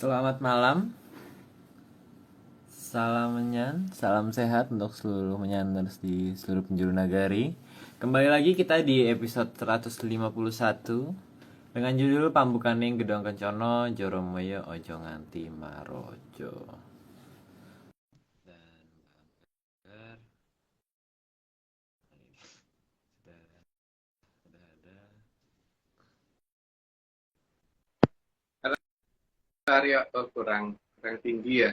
Selamat malam, salam menyan, salam sehat untuk seluruh menyanders di seluruh penjuru nagari. Kembali lagi kita di episode 151 dengan judul Pambukaning Gedong Kencono Joromoyo Ojo Nganti Marojo. Dan sudah ada. Arya kurang tinggi ya.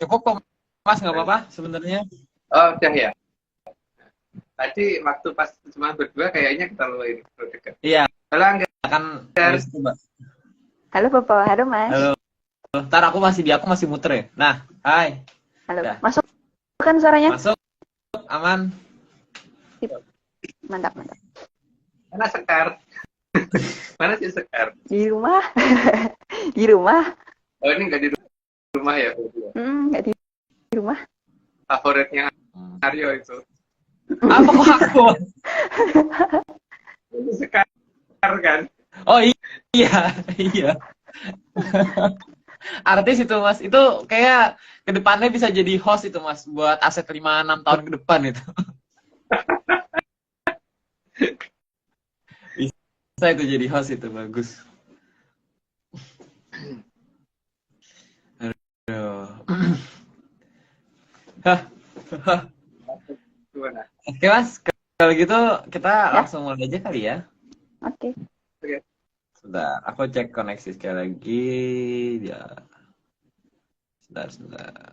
Cukup kok Mas, nggak apa-apa sebenarnya. Oh, udah ya. Tadi waktu pas cuma berdua kayaknya terlalu dekat. Iya, Halo Angga. akan coba. Halo Popo, halo Mas. Halo, ntar aku masih muter ya. Nah, hai. Halo, Udah. masuk kan suaranya? Masuk, aman. Sip. Mantap, mantap. Mana Sekar? Mana sih Sekar? Di rumah, di rumah. Oh, ini nggak di rumah ya? Nggak di rumah. Favoritnya Aryo itu. Apa kok aku? Ini Sekar kan? Oh iya, iya. Artis itu Mas, itu kayak kedepannya bisa jadi host itu Mas, buat aset 5-6 tahun ke depan itu. Bisa itu jadi host itu, bagus. Aduh. Gimana? Oke Mas, kalau gitu kita langsung mulai aja kali ya. Oke. Sebentar, aku cek koneksi sekali lagi. Ya. Sebentar.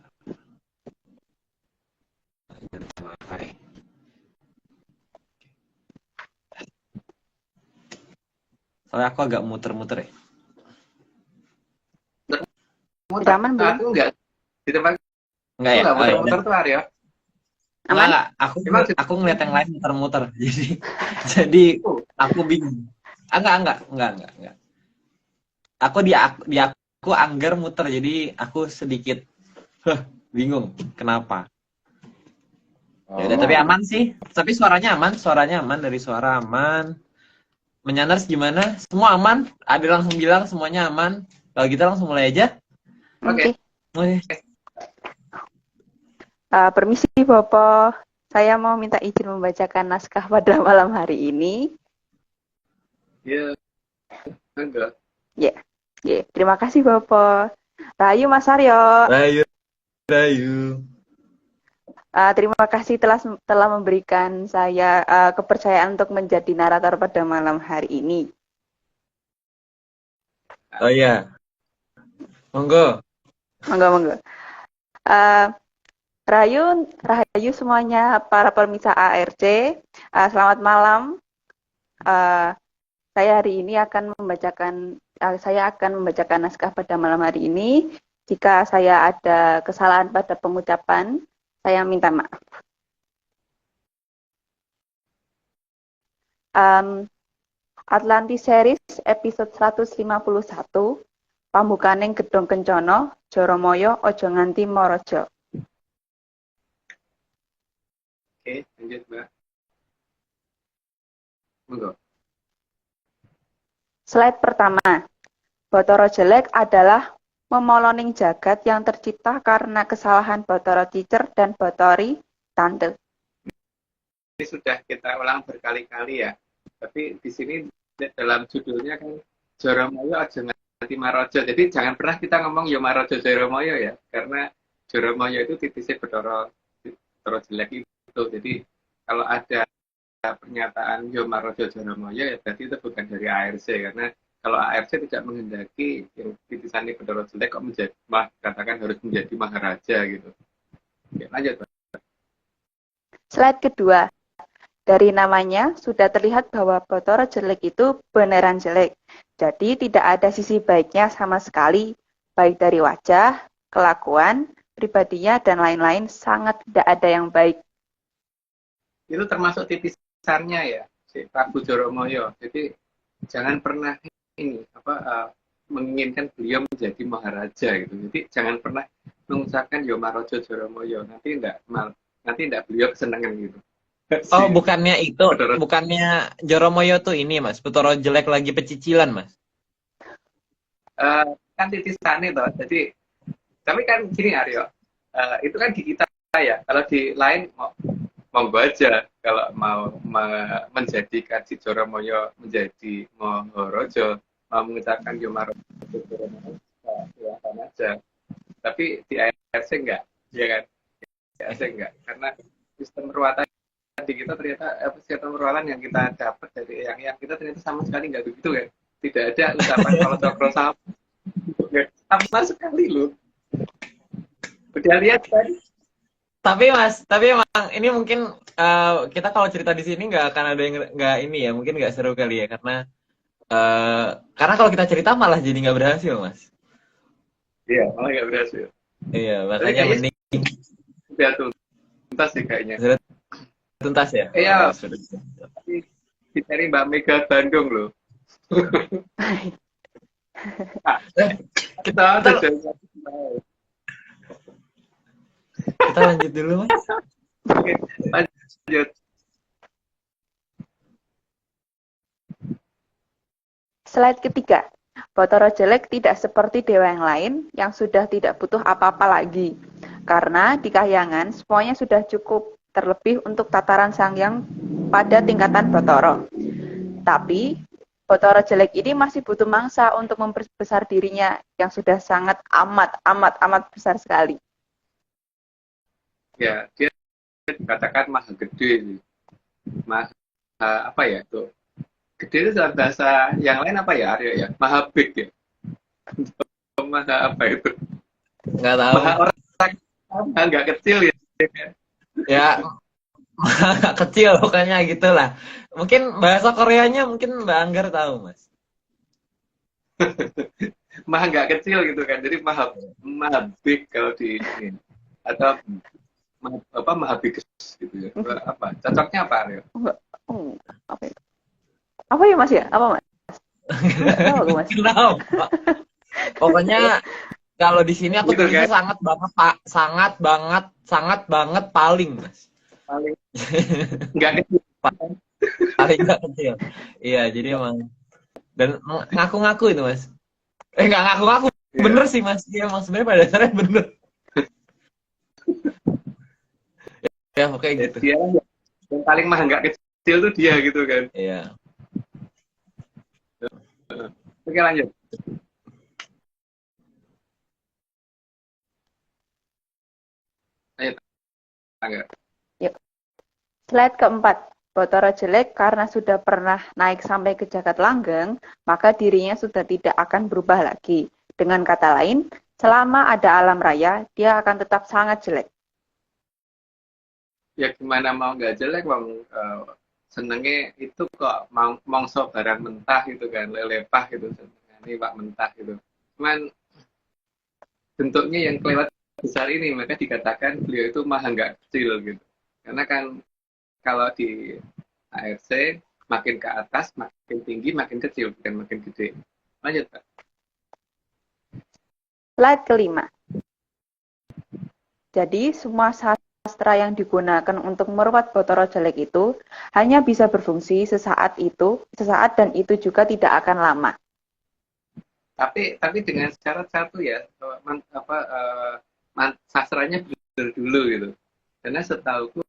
Soalnya aku agak muter-muter ya. Aman belum? Aku nggak di tempat. Enggak ya? Nggak muter-muter tuh Aryo. Aman? Enggak. Aku ngeliat yang lain muter-muter. Jadi aku bingung. Enggak. Aku anggar muter, jadi aku sedikit bingung kenapa. Ya udah, tapi aman sih. Tapi suaranya aman, dari suara aman. Menyanders gimana? Semua aman? Ada langsung bilang semuanya aman. Kalau kita langsung mulai aja. Oke. Permisi Popo, saya mau minta izin membacakan naskah pada malam hari ini. Ya, enggak. Ya, terima kasih Popo. Rayu Mas Aryo. Rayu. Terima kasih telah memberikan saya kepercayaan untuk menjadi narator pada malam hari ini. Oh iya. Monggo. Rahayu semuanya para pemirsa ARC, selamat malam. Saya akan membacakan naskah pada malam hari ini. Jika saya ada kesalahan pada pengucapan, saya minta maaf. Atlantis Series episode 151, Pambukaning Gedong Kencono, Joromoyo Ojo Nganti Marojo. Oke, lanjut Mbak. Monggo. Slide pertama. Bathara Jelek adalah memoloning jagat yang tercipta karena kesalahan Bathara Cicer dan Bathari Tante. Ini sudah kita ulang berkali-kali ya. Tapi di sini dalam judulnya kan Joromoyo Ojo Nganti Marojo. Jadi jangan pernah kita ngomong Yo Marojo Joromoyo ya, karena Joromoyo itu titisnya Bathara Jelek itu. Jadi kalau ada pernyataan Yo Marojo Joromoyo ya berarti itu bukan dari ARC, karena kalau ARC tidak menghendaki yang titisannya Bathara Jelek kok katakan harus menjadi maharaja gitu. Oke, lanjut Pak. Slide kedua. Dari namanya sudah terlihat bahwa Bathara Jelek itu beneran jelek. Jadi tidak ada sisi baiknya sama sekali, baik dari wajah, kelakuan, pribadinya, dan lain-lain menganggap tidak ada yang baik. Itu termasuk titisannya ya, si Prabu Joromoyo. Jadi jangan pernah menginginkan beliau menjadi maharaja gitu. Jadi jangan pernah mengucapkan Yo Marojo Joromoyo. Nanti enggak beliau kesenangan gitu. Oh, bukannya itu, bukannya Joromoyo tuh ini Mas, Bathara Jelek lagi pecicilan Mas? kan titisannya toh. Jadi tapi kan gini Aryo, itu kan di kita ya. Kalau di lain monggo aja kalau mau menjadikan si Joromoyo menjadi Maharaja, mau mengucapkan Yo Marojo Joromoyo, silakan aja. Tapi di ARC enggak, ya kan? Di ARC enggak, karena sistem peruatan di kita ternyata sistem peruatan yang kita dapat dari yang kita ternyata sama sekali nggak begitu kan. Tidak ada ucapan kalau cokro sama sekali loh. Udah lihat tadi. Tapi emang ini mungkin kita kalau cerita di sini nggak akan ada yang nggak ini ya, mungkin nggak seru kali ya karena kalau kita cerita malah jadi nggak berhasil, Mas. Iya, malah nggak berhasil. Iya, makanya mending udah tuntas sih kayaknya. Sudah tuntas ya? Iya. Oh, sudah. Dicari Mbak Mega Bandung loh. Kita lanjut dulu, Mas. Oke, lanjut. Slide ketiga. Bathara Jelek tidak seperti dewa yang lain yang sudah tidak butuh apa-apa lagi. Karena di Kahyangan semuanya sudah cukup terlebih untuk tataran Sanghyang pada tingkatan Bathara. Tapi Bathara Jelek ini masih butuh mangsa untuk memperbesar dirinya yang sudah sangat amat besar sekali. Ya, dia dikatakan maha gede. Maha apa ya tuh? Gede itu dalam bahasa yang lain apa ya, Aryo ya? Maha big ya. Maha apa itu? Nggak tahu. Maha orang nggak kecil ya. Ya, kecil pokoknya gitulah. Mungkin bahasa Koreanya mungkin Mbak Anggar tahu, Mas. Maha nggak kecil gitu kan. Jadi maha big kalau di ini. Atau maha big gitu ya. Apa? Cocoknya apa, Aryo? Apa itu? Apa ya Mas ya? Apa Mas? Tahu aku Mas. Kenapa? Pokoknya kalau di sini aku gitu, tulisnya kan? sangat banget paling, Mas. Paling nggak kecil. Paling nggak kecil. Iya, jadi emang dan ngaku-ngaku itu, Mas. Nggak ngaku-ngaku, Yeah. bener sih, Mas. Iya, emang sebenarnya pada dasarnya bener. Ya, kayak gitu. Dia yang paling mah nggak kecil tuh dia gitu kan. Iya. Oke, lanjut. Ayo, Angga. Slide keempat. Bathara Jelek karena sudah pernah naik sampai ke jagat langgeng, maka dirinya sudah tidak akan berubah lagi. Dengan kata lain, selama ada alam raya, dia akan tetap sangat jelek. Ya gimana mau nggak jelek, Bang? Senengnya itu kok mongso barang mentah gitu kan, lelepah gitu, ini Pak mentah gitu. Cuman bentuknya yang kelewat besar ini, maka dikatakan beliau itu maha nggak kecil gitu. Karena kan kalau di ARC makin ke atas, makin tinggi, makin kecil, bukan makin gede. Lanjut, Pak. Slide kelima. Jadi semua sastra yang digunakan untuk meruat Bathara Jelek itu hanya bisa berfungsi sesaat dan itu juga tidak akan lama. Tapi dengan syarat satu ya, sastranya benar dulu gitu. Karena setauku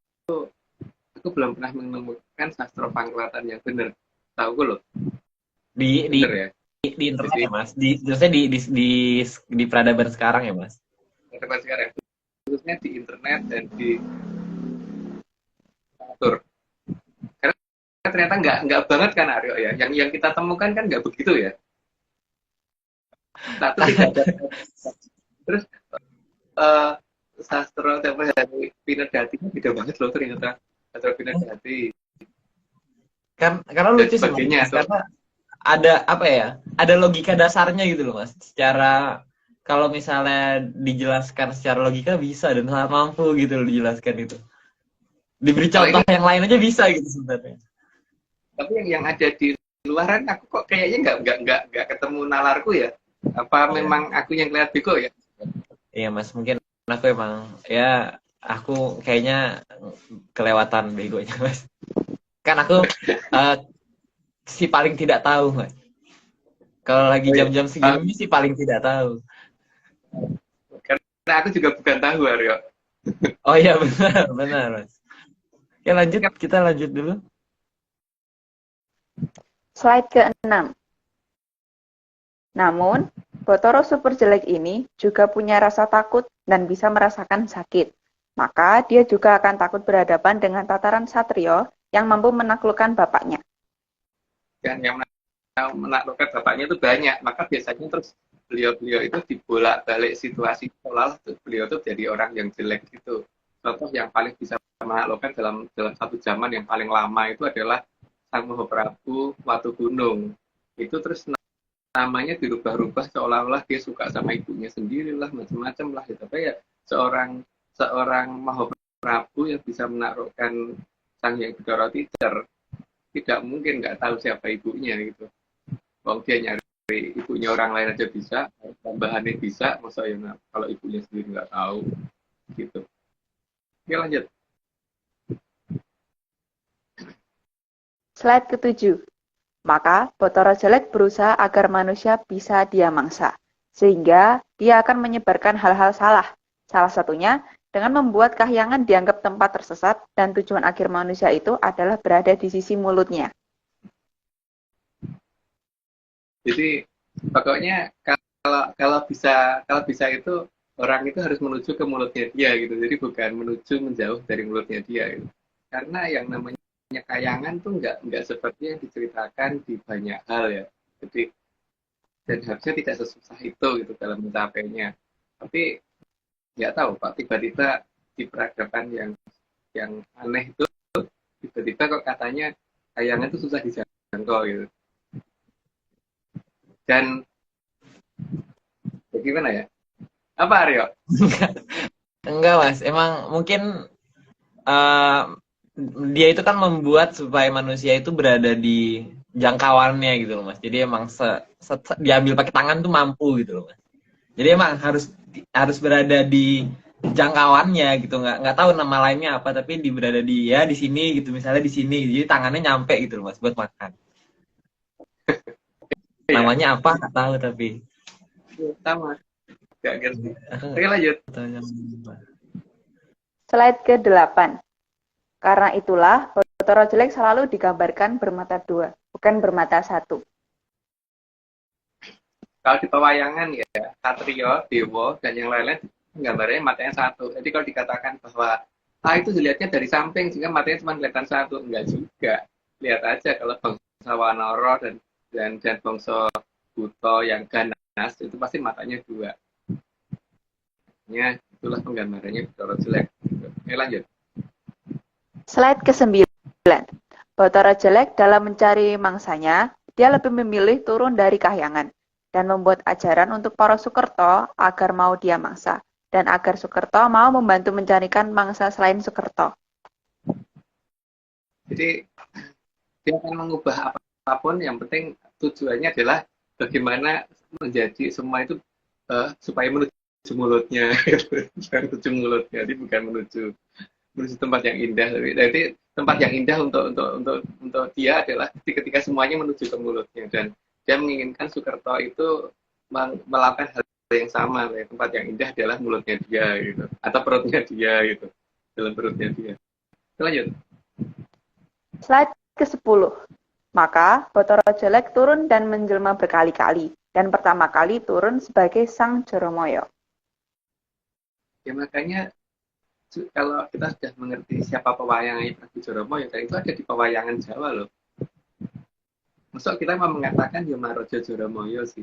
aku belum pernah menemukan sastra pangkelatan yang benar. Tahu loh. Bener ya? Di internet ya, Mas. Di peradaban sekarang ya, Mas. Peradaban sekarang. Khususnya di internet dan di literatur. Karena ternyata nggak banget kan Aryo ya. Yang kita temukan kan nggak begitu ya. Satu tidak ada. Terus sastra tempo hari Pinerdati beda banget loh ternyata. Sastra Pinerdati. Karena lucu sih, Mas. Karena ada apa ya? Ada logika dasarnya gitu loh, Mas. Secara kalau misalnya dijelaskan secara logika bisa dan sangat mampu gitu loh dijelaskan itu. Diberi contoh yang lain aja bisa gitu sebenarnya. Tapi yang ada di luaran aku kok kayaknya nggak ketemu nalarku ya. Apa memang aku yang kelihatan bego ya? Iya, Mas, mungkin aku emang ya aku kayaknya kelewatan begonya, Mas. Kan aku si paling tidak tahu, Mas. Kalau lagi Oh, iya. jam-jam segini sih paling tidak tahu. Karena aku juga bukan tahu, Aryo. Oh iya benar, benar Mas. Oke lanjut, Kan kita lanjut dulu. Slide ke-6. Namun, Botoro super jelek ini juga punya rasa takut dan bisa merasakan sakit. Maka dia juga akan takut berhadapan dengan tataran Satrio yang mampu menaklukkan bapaknya. yang menaklukkan bapaknya itu banyak, maka biasanya terus beliau-beliau itu dibolak-balik situasi seolah beliau itu jadi orang yang jelek gitu. Contoh yang paling bisa menaklukkan dalam satu zaman yang paling lama itu adalah Sang Mahaprabu Watu Gunung. Itu terus namanya dirubah-rubah seolah-olah dia suka sama ibunya sendiri lah, macam-macam lah gitu. Tapi ya seorang seorang Mahaprabu yang bisa menaklukkan Sang Hyang Bidara Teacher tidak mungkin nggak tahu siapa ibunya gitu. Wong dia nyari ibunya orang lain aja bisa, tambahannya bisa, masa ya kalau ibunya sendiri nggak tahu gitu. Oke lanjut. Slide ke-7. Maka Botoro jelek berusaha agar manusia bisa dia mangsa, sehingga dia akan menyebarkan hal-hal salah. Salah satunya dengan membuat kahyangan dianggap tempat tersesat dan tujuan akhir manusia itu adalah berada di sisi mulutnya. Jadi pokoknya kalau bisa itu orang itu harus menuju ke mulutnya dia gitu. Jadi bukan menuju menjauh dari mulutnya dia gitu. Karena yang namanya kayangan tuh nggak seperti yang diceritakan di banyak hal ya. Jadi dan harusnya tidak sesusah itu gitu dalam mencapainya. Tapi nggak tahu Pak, tiba-tiba di peradaban yang aneh itu tiba-tiba kok katanya kayangan itu susah dijangkau gitu. Dan bagaimana ya? Apa Aryo? Enggak Mas, emang mungkin eh, dia itu kan membuat supaya manusia itu berada di jangkauannya gitu loh Mas. Jadi emang diambil pakai tangan tuh mampu gitu loh Mas. Jadi emang harus berada di jangkauannya gitu, nggak tahu nama lainnya apa tapi berada di ya di sini gitu, misalnya di sini jadi tangannya nyampe gitu loh Mas buat makan. Iya, Namanya apa nggak tahu tapi sama. Gak ngerti. aku Oke lanjut. nggak tahu namanya apa. Slide ke-8. Karena itulah, Botoro jelek selalu digambarkan bermata dua, bukan bermata satu. Kalau di pewayangan ya, Satrio, Dewa, dan yang lain-lain gambarnya matanya satu. Jadi kalau dikatakan bahwa itu dilihatnya dari samping sehingga matanya cuma kelihatan satu, enggak juga. Lihat aja kalau bangsa Wanoro dan bangsa Buto yang ganas itu pasti matanya dua. Ya, itulah penggambarannya Botoro jelek. Oke lanjut. Slide ke-9. Botoro jelek dalam mencari mangsanya, dia lebih memilih turun dari kahyangan dan membuat ajaran untuk para Sukerto agar mau dia mangsa dan agar Sukerto mau membantu mencarikan mangsa selain Sukerto. Jadi dia akan mengubah apapun, yang penting tujuannya adalah bagaimana menjadi semua itu supaya menuju mulutnya, menuju mulutnya, jadi bukan menuju tempat yang indah. Jadi tempat yang indah untuk dia adalah ketika semuanya menuju ke mulutnya dan dia menginginkan Sukerto itu melakukan hal yang sama. Tempat yang indah adalah mulutnya dia gitu atau perutnya dia gitu, dalam perutnya dia. Lanjut. Slide ke-10. Maka Botoro jelek turun dan menjelma berkali-kali dan pertama kali turun sebagai Sang Joromoyo. Ya makanya kalau kita sudah mengerti siapa pewayangannya Prabu Joromoyo, dan itu ada di pewayangan Jawa loh. Maksud kita mau mengatakan ya Marojo Joromoyo sih.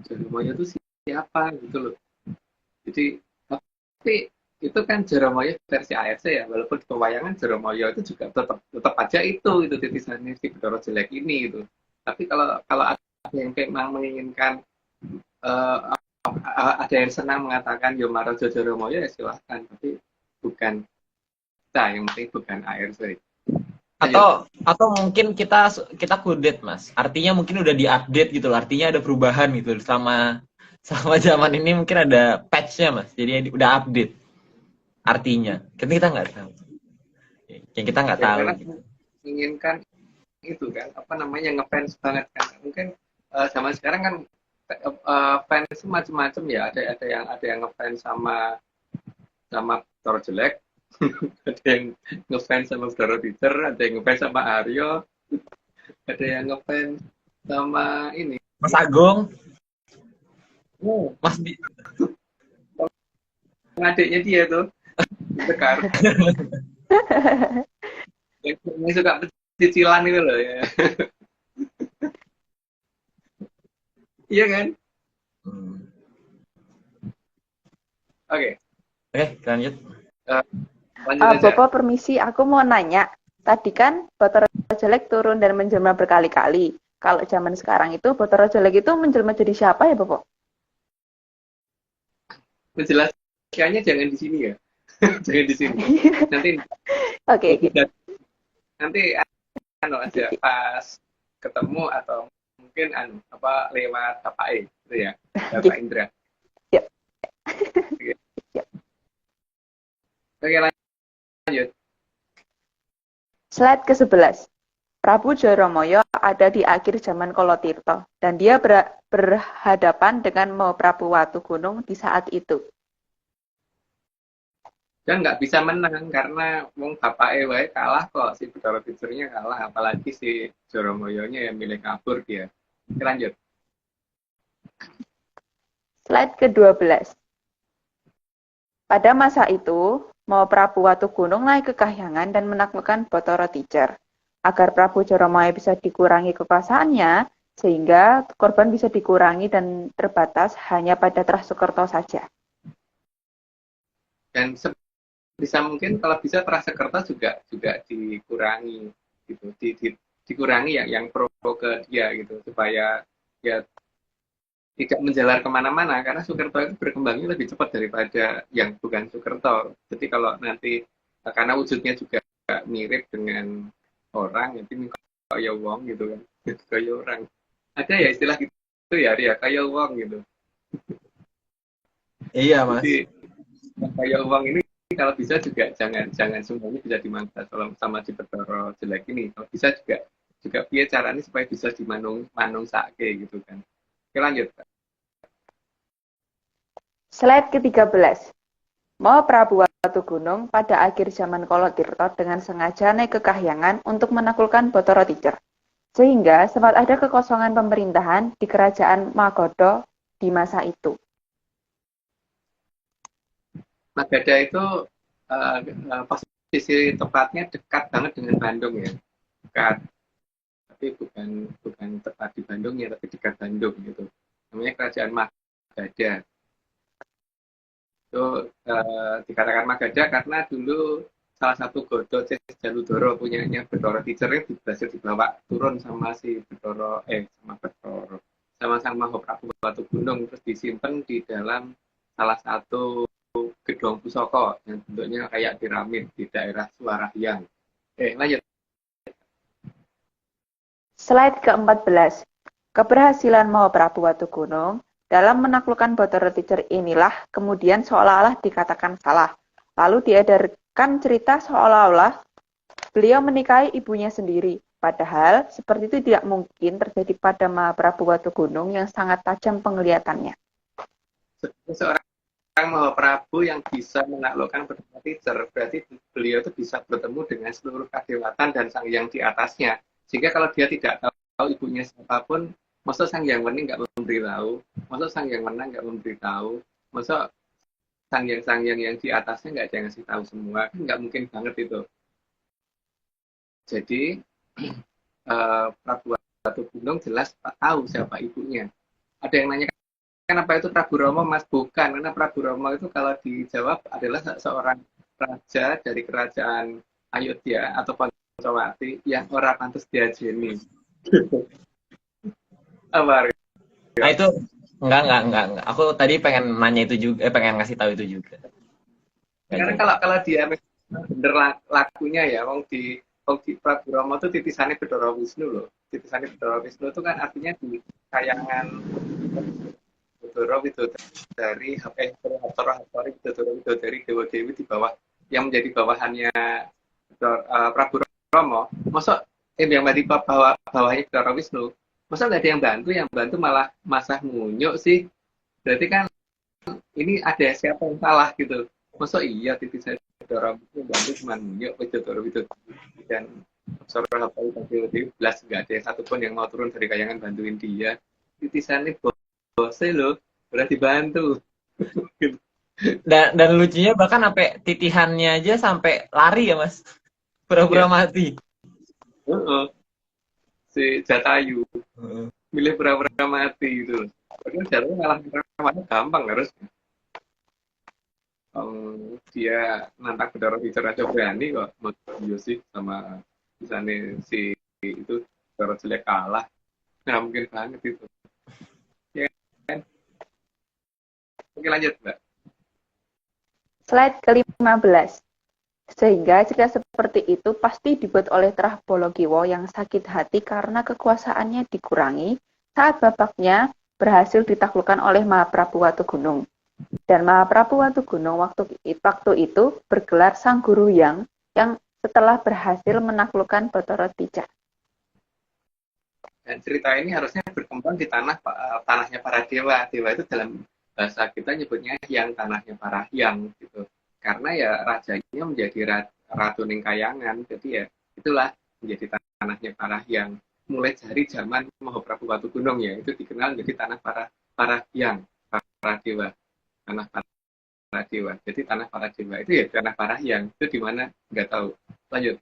Joromoyo itu siapa gitu loh. Jadi tapi itu kan Joromoyo versi ARC ya, walaupun di pewayangan Joromoyo itu juga tetap aja itu titisannya si Botoro jelek ini gitu. Tapi kalau ada yang memang menginginkan ada yang senang mengatakan yo Marojo Joromoyo ya silahkan, tapi bukan kita, yang penting bukan ARC. Atau mungkin kita kudet Mas, artinya mungkin udah diupdate gitu loh, artinya ada perubahan gitu sama zaman ini, mungkin ada patchnya Mas, jadi udah update artinya kita nggak tahu, yang kita nggak Ya tahu karena gitu. menginginkan itu kan apa namanya ngefans banget kan, mungkin zaman sekarang kan fans itu macam-macam ya. Ada yang ngefans sama Toro jelek, ada yang ngefans sama Toro Teacher, ada yang ngefans sama Aryo, ada yang ngefans sama ini. Mas Agung, Oh, Mas adiknya dia tuh, Sekar. Yang suka cicilan itu loh ya. Iya kan? Oke. Oke, lanjut. Lanjut aja. Bapak permisi, aku mau nanya. Tadi kan Botoro jelek turun dan menjelma berkali-kali. Kalau zaman sekarang itu Botoro jelek itu menjelma jadi siapa ya, Bapak? Menjelaskannya jangan di sini ya. Jangan di sini. Nanti Oke. nanti aja pas ketemu atau mungkin lewat Bapak itu ya, Bapak Indra. Yep. Oke. Yep. Oke, lanjut. Slide ke-11. Prabu Joromoyo ada di akhir zaman Kolotirto dan dia berhadapan dengan Prabu Watugunung di saat itu. Dan nggak bisa menang karena wong Bapak wae kalah kok, si Bathara Teacher-nya kalah, apalagi si Joromoyonya yang milih kabur dia. Oke, lanjut. Slide ke-12. Pada masa itu, Prabu Watugunung naik ke Kahyangan dan menaklukkan Bathara Teacher. Agar Prabu Joromoyo bisa dikurangi kekuasaannya, sehingga korban bisa dikurangi dan terbatas hanya pada Trasokerto saja. Dan bisa mungkin kalau bisa Trasokerto juga dikurangi gitu, dikurangi yang pro ke dia gitu, supaya ya tidak menjalar kemana-mana, karena Sukerto itu berkembangnya lebih cepat daripada yang bukan Sukerto. Jadi kalau nanti karena wujudnya juga mirip dengan orang, jadi kayak wong gitu kan, kayak orang. Ada ya istilah gitu ya, dia kayak wong gitu. Iya, Mas. Jadi kayak wong ini kalau bisa juga jangan semuanya bisa dimangsa sama si Bathara jelek ini. Kalau bisa juga piye caranya supaya bisa dimanung sake gitu kan. Oke, lanjut. Slide ke-13. Prabu Watugunung pada akhir zaman Kolotirto dengan sengaja naik ke Kahyangan untuk menaklukkan Bathara Teacher. Sehingga sempat ada kekosongan pemerintahan di kerajaan Magodo di masa itu. Magadha itu posisi tepatnya dekat banget dengan Bandung ya. Dekat. Tapi bukan tepat di Bandung ya, tapi dekat Bandung gitu. Namanya Kerajaan Magadha. Itu dikatakan Magadha karena dulu salah satu godo Cesar Jaludoro punyanya Bathara Teacher yang berhasil dibawa turun sama si sama Prabu Watugunung, terus disimpan di dalam salah satu gedung pusaka yang bentuknya kayak piramid di daerah Suarahyang. Lanjut. Slide ke-14. Keberhasilan Prabu Watugunung dalam menaklukkan Bathara Teacher inilah kemudian seolah-olah dikatakan salah. Lalu diedarkan cerita seolah-olah beliau menikahi ibunya sendiri. Padahal seperti itu tidak mungkin terjadi pada Prabu Watugunung yang sangat tajam penglihatannya. Seorang Mahaprabu yang bisa menaklukkan Bathara Teacher, berarti beliau itu bisa bertemu dengan seluruh kadewatan dan sang yang di atasnya. Sehingga kalau dia tidak tahu ibunya siapapun, masa sang yang menang nggak memberitahu, masa sang yang menang nggak memberitahu, masa sang yang di atasnya nggak ada yang ngasih tahu semua, kan nggak mungkin banget itu. Jadi Prabu Watugunung jelas tahu siapa ibunya. Ada yang nanya, kenapa itu Prabu Rama, Mas? Bukan, karena Prabu Rama itu kalau dijawab adalah seorang raja dari kerajaan Ayodhya atau Pancawati yang orang pantas diajeni. Apa? Nah itu enggak. Aku tadi pengen nanya itu juga, pengen ngasih tahu itu juga. Karena kalau dia bener lakunya ya, wong di Prabu Rama itu titisannya Bathara Wisnu loh. Titisannya Bathara Wisnu itu kan artinya di kayangan Bathara Widodari, Widodari Dewa-Dewi di bawah, yang menjadi bawahannya Prabu Rama. Masa yang di bawahnya Bathara Wisnu, Masa nggak ada yang bantu malah masak ngunyuk sih. Berarti kan ini ada siapa yang salah gitu. Masa iya titisan dorong itu bantu cuma ngunyuk itu dorong itu. Dan Sora Hapai tadi belas nggak ada satupun yang mau turun dari kayangan bantuin dia. Titisannya bosnya loh, udah dibantu. Dan lucunya bahkan sampai titihannya aja sampai lari ya Mas. Pura-pura Iya. mati. Si Jatayu Heeh. milih pura-pura mati gitu. Padahal Jatayu ngalah gampang harus. Dia nantang Bedoro Teacher aja berani kok. Iya sih sama misalnya si itu Bedoro jelek kalah. Nah mungkin banget itu. Ya kan? Oke lanjut Mbak. Slide ke-15. Sehingga cerita seperti itu pasti dibuat oleh Trah Bolokiwo yang sakit hati karena kekuasaannya dikurangi saat bapaknya berhasil ditaklukkan oleh Mahaprabu Watugunung. Dan Mahaprabu Watugunung waktu itu bergelar Sang Guru yang setelah berhasil menaklukkan Bathara Ticah. Dan cerita ini harusnya berkembang di tanahnya para dewa. Dewa itu dalam bahasa kita nyebutnya yang tanahnya para hyang gitu. Karena ya rajanya menjadi ratu Ningkayangan. Jadi ya itulah menjadi tanahnya para hyang. Mulai dari zaman Mahaprabu Watugunung ya itu dikenal menjadi tanah para hyang, para dewa. Tanah para dewa. Jadi tanah para dewa itu ya tanah para hyang. Itu di mana? Nggak tahu. Lanjut.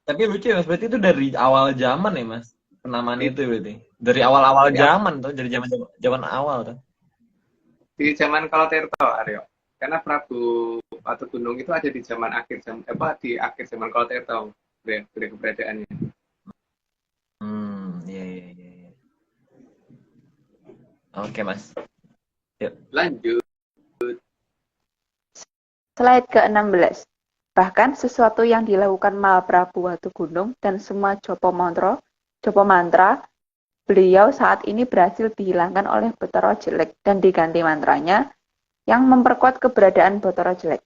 Tapi lucu ya Mas, berarti itu dari awal zaman ya Mas. Penamaan itu berarti. Dari awal-awal zaman tuh, dari zaman awal tuh. Di zaman Kalatirta, Aryo. Karena Prabu Watugunung itu ada di zaman di akhir zaman Kalatirta, dari keberadaannya. Iya. Oke Mas. Yuk. Lanjut. Slide ke-16. Bahkan sesuatu yang dilakukan Mahaprabu Watugunung dan semua Jopo Mantra, beliau saat ini berhasil dihilangkan oleh Bathara Jelek dan diganti mantranya yang memperkuat keberadaan Bathara Jelek.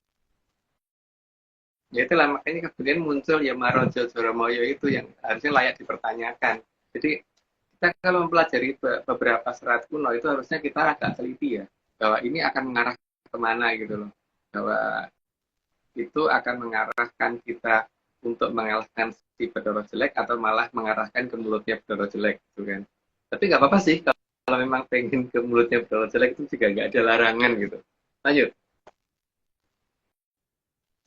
Ya itulah makanya kemudian muncul ya Marojo Joromoyo itu yang harusnya layak dipertanyakan. Jadi kita kalau mempelajari beberapa serat kuno itu harusnya kita agak teliti ya bahwa ini akan mengarah kemana gitu loh. Bahwa itu akan mengarahkan kita untuk mengalahkan si Bathara Jelek atau malah mengarahkan ke mulutnya Bathara Jelek gitu kan. Tapi nggak apa-apa sih kalau memang pengen ke mulutnya Bathara Jelek itu juga nggak ada larangan gitu. Lanjut.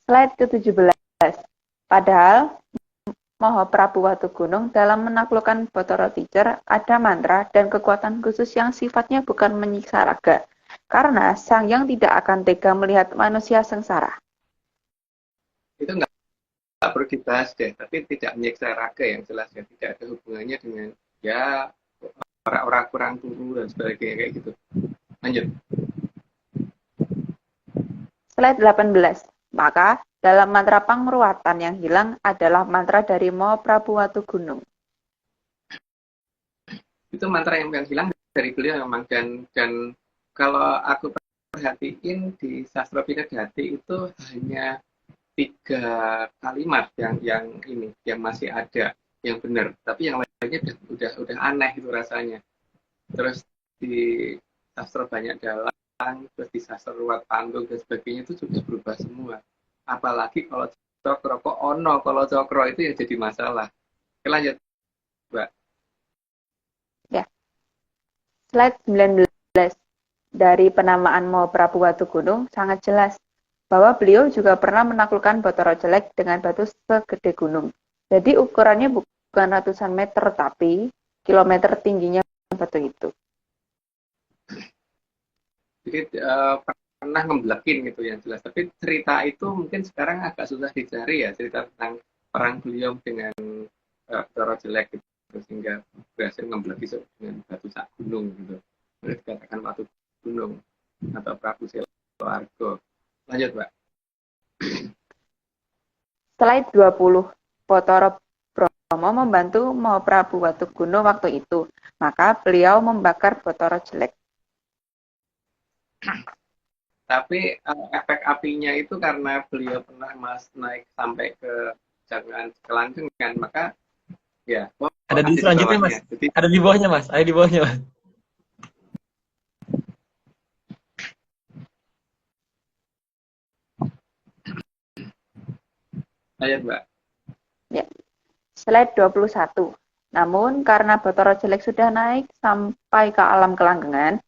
Slide ke-17. Padahal Mahaprabu Watugunung dalam menaklukkan Bathara Ticah ada mantra dan kekuatan khusus yang sifatnya bukan menyiksa raga. Karena Sang Hyang tidak akan tega melihat manusia sengsara. Itu nggak perlu dibahas deh, tapi tidak menyiksa raga yang jelas ya, tidak ada hubungannya dengan ya orang-orang kurang turu dan sebagainya kayak gitu. Lanjut. Slide 18. Maka dalam mantra pangruatan yang hilang adalah mantra dari Mahaprabu Watugunung. Itu mantra yang hilang dari beliau memang dan kalau aku perhatiin di sastra Pinagati itu hanya 3 kalimat yang masih ada yang benar, tapi yang lainnya udah aneh itu rasanya. Terus di sastra Banyak Dalang, terus di sastra Ruwat Panggung dan sebagainya itu sudah berubah semua. Apalagi kalau cokro kok ono, kalau cokro itu yang jadi masalah. Oke, lanjut, Mbak. Ya. Slide 19. Dari penamaan Mahaprabu Watugunung sangat jelas bahwa beliau juga pernah menaklukkan Bathara Jelek dengan batu segede gunung. Jadi ukurannya bukan ratusan meter, tapi kilometer tingginya batu itu. Jadi pernah ngeblekin gitu yang jelas. Tapi cerita itu mungkin sekarang agak susah dicari ya, cerita tentang perang beliau dengan Bathara Jelek gitu, sehingga berhasil ngebleki dengan batu sak gunung gitu. Boleh dikatakan batu gunung atau Prabu Siloargo. Lanjut, Mbak. Slide 20. Bathara Brahma membantu Mahaprabu Watugunung waktu itu, maka beliau membakar Bathara Jelek. Tapi efek apinya itu karena beliau pernah naik sampai ke jangan kelanggengan, maka ya Ada di lokasi selanjutnya mas. bawahnya. Jadi Ada di bawahnya mas. Ada di bawahnya mas. ayo Mbak. Ya, slide 21. Namun karena Bathara Jelek sudah naik sampai ke alam kelanggengan,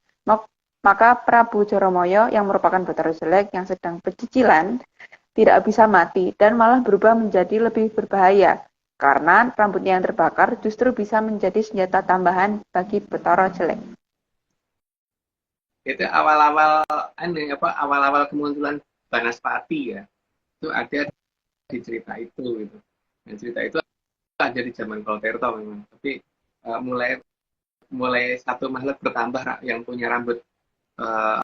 maka Prabu Joromoyo yang merupakan Bathara Jelek yang sedang pecicilan tidak bisa mati dan malah berubah menjadi lebih berbahaya karena rambutnya yang terbakar justru bisa menjadi senjata tambahan bagi Bathara Jelek. Itu awal-awal awal-awal kemunculan Banaspati ya. Itu ada di cerita itu gitu. Dan cerita itu ada di zaman Kolterto memang. Tapi mulai satu makhluk bertambah yang punya rambut uh,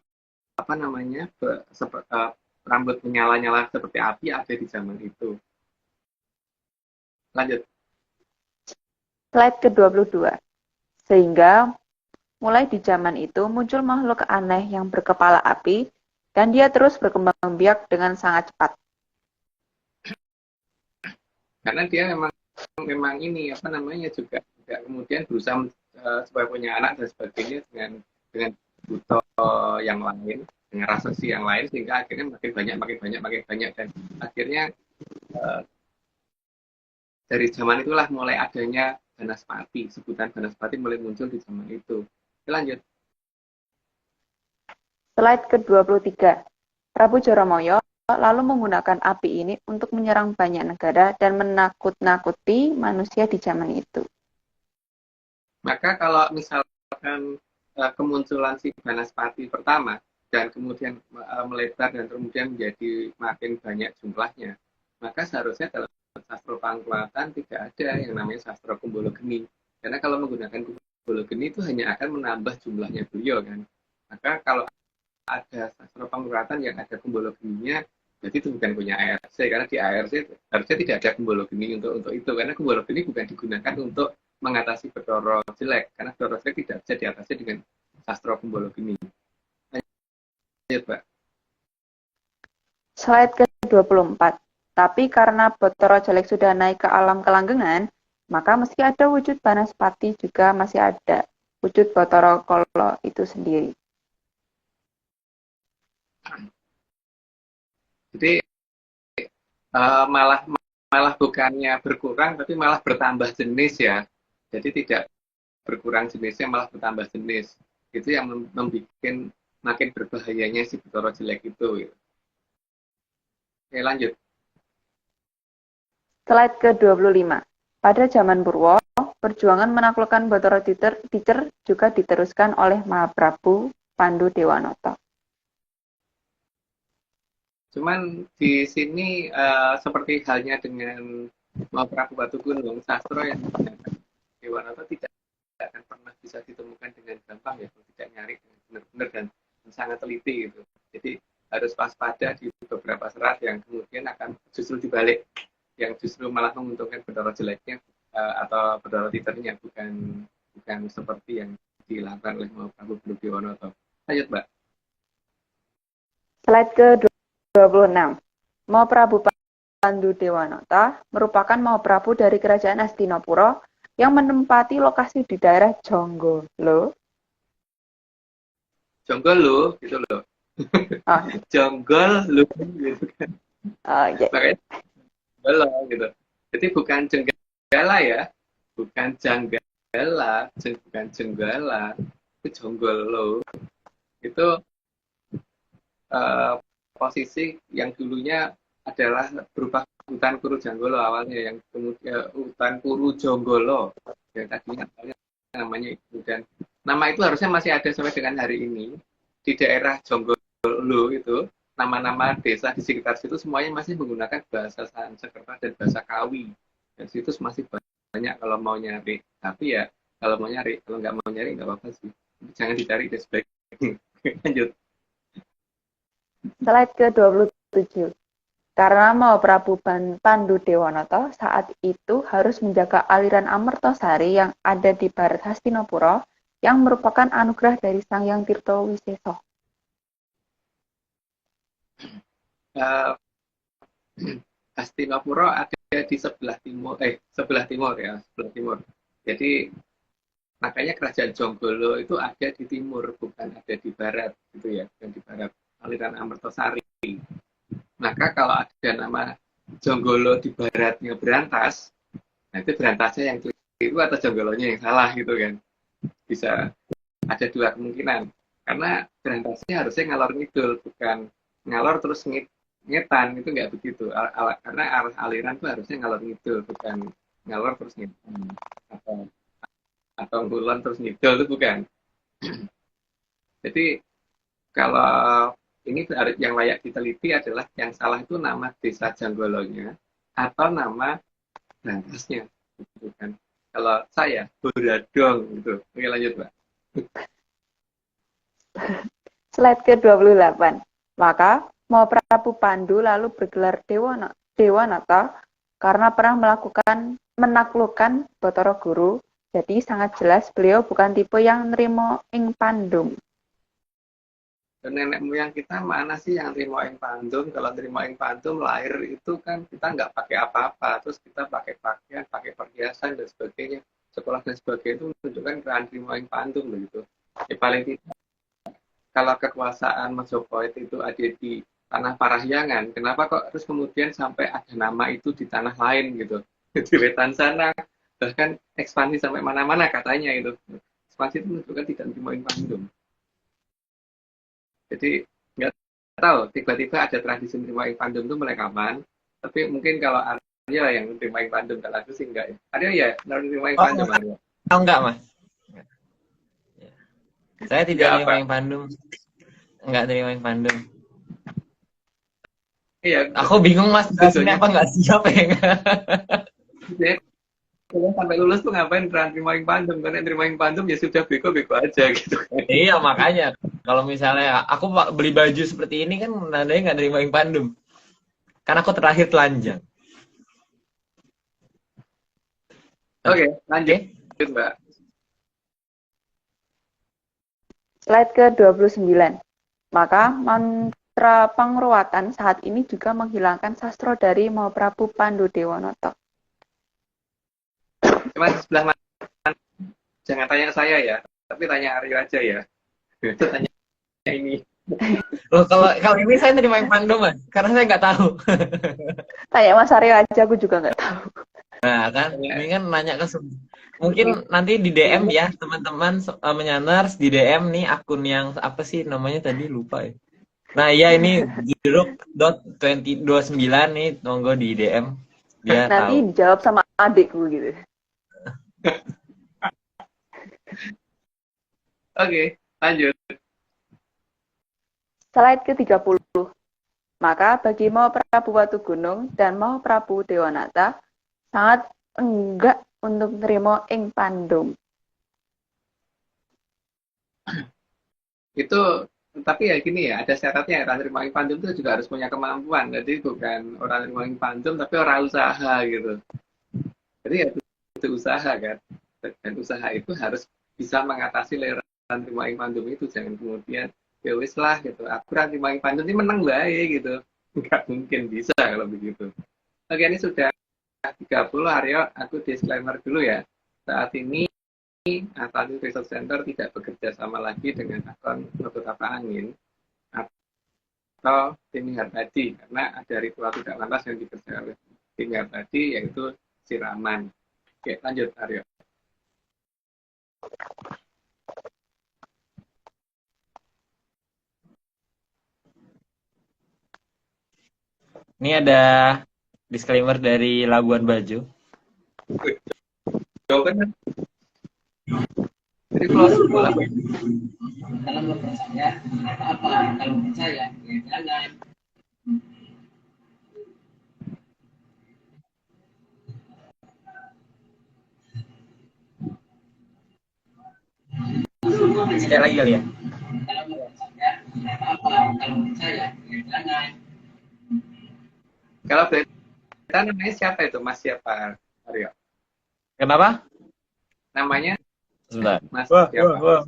rambut menyala-nyala seperti api ada di zaman itu. Lanjut. Slide ke-22. Sehingga mulai di zaman itu muncul makhluk aneh yang berkepala api dan dia terus berkembang biak dengan sangat cepat. Karena dia memang ini juga kemudian berusaha supaya punya anak dan sebagainya dengan buto yang lain, dengan raksasa yang lain, sehingga akhirnya makin banyak dan akhirnya dari zaman itulah mulai adanya Banaspati, sebutan Banaspati mulai muncul di zaman itu. Lanjut. Slide ke-23. Prabu Joromoyo lalu menggunakan api ini untuk menyerang banyak negara dan menakut-nakuti manusia di zaman itu. Maka kalau misalkan kemunculan si Banaspati pertama dan kemudian melebar dan kemudian menjadi makin banyak jumlahnya, maka seharusnya dalam sastra pangkulatan tidak ada yang namanya sastra Kumbologeni. Karena kalau menggunakan Kumbologeni itu hanya akan menambah jumlahnya beliau kan. Maka kalau ada sastra pangkulatan yang ada Kumbologeninya, jadi itu bukan punya ARC, karena di ARC harusnya tidak ada Kumbologeni untuk itu, karena Kumbologeni bukan digunakan untuk mengatasi Bathara Jelek, karena Bathara Jelek tidak bisa diatasi dengan sastra Kumbologeni. Lanjut, Pak. Slide ke-24. Tapi karena Bathara Jelek sudah naik ke alam kelanggengan, maka meski ada wujud Banaspati juga masih ada wujud Bathara Kala itu sendiri. Jadi malah bukannya berkurang, tapi malah bertambah jenis ya. Jadi tidak berkurang jenisnya, malah bertambah jenis. Itu yang membuat makin berbahayanya si Bathara Jelek itu. Gitu. Oke, lanjut. Slide ke-25. Pada zaman Purwo, perjuangan menaklukkan Bathara Teacher juga diteruskan oleh Mahaprabu Pandu Dewanoto. Cuman di sini seperti halnya dengan Mahaprabu Batu Gunung, sastra yang digunakan Dewanoto tidak akan pernah bisa ditemukan dengan gampang ya, kalau tidak nyari benar-benar dan sangat teliti gitu. Jadi harus waspada di beberapa serat yang kemudian akan justru dibalik, yang justru malah menguntungkan Bathara Jeleknya atau Bathara Teachernya, bukan seperti yang dilakukan oleh Mahaprabu Pandu Dewanoto. Lanjut, Mbak. Slide ke-26. Mahaprabu Pandu Dewanoto merupakan Mahaprabu dari kerajaan Hastinapura yang menempati lokasi di daerah Jonggolo. Jonggolo gitu loh. Oh. Jonggolo gitu kan. Yeah. Makanya Jonggolo gitu. Jadi bukan jenggala ya, bukan janggala, bukan jenggala, itu Jonggolo. Itu posisi yang dulunya adalah berupa hutan Kuru Janggolo awalnya, yang kemudian hutan Kuru Jonggolo yang tadinya namanya itu, dan nama itu harusnya masih ada sampai dengan hari ini di daerah Jonggolo. Itu nama-nama desa di sekitar situ semuanya masih menggunakan bahasa Sanskerta dan bahasa Kawi, dan situ masih banyak kalau mau nyari. Tapi ya kalau mau nyari, kalau nggak mau nyari nggak apa-apa sih, jangan dicari deh sebaiknya. Lanjut. Slide ke-27. Karena Mahaprabu Pandu Dewanoto saat itu harus menjaga aliran Amertosari yang ada di barat Hastinapura, yang merupakan anugerah dari Sang Hyang Tirto Wiseso. Hastinapura ada di sebelah timur ya, sebelah timur. Jadi makanya kerajaan Jonggolo itu ada di timur, bukan ada di barat, gitu ya, yang di barat aliran Amertosari. Maka kalau ada nama Jonggolo di baratnya Berantas, nah itu Berantasnya yang keliru atau Jonggolonya yang salah gitu kan. Bisa ada dua kemungkinan. Karena Berantasnya harusnya ngalor ngidul, bukan ngalor terus ngetan, itu nggak begitu. Karena aliran itu harusnya ngalor ngidul, bukan ngalor terus ngetan. Atau ngulon terus ngidul, itu bukan. Jadi kalau ini yang layak diteliti adalah yang salah itu nama desa Jonggolonya atau nama Berantasnya. Gitu kan. Kalau saya, Boradong gitu. Oke lanjut, Mbak. Slide ke-28. Maka mau Prabu Pandu lalu bergelar Dewanata karena pernah menaklukkan Bathara Guru. Jadi sangat jelas beliau bukan tipe yang nerimo ing pandum. Dan nenek moyang kita mana sih yang terima ing pandum? Kalau terima ing pandum lahir itu kan kita nggak pakai apa-apa, terus kita pakai pakaian, pakai perhiasan dan sebagainya, sekolah dan sebagainya itu menunjukkan keadaan terima ing pandum begitu. Ya paling tidak kalau kekuasaan Majapahit itu ada di tanah Parahyangan, kenapa kok terus kemudian sampai ada nama itu di tanah lain gitu, di Wetan sana, bahkan ekspansi sampai mana-mana katanya itu. Ekspansi itu menunjukkan tidak terima ing pandum. Jadi nggak tahu, tiba-tiba ada tradisi terima ing pandum itu mulai kapan, tapi mungkin kalau Arya yang terima ing pandum, kalau aku sih enggak ya. Arya ya, terima ing pandum Arya. Oh enggak, Mas. Saya tidak Enggak terima apa? yang pandum. Enggak terima yang pandum. Iya, Aku bingung, Mas. Ini apa enggak siap ya? Kalau sampai lulus tuh ngapain terima ing pandum? Karena terima ing pandum ya sudah beko-beko aja gitu kan. Iya, makanya. Kalau misalnya aku beli baju seperti ini kan nandanya nggak terima yang pandum. Karena aku terakhir telanjang. Oke, lanjut Mbak. Slide ke-29. Maka mantra pangruatan saat ini juga menghilangkan sastra dari mau Prabu Pandu Dewanata. Mas sebelah mana? Jangan tanya saya ya, tapi tanya Aryo aja ya. Itu tanya ini. Loh, kalau ini saya terima yang pandum, Mas. Karena saya nggak tahu. Tanya Mas Aryo aja, aku juga nggak tahu. Nah, kan ini kan nanya ke mungkin nanti di DM ya, teman-teman menyaners di DM nih akun yang apa sih namanya tadi lupa ya. Nah, iya ini jeruk.2029 nih, monggo di DM dia Nanti tahu. dijawab sama adikku gitu. Oke, lanjut. Slide ke-30. Maka bagi mau Prabu Watugunung dan mau Prabu Dewanata sangat enggak untuk nerima ing pandum. Itu tapi ya gini ya, ada syaratnya orang terima ing pandum itu juga harus punya kemampuan. Jadi bukan orang terima ing pandum tapi orang usaha gitu. Jadi ya itu usaha kan. Dan usaha itu harus bisa mengatasi leran terima ing pandum itu. Jangan kemudian ya wis lah gitu. Aku terima ing pandum ini menang baik gitu. Nggak mungkin bisa kalau begitu. Oke, ini sudah 30 Aryo, aku disclaimer dulu ya. Saat ini Atlantis Research Center tidak bekerja sama lagi dengan akun Notut Apa Angin atau tim Hartadi karena ada ritual tidak lantas yang dikerjakan oleh tim Hartadi yaitu siraman. Oke, lanjut Aryo. Ini ada disclaimer dari Labuan Bajo. Jawabannya jadi kalau sekolah dalam berpercaya apa kalau percaya ya jangan. Sekali lagi kali ya. Dalam berpercaya apa kalau percaya ya jangan. kalau kita namanya siapa itu Mas siapa Aryo? Kenapa? Namanya Sebentar. Mas siapa?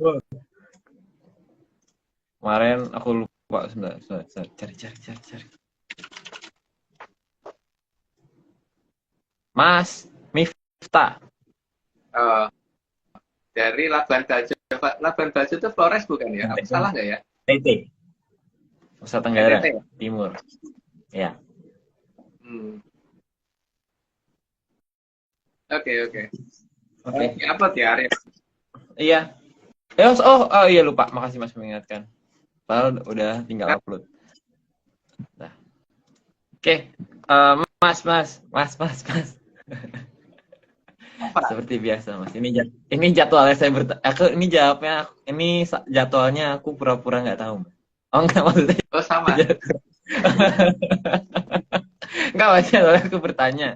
Kemarin aku lupa sebentar. Cari. Mas Miftah. Oh, dari Labuan Bajo. Labuan Bajo itu Flores bukan ya? Aku salah nggak ya? NTT, Nusa Tenggara NTT ya? Timur. Ya. Hmm. Oke. Oke. Apa ya, Arya? Iya. Iya lupa. Makasih Mas mengingatkan. Padahal udah tinggal upload. Nah. Oke. Mas. Apa? Seperti biasa Mas. Ini jadwalnya saya ini jawabnya ini jadwalnya aku pura-pura nggak tahu. Oh enggak maksudnya. Oh, sama. Enggak Mas, jadwalnya aku bertanya.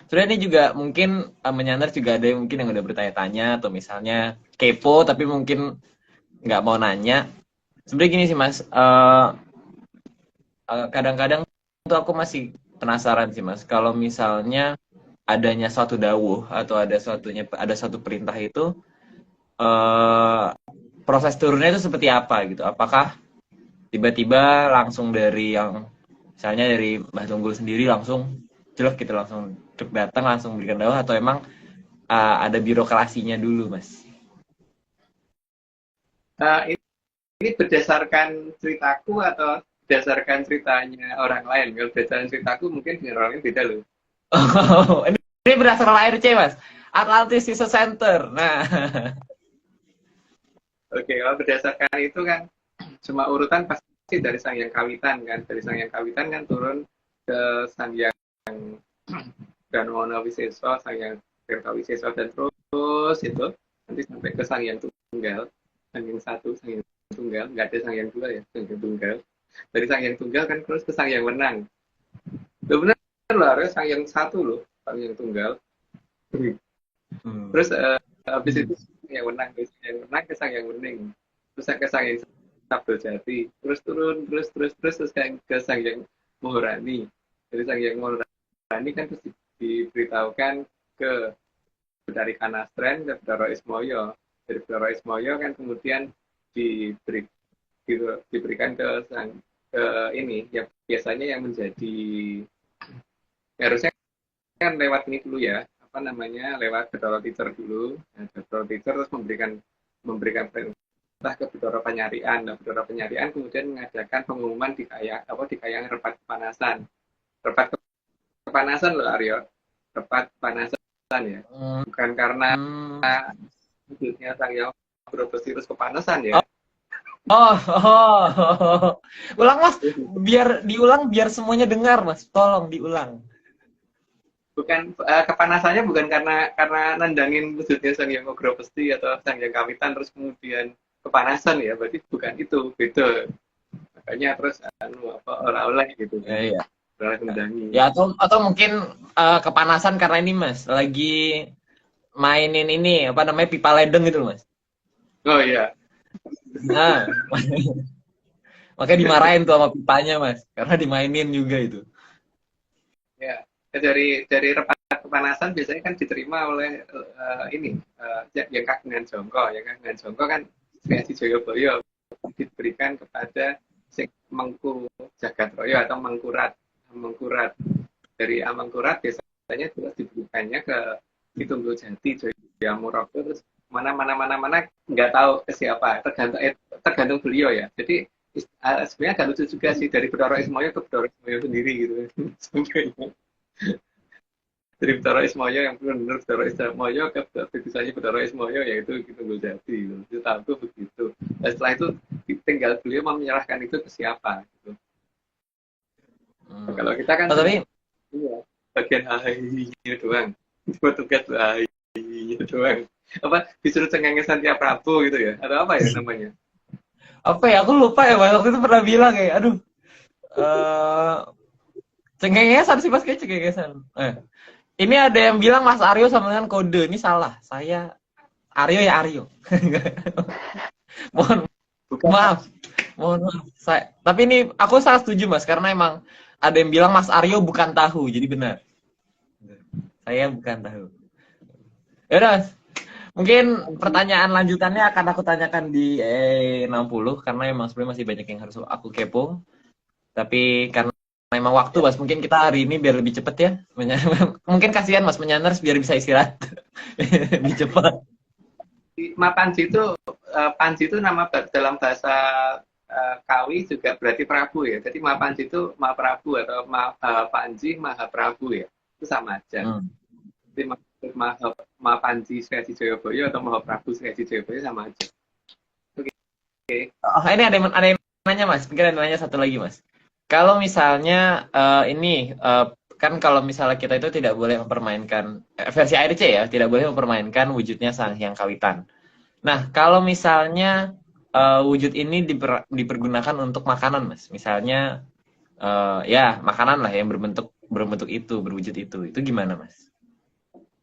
Sebenarnya ini juga mungkin menyandar juga ada yang mungkin yang udah bertanya-tanya atau misalnya kepo tapi mungkin nggak mau nanya. Sebenarnya gini sih Mas, kadang-kadang tuh aku masih penasaran sih Mas, kalau misalnya adanya suatu dawuh atau ada suatu perintah itu proses turunnya itu seperti apa gitu? Apakah tiba-tiba langsung dari yang misalnya dari Mbah Tunggul sendiri langsung jelek gitu langsung datang langsung berikan dawuh atau emang ada birokrasinya dulu Mas? Ini berdasarkan ceritaku atau berdasarkan ceritanya orang lain? Kalau berdasarkan ceritaku mungkin dengan orang lain beda loh. Oh, ini berdasarkan ARC Mas, Atlantis Research Center. Nah, Oke, kalau berdasarkan itu kan cuma urutan pasti dari Sang Hyang Kawitan kan. Dari Sang Hyang Kawitan kan turun ke Sang Hyang Dharma Wiseso, Sang Hyang Tirta Wiseso dan terus itu nanti sampai ke Sang Hyang Tunggal, Sang Hyang satu, Sang Hyang Tunggal, nggak ada Sang Hyang dua ya, Sang Hyang Tunggal. Dari Sang Hyang Tunggal kan terus ke Sang Hyang Wenang. Loh benar loh, harus Sang Hyang satu loh, Sang Hyang Tunggal. Terus habis itu Sang Hyang Wenang, dari Sang Hyang Wenang ke Sang Hyang Wening, terus ke Sang Hyang Sabdo Jati, terus turun terus ke Sang Hyang Maharani. Dari Sang Hyang Maharani kan terus diberitahukan ke dari Kanastren ke Bdoro Ismoyo. Dari Bdoro Ismoyo kan kemudian diberikan ke ini ya biasanya yang menjadi harusnya kan lewat ini dulu ya, apa namanya, lewat Bdoro Teacher dulu. Nah, Bdoro Teacher terus memberikan perintah ke Bdoro Penyarian. Nah, Bdoro Penyarian kemudian mengadakan pengumuman di Kayang Repat Kepanasan. Repat Kepanasan loh Aryo, Repat Kepanasan ya, bukan karena wujudnya Sang Hyang Brebes kepanasan ya. Ulang Mas, biar diulang biar semuanya dengar Mas, tolong diulang. Bukan kepanasannya bukan karena nandangin wujudnya Sang Hyang Brebes atau Sang Hyang Kawitan terus kemudian kepanasan ya, berarti bukan itu, beda. Makanya terus oleh gitu. Iya. Ya, atau mungkin kepanasan karena ini Mas lagi mainin ini apa namanya pipa ledeng gitu Mas. Oh iya. Nah, makanya dimarahin tuh sama pipanya Mas karena dimainin juga itu. Ya, dari repat kepanasan biasanya kan diterima oleh yang kagungan jongko. Yang kagungan jongko kan Sri Aji Joyoboyo diberikan kepada Sing Mengku Jagatroyo atau Mengkurat. Dari Amangkurat biasanya terus diberikannya ke Kitunggul Jati, Joyamuroko, terus mana nggak tahu ke siapa, tergantung beliau ya. Jadi sebenarnya agak lucu juga sih dari Bdoro Ismoyo ke Bdoro Ismoyo sendiri gitu. Dari Bdoro Ismoyo yang benar-benar Bdoro Ismoyo ke tulisannya Bdoro Ismoyo yaitu Kitunggul Jati gitu. Itu tahu begitu. Dan setelah itu tinggal beliau mau menyerahkan itu ke siapa gitu. Kalau kita kan tapi bagian AI-nya doang, tugas AI-nya doang. Apa disuruh cengengesan tiap Prabu gitu ya? Atau apa ya namanya? Apa ya? Aku lupa ya waktu itu pernah bilang kayak, aduh, cengengesan sih Mas kayak cengengesan. Ini ada yang bilang Mas Aryo sama dengan kode, ini salah. Saya Aryo ya Aryo. Mohon maaf. Tapi ini aku sangat setuju Mas karena emang ada yang bilang Mas Aryo bukan tahu, jadi benar. Saya bukan tahu. Ya udah Mas. Mungkin pertanyaan lanjutannya akan aku tanyakan di 60 karena emang sebenarnya masih banyak yang harus aku kepo. Tapi karena memang waktu Mas, mungkin kita hari ini biar lebih cepet ya. Mungkin kasihan Mas menyanders biar bisa istirahat lebih cepat. Mapanji itu Panji itu nama dalam bahasa Kawi juga berarti Prabu ya. Jadi Mapanji itu Mahaprabu atau Panji Mahaprabu ya. Itu sama aja. Jadi Mapanji Sri Haji Joyoboyo atau Mahaprabu Sri Haji Joyoboyo sama aja. Oke. Oh, ini ada yang nanya Mas, mungkin ada nanya satu lagi Mas. Kalau misalnya kan kalau misalnya kita itu tidak boleh mempermainkan versi ARC ya, tidak boleh mempermainkan wujudnya Sang Hyang Kawitan. Nah, kalau misalnya wujud ini dipergunakan untuk makanan, Mas. Misalnya ya makanan lah yang berbentuk itu, berwujud itu gimana, Mas?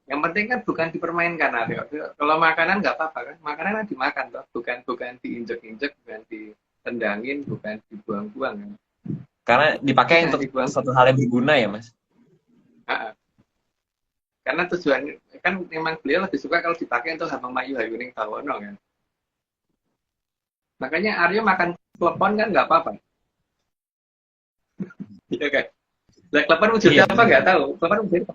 Yang penting kan bukan dipermainkan, Aryo. Kalau makanan nggak apa-apa kan, makanan kan dimakan toh, bukan diinjek-injek, bukan ditendangin, bukan dibuang-buang kan. Karena dipakai untuk suatu hal yang berguna ya, Mas. Karena tujuannya kan memang beliau lebih suka kalau dipakai untuk hamba mayu hayuning tawono kan. Makanya Aryo makan klepon kan nggak apa-apa. Iya kan? Nah, klepon wujudnya apa nggak tahu. Klepon wujudnya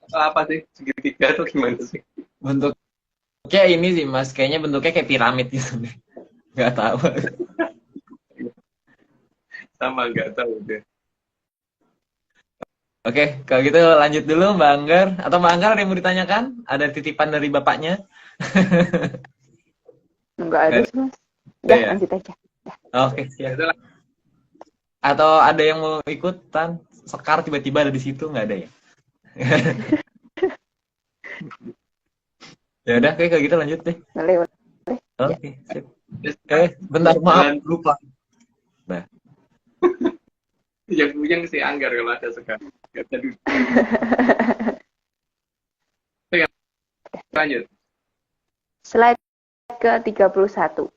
apa sih? Segitiga atau gimana sih? Bentuknya ini sih Mas, kayaknya bentuknya kayak piramid gitu. Nggak tahu. Sama nggak tahu deh. Oke, kalau gitu lanjut dulu Mbak Anggar. Atau Mbak Anggar ada yang mau ditanyakan? Ada titipan dari bapaknya? Enggak ada sih Mas. Udah, lanjut aja. Oke, siap. Atau ada yang mau ikutan? Sekar tiba-tiba ada di situ, nggak ada ya? Ya udah, kayak gitu lanjut deh. Boleh. Oke, sip. Bentar, maaf, lupa. Nah. Yang buyang si Anggar kalau ada sekarang. Lanjut. Slide ke-31.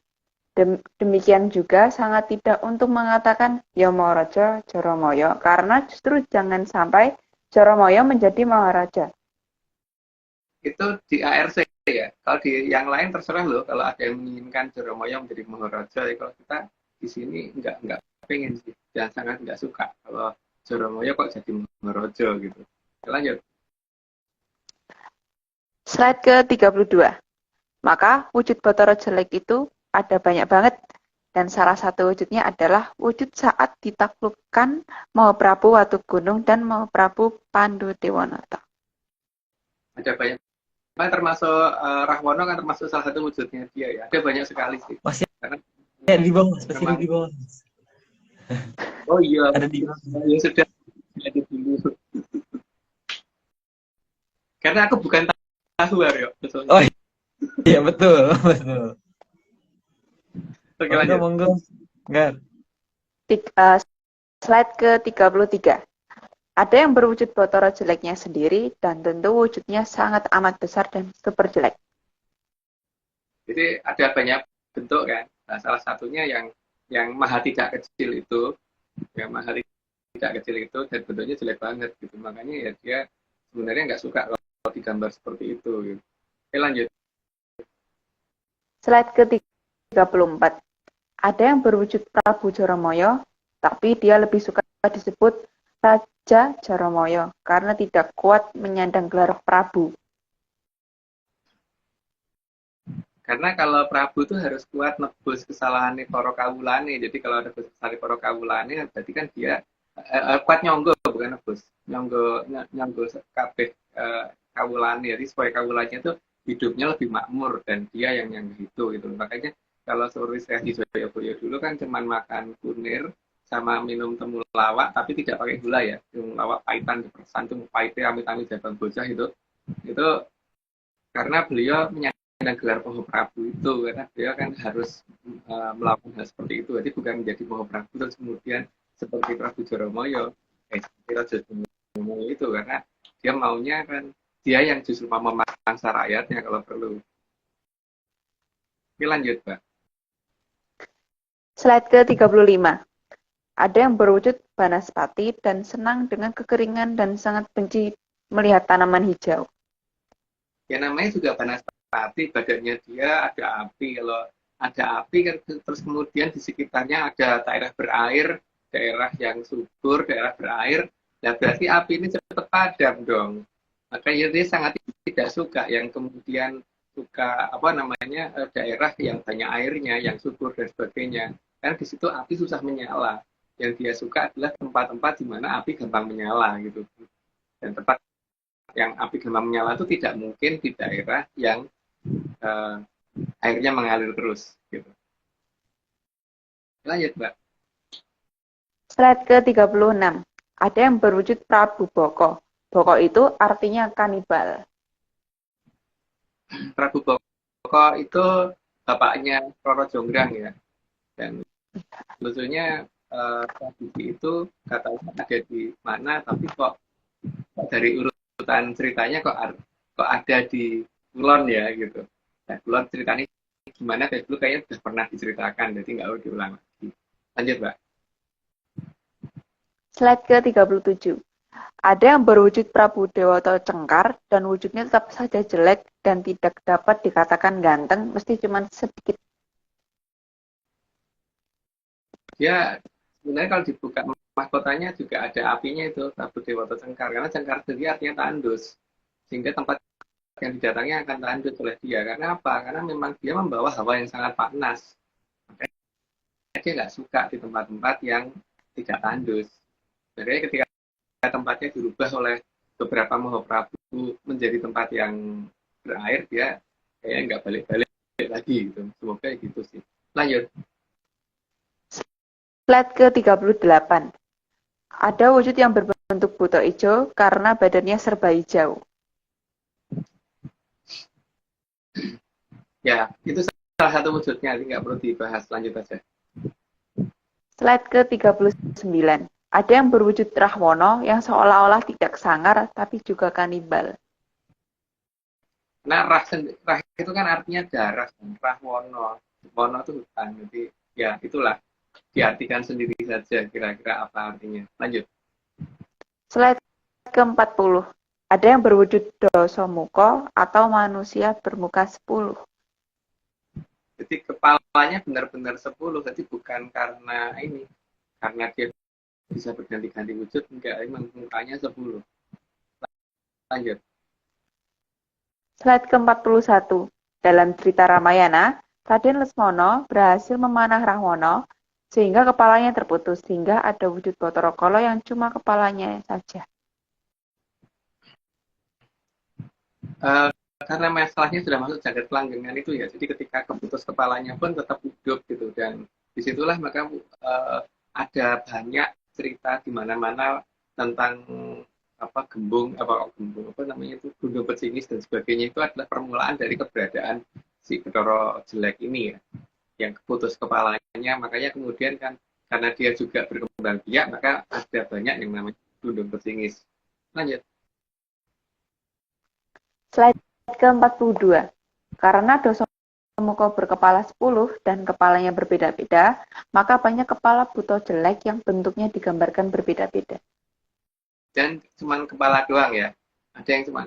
Demikian juga sangat tidak untuk mengatakan Yomorojo Joromoyo, karena justru jangan sampai Joromoyo menjadi Maharaja. Itu di ARC ya. Kalau di yang lain terserah loh. Kalau ada yang menginginkan Joromoyo menjadi Maharaja, ya kalau kita di sini nggak pengen sih. Dan sangat nggak suka kalau Joromoyo kok jadi Maharaja gitu. Lanjut. Slide ke-32. Maka wujud Bathara jelek itu ada banyak banget. Dan salah satu wujudnya adalah wujud saat ditaklukkan Mahaprabu Watugunung dan Mahaprabu Pandhudewanata. Ada banyak. Termasuk Rahwana kan termasuk salah satu wujudnya dia ya. Ada banyak sekali sih. Masih ada di bawah, spesifik di bawah. Oh iya. Ada di bawah. Ya sudah. Ada dulu. Karena aku bukan tahu Aryo. Oh iya betul. Oke, lanjut. Monggo. Enggak. Slide ke-33. Ada yang berwujud Bathara jeleknya sendiri dan tentu wujudnya sangat amat besar dan super jelek. Jadi ada banyak bentuk kan. Nah, salah satunya yang maha tidak kecil itu, dan bentuknya jelek banget gitu. Makanya ya dia sebenarnya nggak suka kalau digambar seperti itu. Gitu. Oke, lanjut. Slide ke-34. Ada yang berwujud Prabu Joromoyo, tapi dia lebih suka disebut Raja Joromoyo karena tidak kuat menyandang gelar Prabu. Karena kalau Prabu tuh harus kuat nebus kesalahan para kawulane. Jadi kalau ada kesalahan para kawulane, berarti kan dia kuat nyonggo, bukan nebus. Nyonggo kabeh kawulane. Jadi supaya kawulanya itu hidupnya lebih makmur dan dia yang gitu gitu. Makanya kalau Sri Haji Joyoboyo dulu kan cuman makan kunir sama minum temulawak tapi tidak pakai gula ya. Temulawak pahitan dipesan tuh pahitnya amit-amit jabang bocah itu karena beliau menyandang gelar Mahaprabu itu karena beliau kan harus melakukan hal seperti itu. Jadi bukan menjadi Mahaprabu terus kemudian seperti Prabu Joromoyo seperti Raja Joromoyo itu karena dia maunya kan dia yang justru mau memangsa rakyatnya kalau perlu. Oke, lanjut, Pak. Slide ke-35. Ada yang berwujud Banaspati dan senang dengan kekeringan dan sangat benci melihat tanaman hijau. Ya namanya juga Banaspati, badannya dia ada api. Kalau ada api kan terus kemudian di sekitarnya ada daerah berair, daerah yang subur, daerah berair, nah berarti api ini cepat padam dong. Makanya dia sangat tidak suka yang kemudian suka daerah yang banyak airnya, yang subur dan sebagainya. Karena di situ api susah menyala. Yang dia suka adalah tempat-tempat di mana api gampang menyala gitu. Dan tempat yang api gampang menyala itu tidak mungkin di daerah yang airnya mengalir terus gitu. Lanjut, Mbak. Slide ke-36. Ada yang berwujud Prabu Boko. Boko itu artinya kanibal. Prabu Boko itu bapaknya Roro Jonggrang ya. Dan lucunya tradisi itu katanya ada di mana, tapi kok dari urutan ceritanya kok ada di Kulon ya gitu. Nah, Kulon ceritanya gimana kayak dulu kayaknya sudah pernah diceritakan, jadi nggak perlu diulang lagi. Lanjut, Mbak. Slide ke-37. Ada yang berwujud Prabu Dewata Cengkar dan wujudnya tetap saja jelek dan tidak dapat dikatakan ganteng, mesti cuma sedikit. Dia sebenarnya kalau dibuka mahkotanya juga ada apinya itu, Prabu Dewata Cengkar. Karena cengkar sendiri artinya tandus. Sehingga tempat yang didatangi akan tandus oleh dia. Karena apa? Karena memang dia membawa hawa yang sangat panas. Makanya dia nggak suka di tempat-tempat yang tidak tandus. Jadi ketika tempatnya dirubah oleh beberapa Mahaprabu menjadi tempat yang berair, dia kayaknya nggak balik-balik lagi gitu. Semoga gitu sih. Lanjut. Slide ke-38. Ada wujud yang berbentuk buto hijau karena badannya serba hijau. Ya, itu salah satu wujudnya, ini nggak perlu dibahas, lanjut aja. Slide ke-39. Ada yang berwujud Rahwono yang seolah-olah tidak sangar tapi juga kanibal. Nah, rah itu kan artinya darah, Rahwono. Wono itu hutan, jadi ya itulah. Diartikan sendiri saja kira-kira apa artinya. Lanjut. Slide ke-40. Ada yang berwujud Dosomuko atau manusia bermuka 10. Jadi kepalanya benar-benar 10, jadi bukan karena dia bisa berganti-ganti wujud, enggak, emang mukanya 10. Lanjut. Slide ke-41. Dalam cerita Ramayana, Raden Lesmono berhasil memanah Rahwono sehingga kepalanya terputus, sehingga ada wujud Bathara Kala yang cuma kepalanya saja. Karena masalahnya sudah masuk jagat pelanggengan itu ya, jadi ketika keputus kepalanya pun tetap hidup gitu, dan disitulah maka ada banyak cerita di mana-mana tentang gembung apa namanya itu, gunung pecingis dan sebagainya, itu adalah permulaan dari keberadaan si Bathara jelek ini ya, yang keputus kepalanya. Makanya kemudian kan karena dia juga berkembang biak, maka ada banyak yang namanya gunung pecingis. Lanjut. Slide ke-42. Karena Dosomuko berkepala 10 dan kepalanya berbeda-beda, maka banyak kepala buto jelek yang bentuknya digambarkan berbeda-beda. Dan cuma kepala doang ya. Ada yang cuma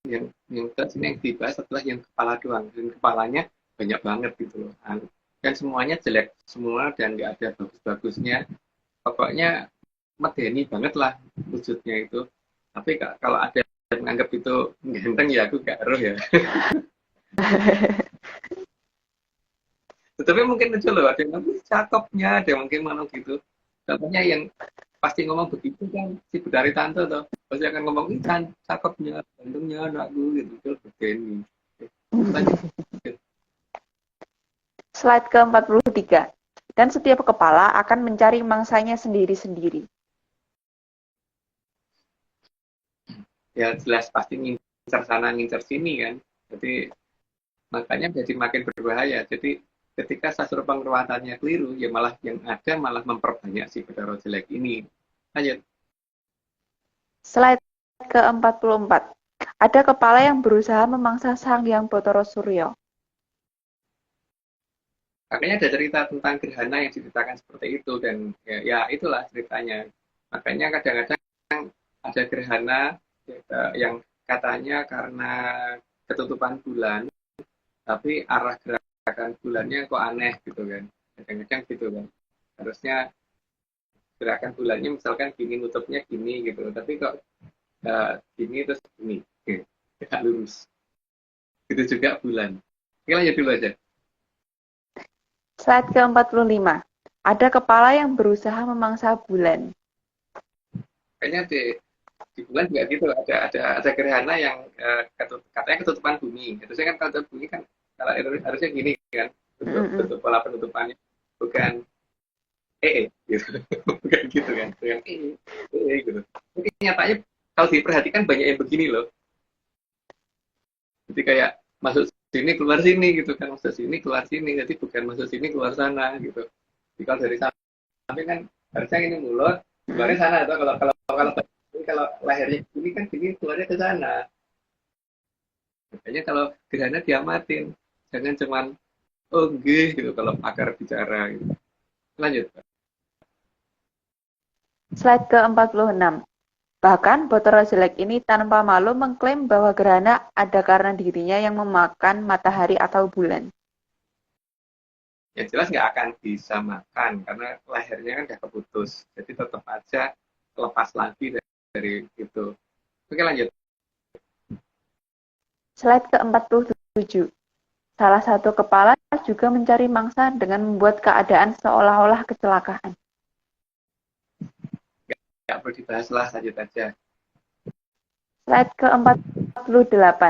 yang sini yang dibahas adalah yang kepala doang, dan kepalanya banyak banget gitu loh. Dan semuanya jelek semua dan nggak ada bagus-bagusnya. Pokoknya medeni banget lah wujudnya itu. Tapi kalau ada yang menganggap itu ganteng ya aku gak eruh ya. Tapi mungkin lucu loh, ada yang ngomong cakepnya, ada yang mungkin mana gitu. Contohnya yang pasti ngomong begitu kan si Budari Tante tuh, pasti akan ngomong kan cakepnya, gantengnya anakku gitu, begini. Slide ke-43. Dan setiap kepala akan mencari mangsanya sendiri-sendiri. Ya jelas pasti ngincer sana ngincer sini kan. Jadi makanya jadi makin berbahaya. Jadi ketika sastra penguatannya keliru, ya malah yang ada malah memperbanyak si Bathara jelek ini. Lanjut. Slide ke-44. Ada kepala yang berusaha memangsa Sang Hyang Bathara Surya. Makanya ada cerita tentang gerhana yang diceritakan seperti itu, dan ya itulah ceritanya. Makanya kadang-kadang ada gerhana yang katanya karena ketutupan bulan, tapi arah gerakan bulannya kok aneh gitu kan. Kadang-kadang gitu kan. Harusnya gerakan bulannya misalkan gini, nutupnya gini gitu. Tapi kok gini terus gini, tegak lurus. Itu juga bulan. Oke, lanjut dulu aja. Slide ke-45. Ada kepala yang berusaha memangsa bulan. Kayaknya di bulan juga gitu, ada gerhana yang katanya ketutupan bumi. Itu saya kan ketutupan bumi kan kalau harusnya gini kan, bentuk pola penutupannya bukan gitu, bukan gitu kan, bukan gitu. Tapi nyatanya kalau diperhatikan banyak yang begini loh. Jadi kayak masuk sini keluar sini gitu kan, masuk sini keluar sini, jadi bukan masuk sini keluar sana gitu. Jadi kalau dari samping kan harusnya ini mulut, keluarnya sana. Atau kalau lehernya ini kan gini keluarnya ke sana. Makanya kalau gerhana diamatin, jangan cuman oh gitu kalau pakar bicara gitu. Lanjut. Slide ke-46. Bahkan Bathara Jelek ini tanpa malu mengklaim bahwa gerhana ada karena dirinya yang memakan matahari atau bulan. Ya jelas nggak akan bisa makan karena lehernya kan udah keputus. Jadi tetap aja lepas lagi dari itu. Oke, lanjut. Slide ke-47. Salah satu kepala juga mencari mangsa dengan membuat keadaan seolah-olah kecelakaan. Nggak perlu dibahas lah, lanjut aja. Slide ke-48.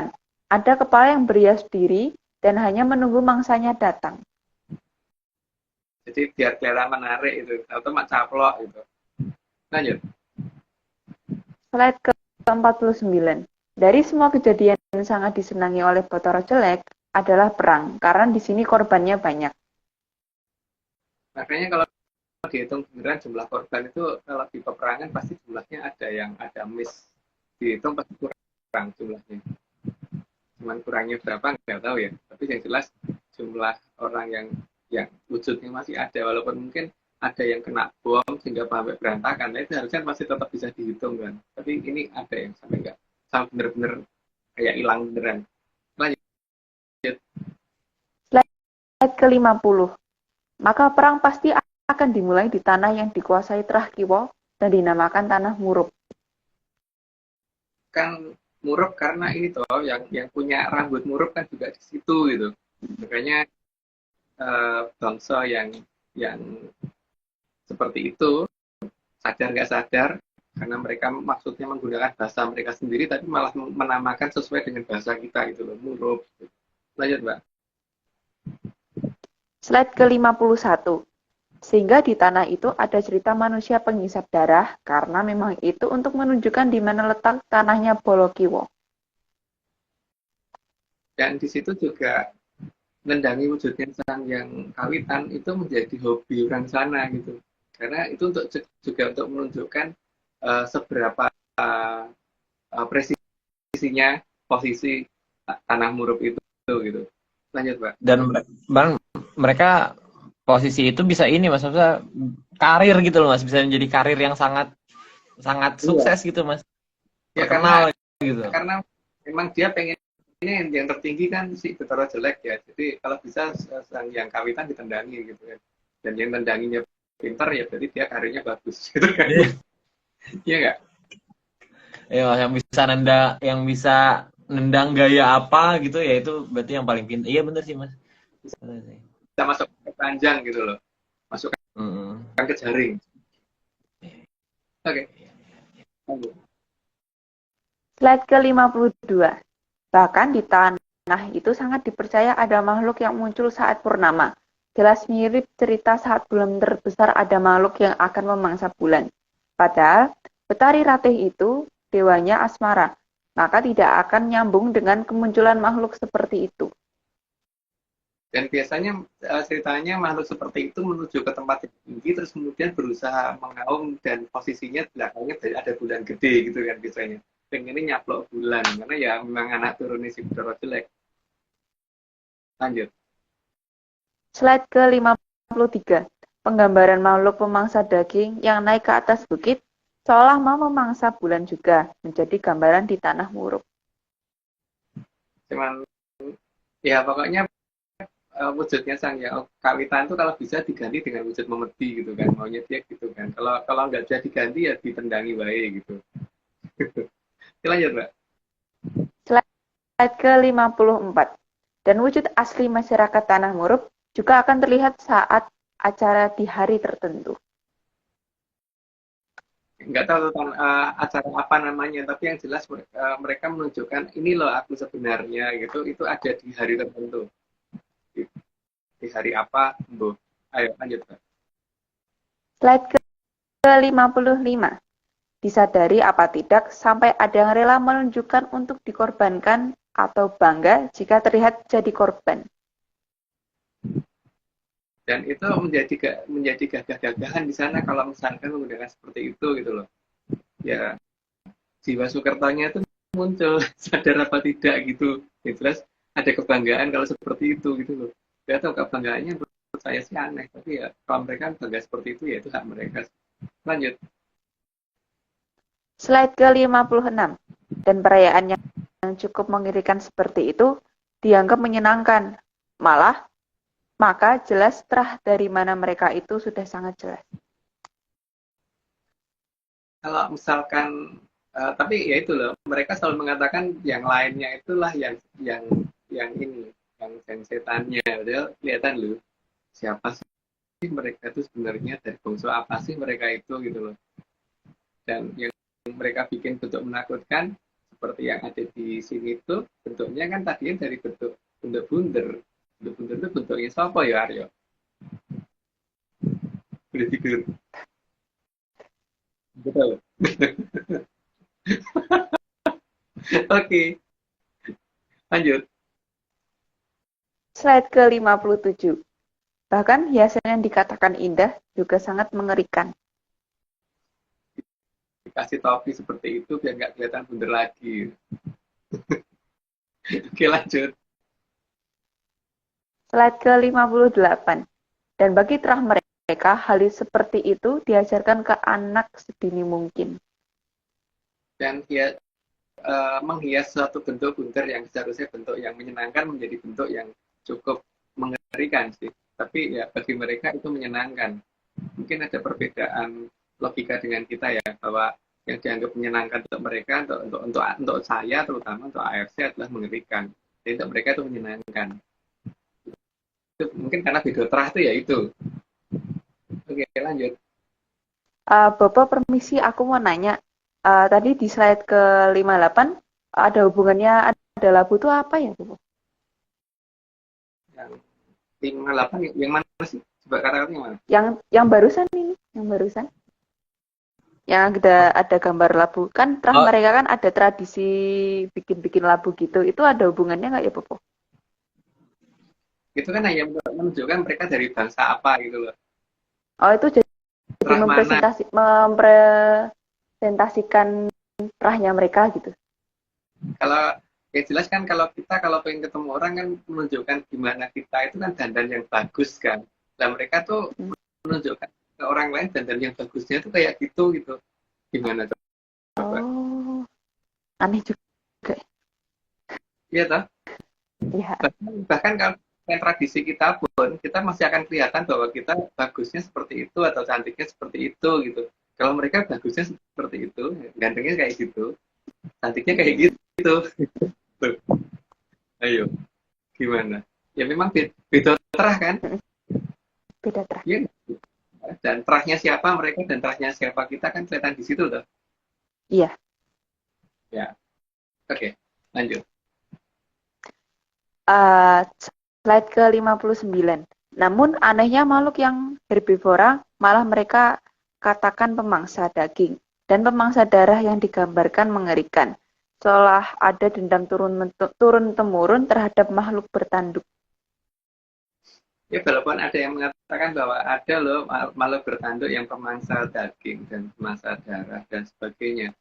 Ada kepala yang berias diri dan hanya menunggu mangsanya datang. Jadi biar kelihatan menarik itu, atau mak caplok gitu. Lanjut. Slide ke-49. Dari semua kejadian yang sangat disenangi oleh Bathara Jelek adalah perang, karena di sini korbannya banyak. Makanya kalau dihitung beneran jumlah korban itu kalau di peperangan pasti jumlahnya ada miss, dihitung pasti kurang jumlahnya. Cuman kurangnya berapa nggak tahu ya, tapi yang jelas jumlah orang yang wujudnya masih ada, walaupun mungkin ada yang kena bom sehingga sampai berantakan. Nah, itu harusnya masih tetap bisa dihitung kan, tapi ini ada yang sampai nggak, sampai bener-bener kayak hilang beneran. Lanjut. Slide ke-50. Maka perang pasti akan dimulai di tanah yang dikuasai Trah Kiwa dan dinamakan tanah Murup. Kan Murup karena ini toh yang punya rambut Murup kan juga di situ gitu. Makanya bangsa yang seperti itu sadar nggak sadar karena mereka maksudnya menggunakan bahasa mereka sendiri tapi malah menamakan sesuai dengan bahasa kita gitu loh, Murup. Lanjut, Mbak. Slide ke-51. Sehingga di tanah itu ada cerita manusia penghisap darah karena memang itu untuk menunjukkan di mana letak tanahnya Bolokiwo. Dan di situ juga mendangi wujudnya sang yang kawitan itu menjadi hobi orang sana gitu. Karena itu juga untuk menunjukkan seberapa presisinya posisi tanah Murup itu gitu. Lanjut, Pak. Dan mereka posisi itu bisa ini Mas, maksudnya karir gitu loh Mas, bisa menjadi karir yang sangat sukses gitu Mas. Ya Terkenal gitu. Karena memang dia pengen ini yang tertinggi kan si Bathara Jelek ya. Jadi kalau bisa sang yang kawitan ditendangi gitu kan. Dan yang tendanginya pintar ya berarti dia karirnya bagus gitu kan. Iya nggak? Ya, yang bisa nendang gaya apa gitu ya itu berarti yang paling pintar. Iya benar sih Mas. Bisa masuk ke panjang gitu loh. Masukkan ke jaring. Oke. Slide ke-52. Bahkan di tanah itu sangat dipercaya ada makhluk yang muncul saat purnama. Jelas mirip cerita saat bulan terbesar ada makhluk yang akan memangsa bulan. Padahal Betari Ratih itu dewanya asmara, maka tidak akan nyambung dengan kemunculan makhluk seperti itu. Dan biasanya ceritanya makhluk seperti itu menuju ke tempat yang tinggi terus kemudian berusaha mengaum dan posisinya belakangnya ada bulan gede gitu kan biasanya. Pengennya nyaplok bulan karena ya memang anak turunnya si Bathara Jelek. Lanjut. Slide ke-53. Penggambaran makhluk pemangsa daging yang naik ke atas bukit seolah mau memangsa bulan juga menjadi gambaran di tanah Murup. Cuman ya pokoknya wujudnya sang yang kawitan itu kalau bisa diganti dengan wujud memedi gitu kan, maunya dia gitu kan. Kalau nggak bisa diganti ya ditendangi wae gitu. Lanjut, Mbak. Slide ke-54. Dan wujud asli masyarakat Tanah Murup juga akan terlihat saat acara di hari tertentu. Nggak tahu tentang acara apa namanya, tapi yang jelas mereka menunjukkan ini loh aku sebenarnya gitu, itu ada di hari tertentu. Di hari apa, Bu? Ayo lanjut, Mbak. Slide ke-55. Disadari apa tidak, sampai ada yang rela menunjukkan untuk dikorbankan atau bangga jika terlihat jadi korban. Dan itu menjadi gagah-gagahan di sana kalau misalkan menggunakan seperti itu gitu loh. Ya, jiwa Sukertanya itu muncul, sadar apa tidak gitu. Ya, jelas ada kebanggaan kalau seperti itu gitu loh. Gak tahu kebanggaannya menurut saya sih aneh, tapi ya kalau mereka bangga seperti itu ya itu hak mereka. Lanjut. Slide ke-56. Dan perayaan yang cukup mengerikan seperti itu dianggap menyenangkan. Malah, maka jelas terah dari mana mereka itu sudah sangat jelas. Kalau misalkan tapi ya itu loh, mereka selalu mengatakan yang lainnya itulah yang ini, yang setannya. Padahal kelihatan loh, siapa sih mereka itu sebenarnya, dari bangsa apa sih mereka itu gitu loh. Dan yang mereka bikin bentuk menakutkan seperti yang ada di sini itu bentuknya kan tadinya dari bentuk bunder. Bentuk bunder itu bentuknya siapa ya, Aryo? Udah tidur. Betul. Oke, lanjut. Slide ke-57. Bahkan hiasan yang dikatakan indah juga sangat mengerikan. Dikasih topi seperti itu biar nggak kelihatan bunder lagi. Oke, lanjut. Slide ke-58. Dan bagi terah mereka, hal seperti itu diajarkan ke anak sedini mungkin. Dan dia menghias suatu bentuk bunder yang seharusnya bentuk yang menyenangkan menjadi bentuk yang cukup mengerikan sih. Tapi ya bagi mereka itu menyenangkan. Mungkin ada perbedaan logika dengan kita ya, bahwa yang dianggap menyenangkan untuk mereka, untuk saya terutama untuk AFC adalah mengerikan. Jadi untuk mereka itu menyenangkan. Itu mungkin karena beda terah itu ya itu. Oke, lanjut. Bapak permisi, aku mau nanya. Tadi di slide ke-58 ada hubungannya, ada labu itu apa ya, Bapak? Yang 58 yang mana sih? Coba kata-kata yang mana? Yang barusan ini, yang barusan. Yang ada gambar labu. Kan mereka kan ada tradisi bikin-bikin labu gitu. Itu ada hubungannya nggak ya, Bapak? Itu kan hanya menunjukkan mereka dari bangsa apa gitu loh. Oh, itu jadi mempresentasikan terahnya mereka gitu. Kalau ya jelas kan kalau pengen ketemu orang kan menunjukkan gimana kita itu kan dandan yang bagus kan. Dan mereka tuh menunjukkan ke orang lain dandan yang bagusnya tuh kayak gitu. Gimana tuh? Oh, aneh juga. Iya toh? Iya. Bahkan kalau yang tradisi kita pun, kita masih akan kelihatan bahwa kita bagusnya seperti itu atau cantiknya seperti itu gitu. Kalau mereka bagusnya seperti itu, gantengnya kayak gitu, cantiknya kayak gitu. Ayo, gimana? Ya memang beda terah kan? Beda terah. Iya. Dan terahnya siapa mereka dan terahnya siapa kita kan kelihatan di situ tuh. Iya. Ya. Oke, lanjut. Slide ke-59. Namun anehnya makhluk yang herbivora malah mereka katakan pemangsa daging dan pemangsa darah yang digambarkan mengerikan. Seolah ada dendam turun-temurun terhadap makhluk bertanduk. Ya, walaupun ada yang mengatakan bahwa ada loh makhluk bertanduk yang pemangsa daging dan pemangsa darah dan sebagainya.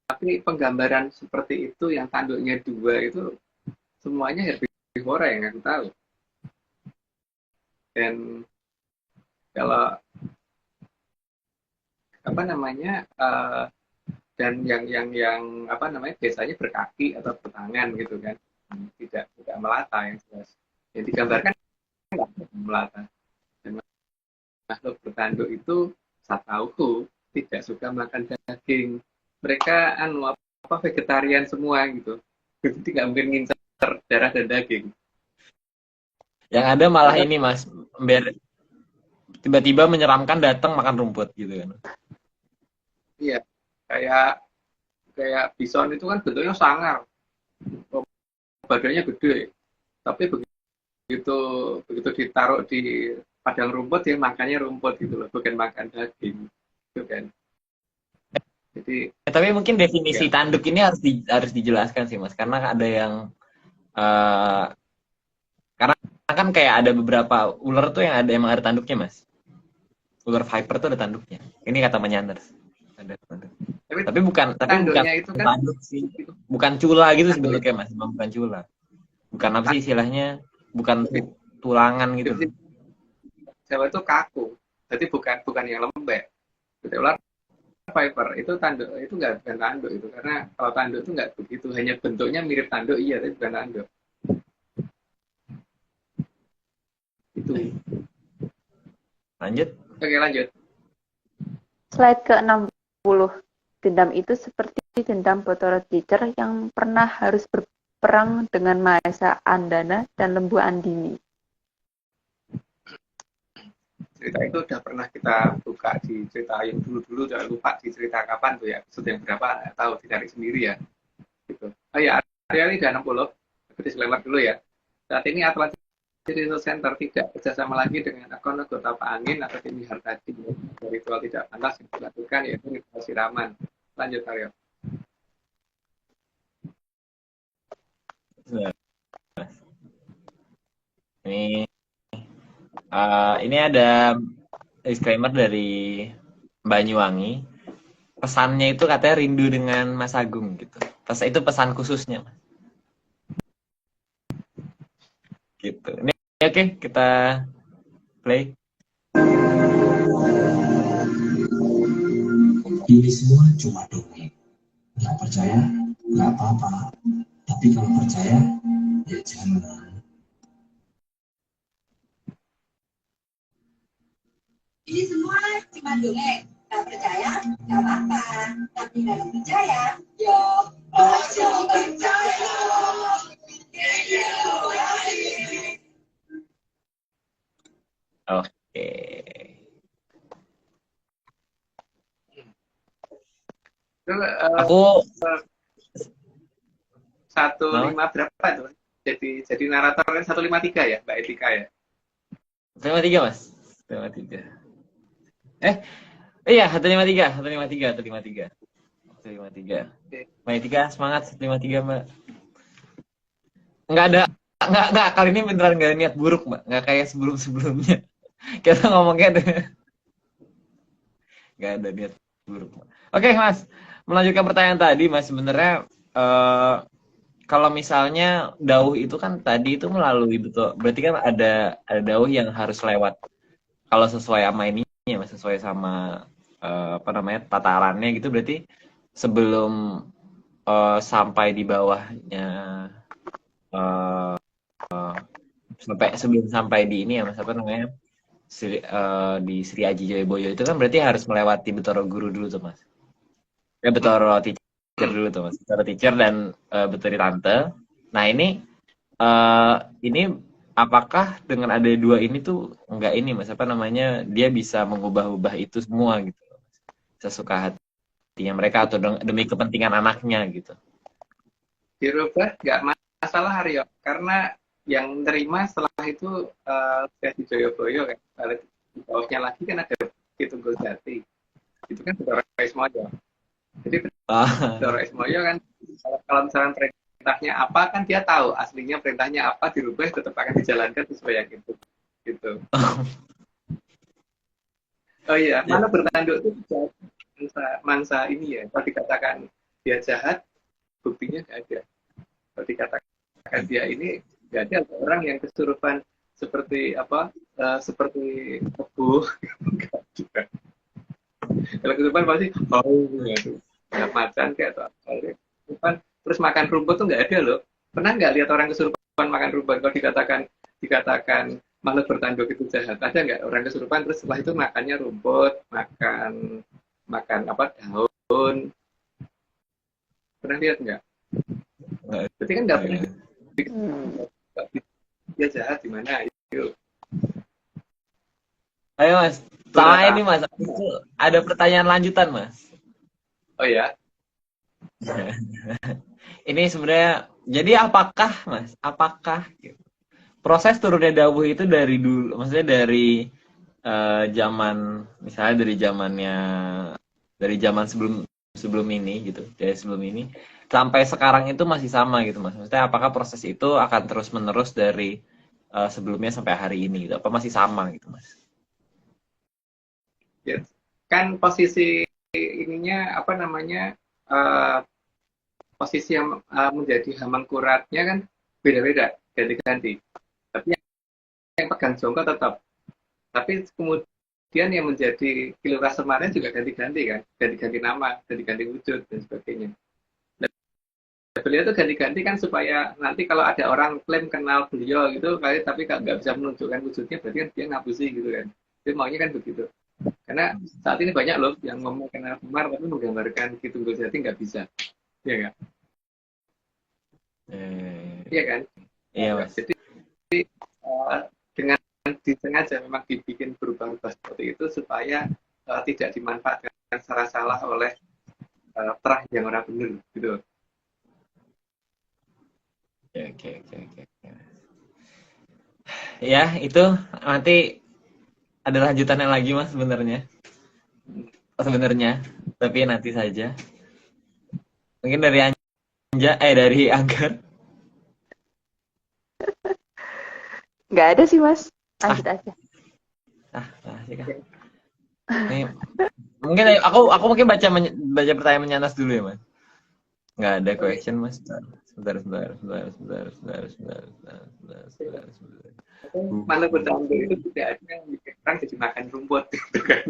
Tapi penggambaran seperti itu yang tanduknya dua itu semuanya herbivora yang aku tahu. Dan kalau apa namanya dan yang apa namanya biasanya berkaki atau bertangan gitu kan, tidak melata yang jelas. Yang digambarkan nggak melata. Dan makhluk bertanduk itu satauku tidak suka makan daging. Mereka vegetarian semua gitu. Jadi nggak mungkin ngincer darah dan daging. Yang ada malah ini Mas, tiba-tiba menyeramkan datang makan rumput gitu kan. Iya, kayak bison itu kan bentuknya sangar, badannya gede, tapi begitu ditaruh di padang rumput ya makannya rumput gitu loh, bukan makan daging, gitu kan. Jadi Tapi mungkin definisi ya, tanduk ini harus dijelaskan sih Mas, karena ada yang karena kan kayak ada beberapa ular tuh yang ada tanduknya Mas. Ular viper tuh ada tanduknya. Ini kata Menyanders. Ada tanduk. Tapi bukan tanduknya itu kan tanduk sih. Bukan cula gitu tanduk sebenarnya Mas, bukan cula. Bukan apa sih istilahnya? Bukan tulangan gitu. Jawa itu kaku, jadi bukan yang lembek. Jadi ular viper itu tanduk itu nggak bukan tanduk itu, karena kalau tanduk itu nggak begitu, hanya bentuknya mirip tanduk iya, tapi bukan tanduk. Itu. Lanjut. Oke, lanjut. Slide ke-60. Dendam itu seperti dendam Bathara Teacher yang pernah harus berperang dengan Mahesa Andana dan Lembu Andini. Cerita itu udah pernah kita buka di cerita yang dulu-dulu, jangan lupa di cerita kapan tuh ya, episode yang berapa nggak tahu, dicari sendiri ya. Gitu. Oh ya, area ini udah 60. Aku disclaimer dulu ya. Saat ini Atlantis Research Center tidak bekerjasama lagi dengan akun anggota Pak Angin atau tim Hartadi. Ritual tidak pantas yang dilakukan yaitu ritual siraman. Lanjut, Aryo. Ini ada disclaimer dari Banyuwangi. Pesannya itu katanya rindu dengan Mas Agung gitu. Itu pesan khususnya, Mas. Gitu. Ini oke, kita play. Ini semua cuma dongeng. Nggak percaya, nggak apa-apa. Tapi kalau percaya, ya jangan. Ini semua cuma dongeng. Nggak percaya, nggak apa-apa. Tapi kalau percaya, yo, ojo percaya. Oke. Aku 1.5 berapa tuh? Jadi narator kan 153 ya, Mbak Etika ya? 153, Mas. 153. Iya, 153, 153, 153. 153. Mbak Etika, semangat 153, Mbak. Enggak, kali ini beneran enggak ada niat buruk, Mbak. Enggak kayak sebelum-sebelumnya. Kita ngomongnya enggak ada niat buruk, Mbak. Oke, Mas. Melanjutkan pertanyaan tadi, Mas, sebenarnya kalau misalnya dauh itu kan tadi itu melalui betul, berarti kan ada dauh yang harus lewat kalau sesuai sama ini ya, sesuai sama tatarannya gitu, berarti sebelum sampai di bawahnya sebelum sampai di ini ya Mas di Sri Aji Joyoboyo itu kan berarti harus melewati Betoro Guru dulu tuh Mas. Ya Betoro Teacher dulu tuh Mas. Betoro Teacher dan Betoro Tante. Nah ini apakah dengan ada dua ini tuh enggak ini Mas dia bisa mengubah-ubah itu semua gitu. Sesuka hatinya mereka atau demi kepentingan anaknya gitu. Dirubah nggak masalah Aryo, karena yang terima setelah itu Sri Joyoboyo kan, di bawahnya lagi kan ada Kitunggal Jati, itu kan Betoro Ismoyo. Jadi Betoro Ismoyo kan kalau misalnya perintahnya apa kan dia tahu aslinya perintahnya apa, dirubah tetap akan dijalankan sesuai yang itu gitu. Oh iya, mana bertanduk itu mangsa ini ya, kalau dikatakan dia jahat buktinya nggak ada. Kalau dikatakan dia ini nggak ada orang yang kesurupan seperti seperti tebu. Kalau kesurupan pasti nggak macan kayak atau terus makan rumput tuh nggak ada loh. Pernah nggak lihat orang kesurupan makan rumput? Kalau dikatakan dikatakan makhluk bertanduk itu jahat? Ada nggak orang kesurupan terus setelah itu makannya rumput, makan apa daun? Pernah lihat nggak? Nggak. Berarti kan nggak pernah Hmm. dia jahat di mana? Yuk. Ayo Mas, sama ini Mas, itu ada pertanyaan lanjutan Mas. Oh ya, Ini sebenarnya, jadi apakah Mas, apakah proses turunnya dawuh itu dari dulu, maksudnya dari zaman, misalnya dari zaman sebelum ini gitu, dari sebelum ini sampai sekarang itu masih sama gitu Mas. Maksudnya apakah proses itu akan terus menerus dari sebelumnya sampai hari ini gitu? Apa masih sama gitu Mas? ya. Kan posisi ininya apa namanya posisi yang menjadi hamengkuratnya kan beda-beda, ganti-ganti. Tapi yang pegang jongkok tetap. Tapi kemudian yang menjadi Kilurah Semarang juga ganti-ganti kan, ganti-ganti nama, ganti-ganti wujud dan sebagainya. Dan beliau itu ganti-ganti kan supaya nanti kalau ada orang klaim kenal beliau gitu, tapi nggak bisa menunjukkan wujudnya, berarti kan dia ngapusi gitu kan. Jadi maunya kan begitu. Karena saat ini banyak loh yang ngomong kenal Semar tapi menggambarkan Ki Tunggal Jati nggak bisa. Iya nggak? Iya kan? Iya Mas. Jadi dengan disengaja memang dibikin berubah-ubah seperti itu supaya tidak dimanfaatkan secara salah oleh terah yang orang benar gitu. Oke. Ya, itu nanti ada lanjutannya lagi Mas sebenarnya. Tapi nanti saja. Mungkin dari dari Anggar. Nggak ada sih, Mas. Lanjut aja. Masih kan. Nih, mungkin aku mungkin baca pertanyaan menyanas dulu ya, Mas. Nggak ada question, Mas. Sebentar. Mana bertanggung itu tidak ada yang bikin orang jadi makan rumput gitu kan.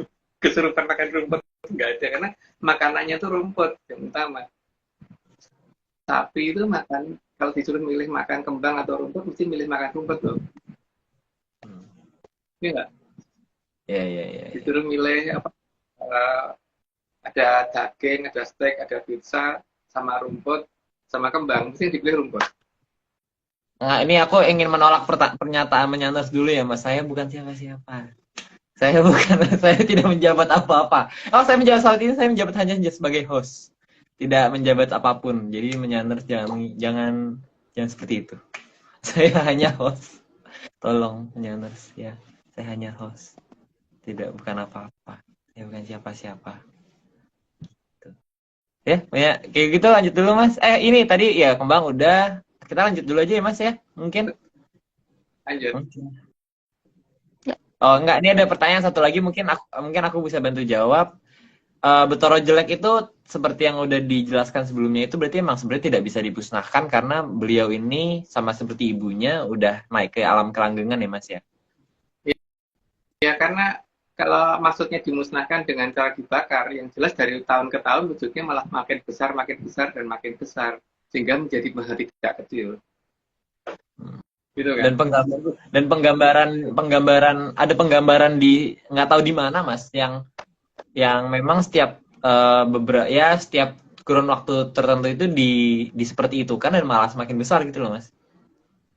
Kesurupan makan rumput nggak ada karena makanannya tuh rumput yang utama. Sapi itu makan, kalau disuruh milih makan kembang atau rumput mesti milih makan rumput loh. Iya nggak? Iya. Disuruh milih apa? Ada daging, ada steak, ada pizza, sama rumput, sama kembang, mesti dipilih rumput. Nah, ini aku ingin menolak pernyataan menyanas dulu ya, Mas. Saya bukan siapa-siapa. Saya tidak menjabat apa-apa. Kalau saya menjabat saat ini, saya menjabat hanya sebagai host. Tidak menjabat apapun. Jadi menyanas jangan seperti itu. Saya hanya host. Tolong menyanas ya. Saya hanya host. Bukan apa-apa. Saya bukan siapa-siapa. Ya, kayak gitu lanjut dulu Mas. Ini tadi ya kembang udah. Kita lanjut dulu aja ya Mas ya. Mungkin. Lanjut. Ya. Oh enggak, ini ada pertanyaan satu lagi mungkin aku bisa bantu jawab. Betoro jelek itu seperti yang udah dijelaskan sebelumnya itu berarti emang sebenarnya tidak bisa dimusnahkan karena beliau ini sama seperti ibunya udah naik ke alam kelanggengan ya Mas ya. Ya karena kalau maksudnya dimusnahkan dengan cara dibakar, yang jelas dari tahun ke tahun wujudnya malah makin besar dan makin besar sehingga menjadi mahal tidak kecil. Gitu kan? Dan penggambaran ada penggambaran di nggak tahu di mana Mas yang memang setiap setiap kurun waktu tertentu itu di seperti itu kan dan malah semakin besar gitu loh Mas.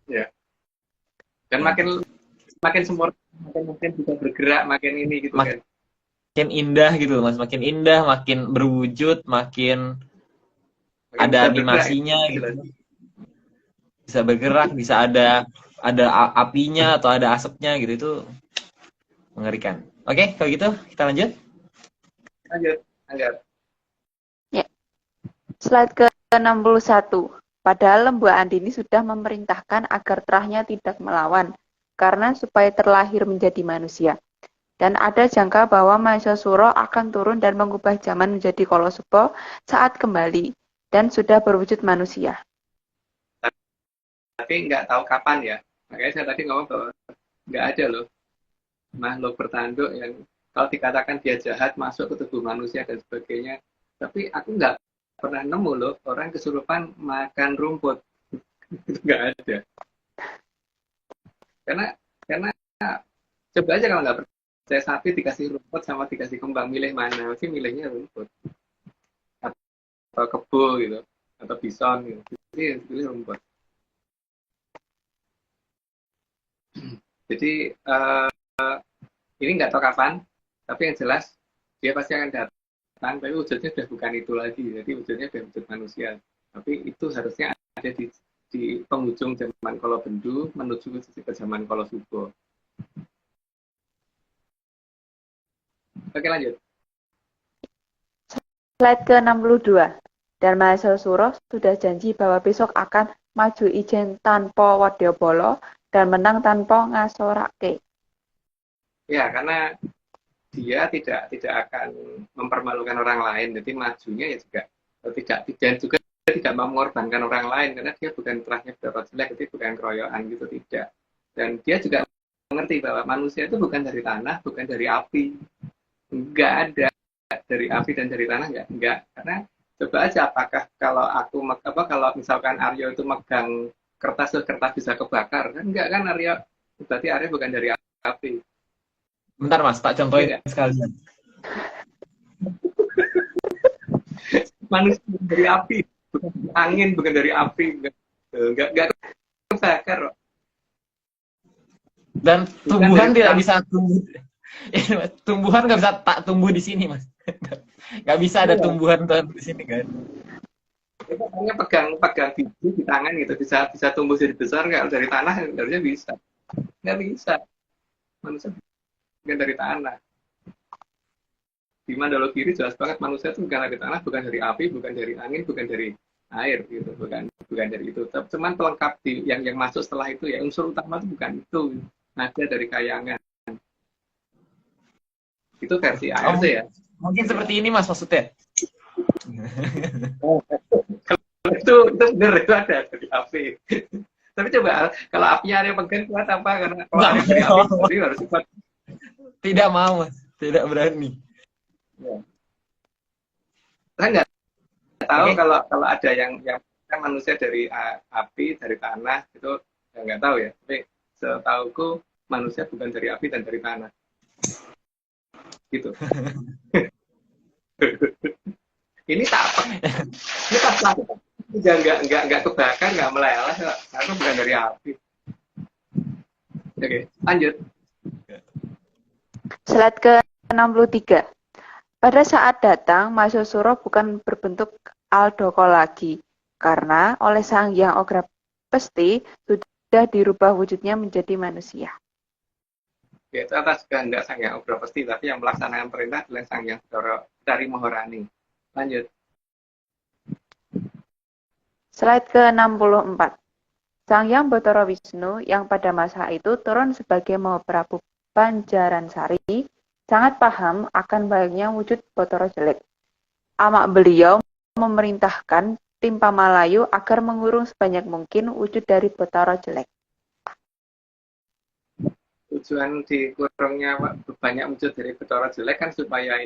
Ya. Dan makin sempurna, makin bisa bergerak, makin ini gitu kan. Makin indah gitu Mas, makin indah, makin berwujud, makin ada animasinya gitu. Bisa bergerak, bisa ada apinya atau ada asapnya gitu, itu mengerikan. Oke, kalau gitu kita lanjut. Lanjut. Ya. Slide ke-61. Padahal Lembu Andini sudah memerintahkan agar terahnya tidak melawan, karena supaya terlahir menjadi manusia. Dan ada jangka bahwa Mahesasura akan turun dan mengubah zaman menjadi Kolosuba saat kembali, dan sudah berwujud manusia. Tapi nggak tahu kapan ya. Makanya saya tadi ngomong bahwa nggak ada loh makhluk bertanduk yang kalau dikatakan dia jahat masuk ke tubuh manusia dan sebagainya. Tapi aku nggak pernah nemu loh orang kesurupan makan rumput. Itu nggak ada. Karena coba aja kalau nggak percaya sapi dikasih rumput sama dikasih kembang, milih mana? Pasti milihnya rumput atau kebo gitu atau bison gitu. Jadi pilih rumput. Jadi ini nggak tahu kapan, tapi yang jelas dia pasti akan datang, tapi wujudnya sudah bukan itu lagi. Jadi wujudnya sudah wujud manusia. Tapi itu harusnya ada di penghujung zaman Kala Bendu menuju ke zaman Kala Suba. Oke, lanjut. Slide ke-62. Dharma Suro sudah janji bahwa besok akan maju ijen tanpa wadyabala dan menang tanpa ngasorake. Ya, karena dia tidak akan mempermalukan orang lain. Jadi majunya ya juga tidak mau mengorbankan orang lain karena dia bukan terahnya Bathara Jelek, itu bukan keroyokan gitu, tidak. Dan dia juga mengerti bahwa manusia itu bukan dari tanah, bukan dari api. Enggak ada dari api dan dari tanah, enggak. Karena coba aja apakah kalau misalkan Aryo itu megang kertas bisa kebakar, kan enggak kan Aryo, berarti Aryo bukan dari api. Bentar Mas, tak contohin sekalian. Manusia bukan dari api, bukan dari angin, bukan dari api, enggak kebakar. Dan tumbuhan tidak bisa tumbuh. Tumbuhan nggak bisa tak tumbuh di sini Mas. Nggak bisa ada tumbuhan di sini kan. Itu hanya pegang biji di tangan gitu, bisa tumbuh jadi besar nggak dari tanah, harusnya bisa. Nggak bisa. Manusia bukan dari tanah. Di Mandala Giri jelas banget manusia itu bukan dari tanah, bukan dari api, bukan dari angin, bukan dari air gitu, bukan dari itu. Cuman pelengkap yang masuk setelah itu ya, unsur utama itu bukan itu. Ada dari kayangan. Itu versi ARC ya. Mungkin seperti ini Mas maksudnya. itu benar, itu ada dari api. Tapi coba kalau apinya ada yang pegang kuat apa? Karena kalau ada dari api harus kuat. Tidak mau Mas, tidak berani. Ya. Saya nggak tahu kalau ada yang kan manusia dari api, dari tanah itu nggak tahu ya. Tapi setauku manusia bukan dari api dan dari tanah. Gitu. Ini tak apa. Ini pas lah. Enggak kebakar, enggak meleleh, karena bukan dari api. Oke, lanjut. Slide ke-63. Pada saat datang, Maheswara bukan berbentuk Aldoko lagi, karena oleh Sang Hyang Ogra Pesti sudah dirubah wujudnya menjadi manusia. Ya, itu atas kehendak Sang Hyang Ogra Pesti, tapi yang melaksanakan perintah adalah Sang Hyang dari Maharani. Lanjut. Slide ke-64. Sang Hyang Bathara Wisnu yang pada masa itu turun sebagai Mahaprabu Banjaransari sangat paham akan baiknya wujud Bathara Jelek. Amak beliau memerintahkan tim Pamalayu agar mengurung sebanyak mungkin wujud dari Bathara Jelek. Tujuan dikurungnya banyak wujud dari Bathara Jelek kan supaya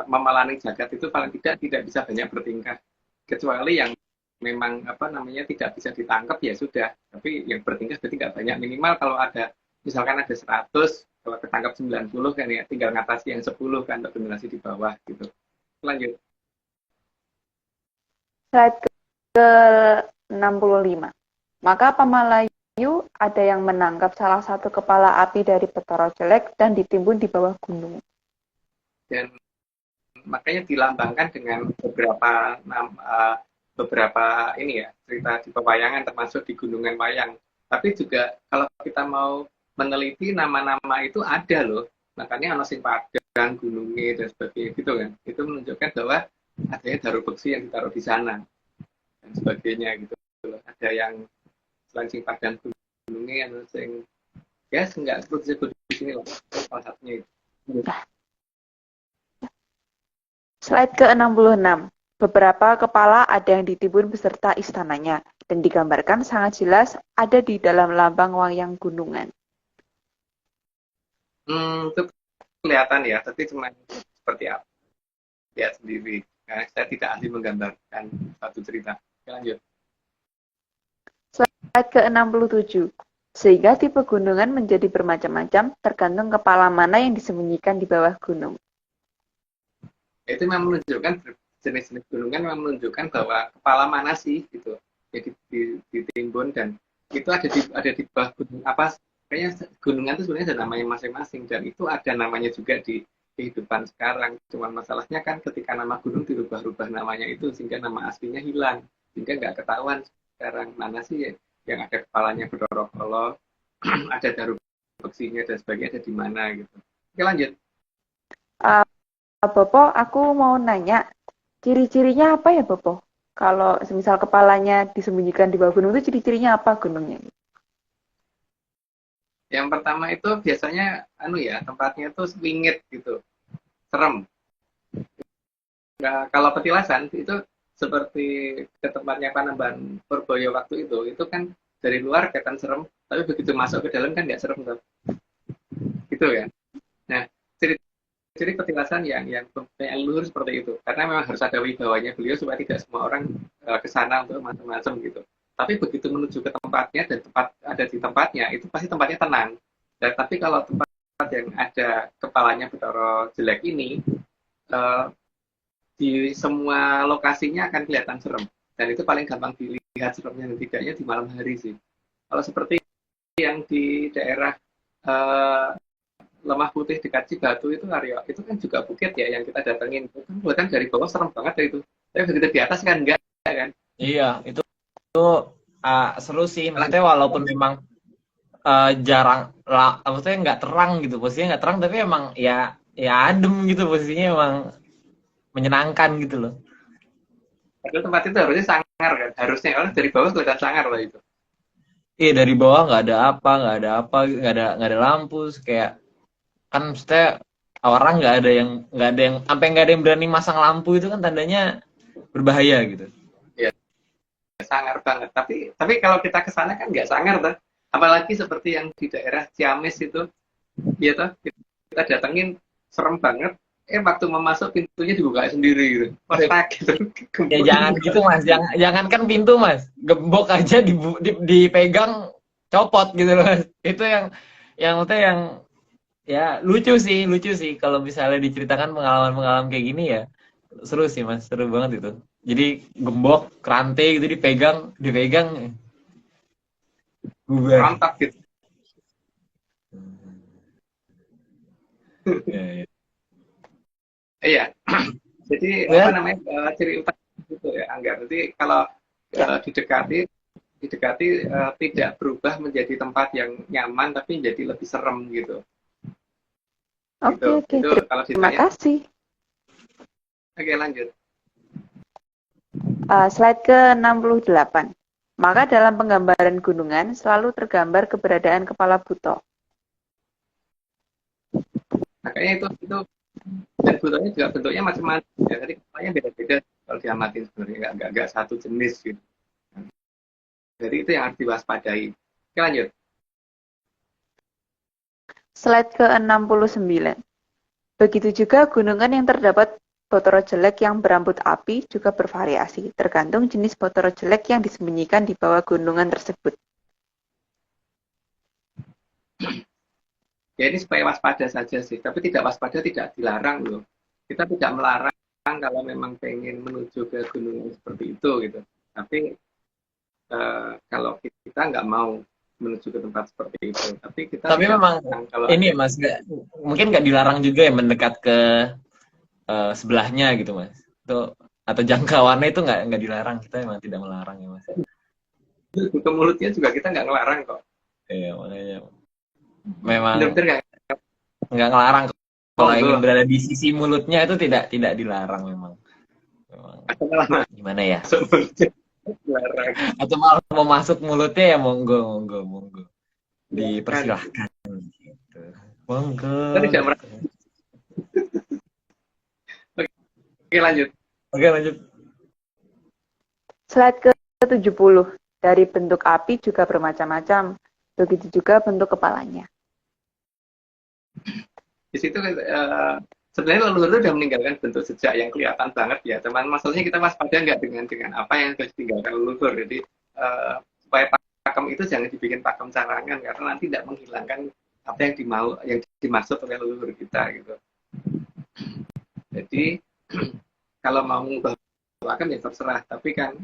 memelangi jagat itu paling tidak bisa banyak bertingkah, kecuali yang memang tidak bisa ditangkap ya sudah, tapi yang bertingkah berarti nggak banyak, minimal kalau ada misalkan ada 100, kalau ketangkap 90 kan ya tinggal ngatasi yang 10 kan untuk generasi di bawah gitu. Lanjut. Slide ke-65. Maka Pamalayu ada yang menangkap salah satu kepala api dari Bathara Jelek dan ditimbun di bawah gunung. Dan makanya dilambangkan dengan beberapa ini ya cerita di pewayangan termasuk di Gunungan Wayang. Tapi juga kalau kita mau meneliti nama-nama itu ada loh, makanya ono sing Padang, Gununge dan sebagainya gitu kan. Itu menunjukkan bahwa adanya Daru Beksi yang ditaruh di sana dan sebagainya gitu loh. Ada yang selain sing Padang, Gununge, ada sing ya enggak perlu disebut di sini loh, salah satunya itu. Slide ke-66. Beberapa kepala ada yang ditimbun beserta istananya dan digambarkan sangat jelas ada di dalam lambang wayang gunungan. Itu kelihatan ya, tapi cuma seperti apa? Lihat sendiri. Karena saya tidak ahli menggambarkan satu cerita. Oke, lanjut. Slide ke-67. Sehingga tipe gunungan menjadi bermacam-macam tergantung kepala mana yang disembunyikan di bawah gunung. Itu memang menunjukkan jenis-jenis gunungan memang menunjukkan bahwa kepala mana sih gitu. Jadi ditimbun dan itu ada di bawah gunung apa kayaknya gunungan itu sebenarnya ada namanya masing-masing dan itu ada namanya juga di kehidupan sekarang. Cuman masalahnya kan ketika nama gunung dirubah-rubah namanya itu sehingga nama aslinya hilang. Sehingga nggak ketahuan sekarang mana sih yang ada kepalanya Bedorokolo, ada daru beksinya dan sebagainya ada di mana gitu. Oke lanjut. Bopo, aku mau nanya, ciri-cirinya apa ya, Bopo? Kalau semisal kepalanya disembunyikan di bawah gunung itu ciri-cirinya apa gunungnya? Yang pertama itu biasanya tempatnya itu wingit gitu. Serem. Nah, kalau petilasan itu seperti ke tempatnya Panembahan Purboyo waktu itu kan dari luar kelihatan serem, tapi begitu masuk ke dalam kan nggak serem tuh. Gitu ya. Nah, ciri petilasan yang leluhur seperti itu karena memang harus ada wibawanya beliau supaya tidak semua orang ke sana untuk macam-macam gitu. Tapi begitu menuju ke tempatnya dan tempat ada di tempatnya itu pasti tempatnya tenang. Dan tapi kalau tempat yang ada kepalanya Bathara jelek ini di semua lokasinya akan kelihatan serem dan itu paling gampang dilihat seremnya dan tidaknya di malam hari sih. Kalau seperti yang di daerah Lemah Putih dekat Cibatu itu Aryo, itu kan juga bukit ya yang kita datengin. Itu kan kelihatan dari bawah serem banget ya itu. Tapi begitu di atas kan enggak kan? Iya, itu seru sih. Maksudnya walaupun memang jarang lah, maksudnya nggak terang gitu, posisinya nggak terang, tapi emang ya adem gitu, posisinya emang menyenangkan gitu loh. Padahal tempat itu harusnya sangar kan, harusnya kalau dari bawah kelihatan sangar lah itu. Iya dari bawah nggak ada apa, nggak ada lampu, kayak kan maksudnya orang nggak ada yang sampai nggak ada yang berani masang lampu itu kan tandanya berbahaya gitu. Iya, sangar banget. Tapi kalau kita ke sana kan nggak sangar tuh. Apalagi seperti yang di daerah Ciamis itu, ya toh kita datengin serem banget. Waktu mau masuk pintunya dibuka sendiri gitu. Pas gitu. Ya jangan gitu mas, jangan kan pintu mas, gembok aja dipegang copot gitu loh mas. Itu yang maksudnya yang ya lucu sih kalau misalnya diceritakan pengalaman kayak gini ya seru sih mas, seru banget itu. Jadi gembok rantai gitu dipegang Mantap gitu. Ya. Iya. Jadi apa namanya ciri utama itu ya Angga. Jadi kalau didekati tidak berubah menjadi tempat yang nyaman tapi menjadi lebih serem gitu. Oke, terima kasih. Oke, lanjut. Slide ke-68. Maka dalam penggambaran gunungan selalu tergambar keberadaan kepala buto. Makanya itu dan butonya juga bentuknya macam-macam. Ya, tadi kepalanya beda-beda kalau diamatin sebenarnya nggak satu jenis gitu. Jadi itu yang harus diwaspadai. Oke, lanjut. Slide ke-69. Begitu juga gunungan yang terdapat Bathara jelek yang berambut api juga bervariasi, tergantung jenis Bathara jelek yang disembunyikan di bawah gunungan tersebut. Ya ini supaya waspada saja sih, tapi tidak waspada tidak dilarang loh. Kita tidak melarang kalau memang pengen menuju ke gunungan seperti itu gitu. Tapi kalau kita nggak mau menuju ke tempat seperti itu, tapi memang kalau ini mas mungkin nggak dilarang juga ya mendekat ke sebelahnya gitu mas, itu atau jangkauannya itu nggak dilarang, kita memang tidak melarang ya mas. Ke mulutnya juga kita nggak ngelarang kok. Iya makanya memang bener-bener nggak ngelarang kalau ingin berada di sisi mulutnya itu tidak dilarang memang. Gimana ya? Atau malah mau masuk mulutnya ya monggo dipersilahkan gitu. Monggo. Oke, lanjut. Slide ke-70. Dari bentuk api juga bermacam-macam. Begitu juga bentuk kepalanya. Di situ sebenarnya leluhur udah meninggalkan bentuk sejak yang kelihatan banget ya. Cuman masalahnya kita waspada nggak dengan apa yang sudah ditinggalkan leluhur. Jadi supaya pakem itu jangan dibikin pakem carangan karena nanti tidak menghilangkan apa yang dimaksud oleh leluhur kita gitu. Jadi kalau mau mengubah pakem ya terserah, tapi kan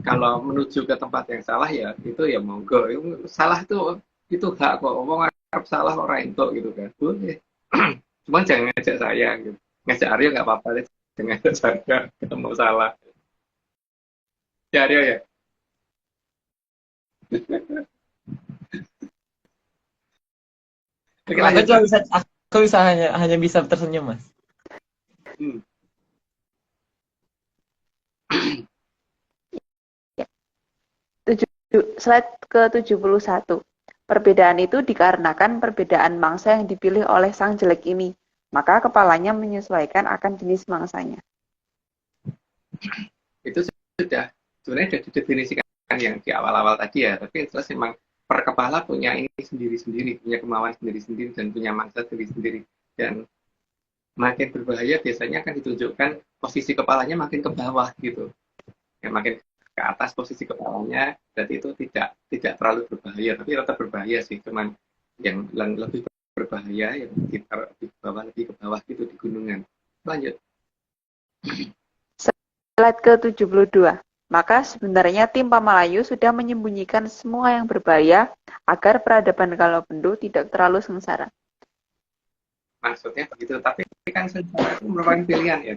kalau menuju ke tempat yang salah ya itu ya monggo. Salah itu hak kok. Omong Arab salah orang itu gitu kan. Boleh. Cuman jangan ngajak saya gitu. Ngajak Aryo nggak apa-apa deh. Jangan ngajak saya ketemu salah. Ya Aryo ya. Oke, lanjut. Aku bisa hanya bisa tersenyum, Mas. Slide ke-71. Perbedaan itu dikarenakan perbedaan mangsa yang dipilih oleh sang jelek ini, maka kepalanya menyesuaikan akan jenis mangsanya. Itu sebenarnya sudah didefinisikan yang di awal-awal tadi ya, tapi terus memang per kepala punya ini sendiri-sendiri, punya kemauan sendiri-sendiri dan punya mangsa sendiri-sendiri. Dan makin berbahaya biasanya akan ditunjukkan posisi kepalanya makin ke bawah gitu. Yang makin ke atas posisi kepalanya, berarti itu tidak terlalu berbahaya, tapi tetap berbahaya sih. Cuman yang lebih berbahaya yang di bawah, lebih ke bawah gitu di gunungan. Lanjut. Slide ke-72. Maka sebenarnya tim Pamalayu sudah menyembunyikan semua yang berbahaya agar peradaban Kalobendu tidak terlalu sengsara. Maksudnya begitu, tapi kan sengsara itu merupakan pilihan ya.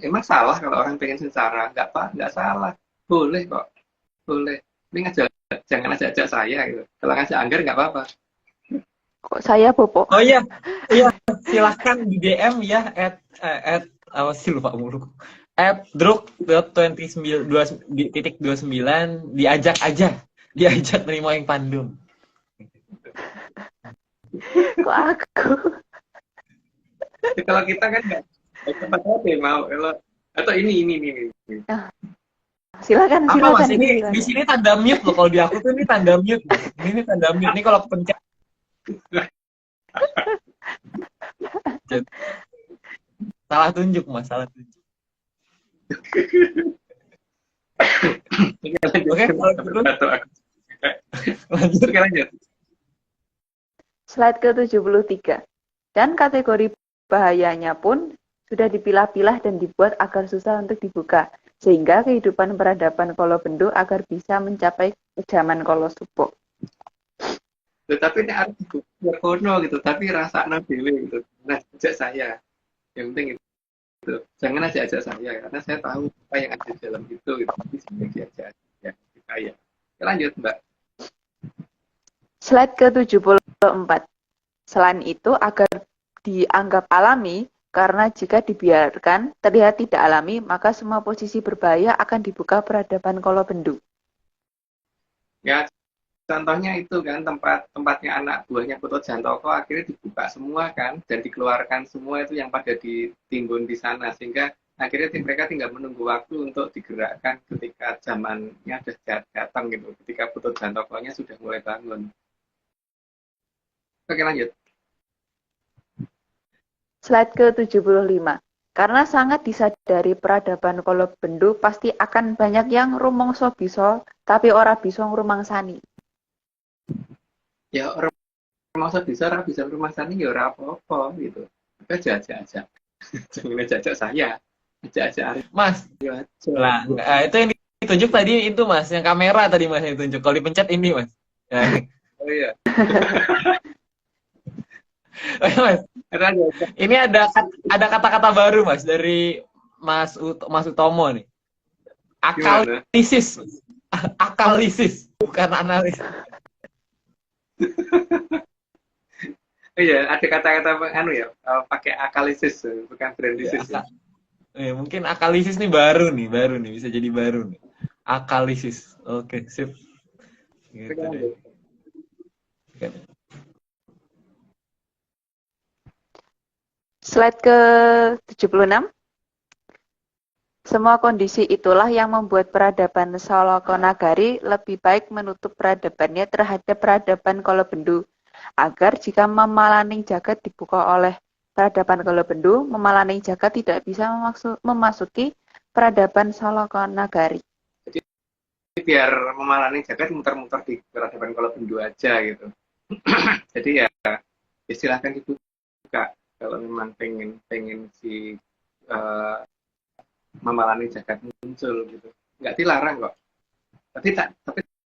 Emang salah kalau orang pengen sengsara? Nggak salah. Boleh kok. Boleh. Ini jangan ajak saya gitu. Kalau ngajak Angger nggak apa-apa. Kok saya, Bopo? Oh iya, silahkan di DM ya apa sih lupa mulu. @druk.29 diajak nerima yang pandum. Kok aku? Kalau kita kan nggak tempat apa mau atau ini. Silakan. Mas, ini di sini tanda mute loh, kalau di aku tuh ini tanda mute. Ini tanda mute. Ini kalau pencet. Salah tunjuk, Mas, salah tunjuk. Oke, lanjut. Slide ke-73. Dan kategori bahayanya pun sudah dipilah-pilah dan dibuat agar susah untuk dibuka, sehingga kehidupan peradaban Kolobendu agar bisa mencapai zaman Kolosubo. Tapi ini harus berkono gitu, tapi rasa dewe gitu. Nah, ajak saya. Yang penting itu. Jangan ajak saya, karena saya tahu apa yang ada di dalam itu. Gitu. Tapi sebenarnya diajak ya, saya. Lanjut, Mbak. Slide ke-74. Selain itu, agar dianggap alami, karena jika dibiarkan terlihat tidak alami, maka semua posisi berbahaya akan dibuka peradaban Kolobendu. Ya, contohnya itu kan tempatnya anak buahnya Kuto Jantoko akhirnya dibuka semua kan dan dikeluarkan semua itu yang pada ditimbun di sana sehingga akhirnya mereka tinggal menunggu waktu untuk digerakkan ketika zamannya sudah datang gitu, ketika Kuto Jantokonya sudah mulai bangun. Oke, lanjut. Slide ke-75. Karena sangat disadari peradaban Kolobendu pasti akan banyak yang rumangsa bisa tapi ora bisa ngrumangsani. Ya orang masa bisa ngrumangsani ya ora apa-apa gitu. Ajak. Jangan ajak saya. Ajak Mas. ya, Lah, itu yang ditunjuk tadi itu, Mas, yang kamera tadi, Mas, yang ditunjuk. Kalau dipencet ini, Mas. Ya. Oh iya. Mas, ini ada kata-kata baru, Mas, dari Mas Utomo nih. Akalisis. Akalisis, bukan analisis. Oh iya, ada kata-kata pakai akalisis, bukan brandisis. Ya, mungkin akalisis nih baru nih, bisa jadi baru nih. Akalisis. Oke, sip. Gitu deh. Slide ke-76. Semua kondisi itulah yang membuat peradaban Salokonagari lebih baik menutup peradabannya terhadap peradaban Kolobendu, agar jika memalaning jagat dibuka oleh peradaban Kolobendu, memalaning jagat tidak bisa memasuki peradaban Salokonagari. Jadi biar memalani jagat muter-muter di peradaban Kolobendo aja gitu. Jadi ya silahkan dibuka kalau memang pengen si memalani jagat muncul gitu. Nggak dilarang kok. Tapi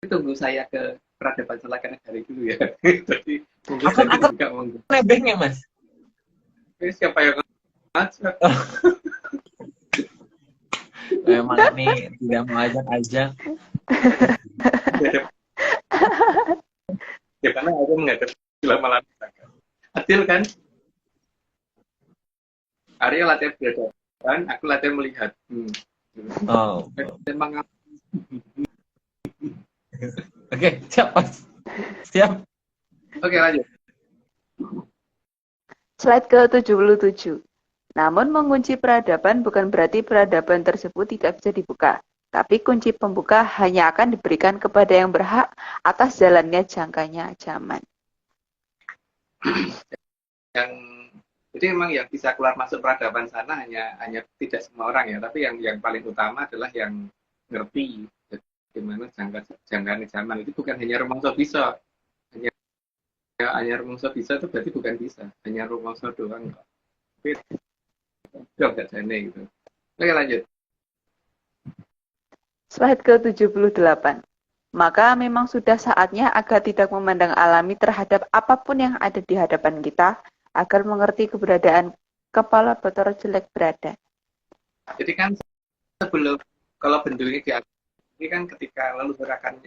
tunggu saya ke peradaban Salaka Nagari dulu ya. Jadi mungkin saya juga mungkin. Nebengnya Mas. Siapa yang ngajak? Memang ini tidak mau ajak-ajak. Ya karena aku menghadapi malam adil kan. Arya latihan berhadapan, aku latihan melihat. Oh. Memang. Oke, siap Mas. Siap. Oke, lanjut. Slide ke-77. Namun mengunci peradaban bukan berarti peradaban tersebut tidak bisa dibuka. Tapi kunci pembuka hanya akan diberikan kepada yang berhak atas jalannya jangkanya zaman. Jadi memang yang bisa keluar masuk peradaban sana hanya tidak semua orang ya, tapi yang paling utama adalah yang ngerti bagaimana jangkanya zaman. Itu bukan hanya rumangsa bisa. Hanya rumangsa bisa itu berarti bukan bisa. Hanya rumangsa doang. Tapi enggak jane gitu. Oke, lanjut. Slide ke-78. Maka memang sudah saatnya agar tidak memandang alami terhadap apapun yang ada di hadapan kita, agar mengerti keberadaan kepala Bathara Jelek berada. Jadi kan sebelum kalau bendu ini ini kan ketika leluhur akan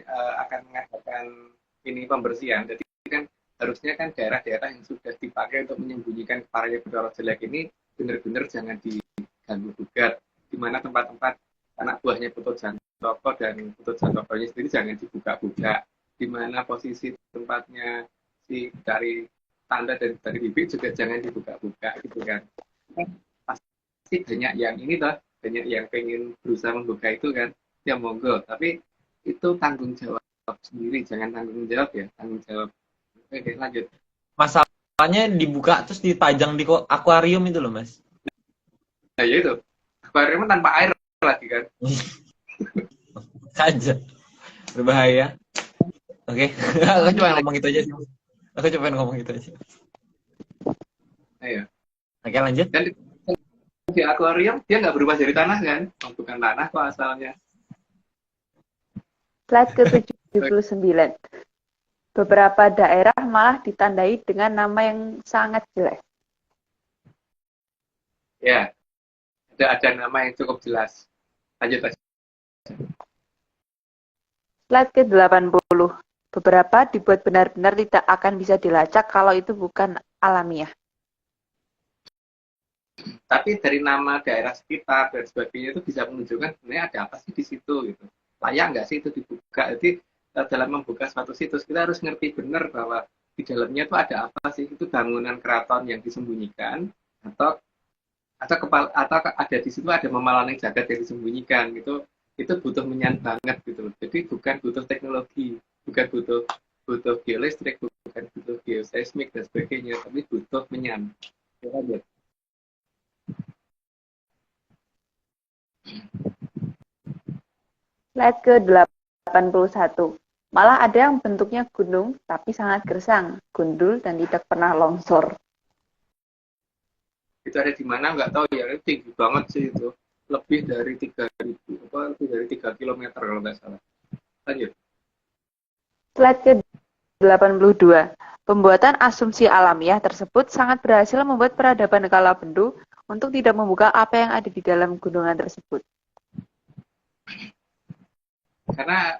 mengadakan ini pembersihan, jadi kan harusnya kan daerah-daerah yang sudah dipakai untuk menyembunyikan kepalanya Bathara Jelek ini benar-benar jangan diganggu gugat, di mana tempat-tempat anak buahnya Putu Jantoko dan Putu Jantokonya sendiri jangan dibuka-buka, di mana posisi tempatnya si dari tanda dan dari bibit juga jangan dibuka-buka gitu kan. Pasti banyak yang ini toh, banyak yang pengen berusaha membuka itu kan, ya monggo, tapi itu tanggung jawab sendiri, jangan tanggung jawab ya, tanggung jawab. Oke, lanjut. Masalahnya dibuka terus dipajang di akuarium itu loh Mas. Nah ya itu, akuarium tanpa air lagi kan. Saja berbahaya. Oke. Aku cuma ngomong itu aja sih. Aku cuma ngomong itu aja. Ayo. Oke, lanjut. Dan di akuarium dia nggak berubah jadi tanah kan? Bukan tanah kok asalnya. Slide ke-79. Beberapa daerah malah ditandai dengan nama yang sangat jelek. Ya, ada nama yang cukup jelas. Lanjut aja. Slide ke-80. Beberapa dibuat benar-benar tidak akan bisa dilacak kalau itu bukan alamiah. Tapi dari nama daerah sekitar dan sebagainya itu bisa menunjukkan sebenarnya ada apa sih di situ gitu. Layak nggak sih itu dibuka? Jadi dalam membuka suatu situs kita harus ngerti benar bahwa di dalamnya itu ada apa sih, itu bangunan keraton yang disembunyikan atau ada di situ ada memalang jagat yang disembunyikan gitu. Itu butuh menyan banget gitu loh. Jadi bukan butuh teknologi, bukan butuh geolistrik, bukan butuh geoseismik dan sebagainya, tapi butuh menyan. Lanjut. Slide ke-81. Malah ada yang bentuknya gunung, tapi sangat gersang, gundul, dan tidak pernah longsor. Itu ada di mana nggak tahu ya, itu tinggi banget sih itu. Lebih dari 3 km kalau nggak salah. Lanjut. Slide ke-82. Pembuatan asumsi alamiah tersebut sangat berhasil membuat peradaban Kolobendo untuk tidak membuka apa yang ada di dalam gunungan tersebut. Karena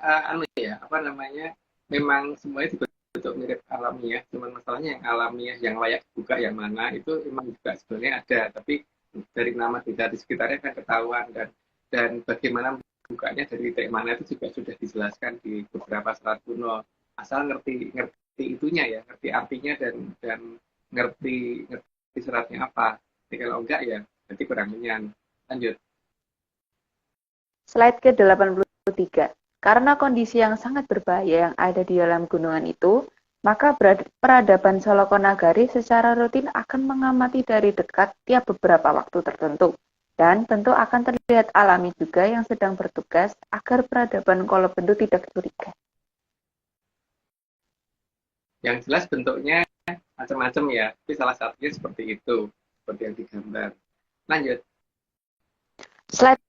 memang semuanya dibentuk mirip alamiah, cuman masalahnya yang alamiah yang layak dibuka yang mana itu memang juga sebenarnya ada, tapi dari nama desa di sekitarnya kan ketahuan, dan bagaimana bukanya dari titik mana itu juga sudah dijelaskan di beberapa serat kuno, asal ngerti itunya ya, ngerti artinya dan ngerti seratnya apa. Jadi kalau enggak ya nanti kurang menyan. Lanjut. Slide ke-83. Karena kondisi yang sangat berbahaya yang ada di dalam gunungan itu, maka peradaban Salaka Nagari secara rutin akan mengamati dari dekat tiap beberapa waktu tertentu. Dan tentu akan terlihat alami juga yang sedang bertugas agar peradaban Kolobendu tidak curiga. Yang jelas bentuknya macam-macam ya, tapi salah satunya seperti itu, seperti yang digambar. Lanjut. Slide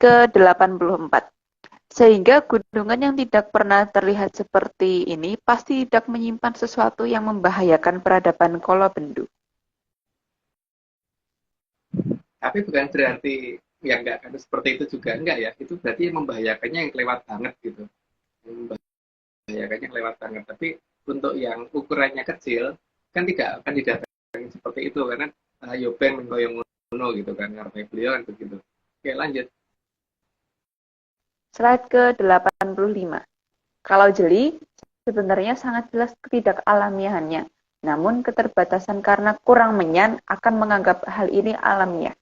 ke-84. Sehingga gunungan yang tidak pernah terlihat seperti ini pasti tidak menyimpan sesuatu yang membahayakan peradaban Kolobendu. Tapi bukan berarti yang nggak akan seperti itu juga enggak ya. Itu berarti membahayakannya yang kelewat banget gitu. Membahayakannya yang lewat banget. Tapi untuk yang ukurannya kecil kan tidak akan didatangi seperti itu karena Yoben menggoyong ngono gitu kan, karena beliau kan begitu. Oke, lanjut. Slide ke-85. Kalau jeli, sebenarnya sangat jelas ketidakalamiahannya. Namun keterbatasan karena kurang menyan akan menganggap hal ini alamiah.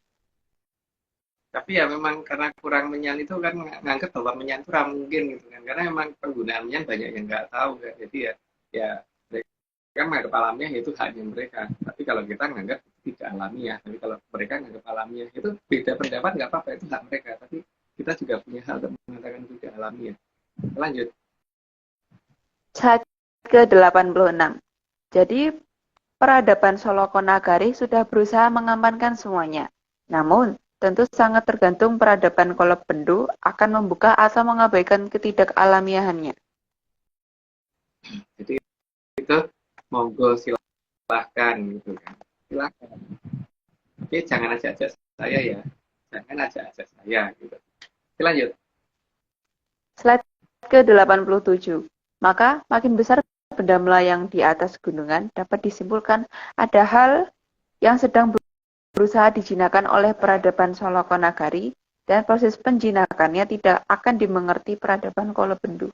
Tapi ya memang karena kurang menyan itu kan nganggap bahwa menyan itu mungkin gitu kan. Karena memang penggunaan menyan banyak yang nggak tahu kan. Jadi ya mereka menganggap alamiah itu haknya mereka. Tapi kalau kita nganggap tidak alamiah. Tapi kalau mereka nganggap alamiah itu beda pendapat nggak apa-apa, itu hak mereka. Tapi kita juga punya hak untuk mengatakan itu tidak alamiah. Lanjut. Slide ke-86. Jadi peradaban Solokonagari sudah berusaha mengamankan semuanya. Namun, tentu sangat tergantung peradaban Kolobendu akan membuka atau mengabaikan ketidakalamiahannya. Jadi itu monggo silahkan gitu kan. Silahkan. Oke, jangan ajak-ajak saya ya. Jangan ajak-ajak saya gitu. Oke, lanjut. Slide ke-87. Maka makin besar benda melayang di atas gunungan dapat disimpulkan ada hal yang sedang berusaha dijinakan oleh peradaban Solokonagari dan proses penjinakannya tidak akan dimengerti peradaban Kolobendu.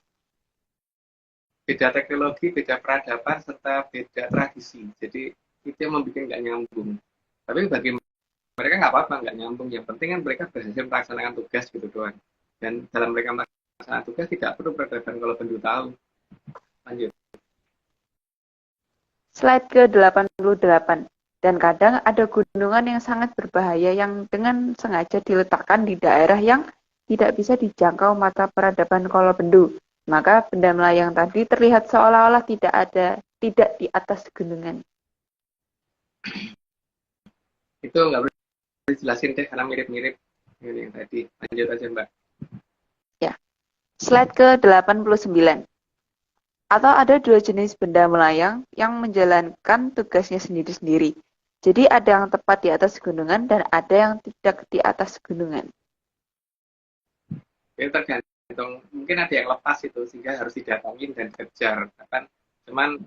Beda teknologi, beda peradaban, serta beda tradisi. Jadi itu yang membuat nggak nyambung. Tapi bagi mereka nggak apa-apa, nggak nyambung. Yang penting kan mereka berhasil melaksanakan tugas gitu doang. Dan dalam mereka melaksanakan tugas tidak perlu peradaban Kolobendu tahu. Lanjut. Slide ke-88. Dan kadang ada gunungan yang sangat berbahaya yang dengan sengaja diletakkan di daerah yang tidak bisa dijangkau mata peradaban Kolobendu. Maka benda melayang tadi terlihat seolah-olah tidak di atas gunungan. Itu nggak boleh dijelasin deh karena mirip-mirip ini yang tadi. Lanjut aja Mbak. Ya. Slide ke-89. Atau ada dua jenis benda melayang yang menjalankan tugasnya sendiri-sendiri. Jadi ada yang tepat di atas gunungan dan ada yang tidak di atas gunungan. Itu tergantung, mungkin ada yang lepas itu sehingga harus didatangin dan dikejar. Kan cuman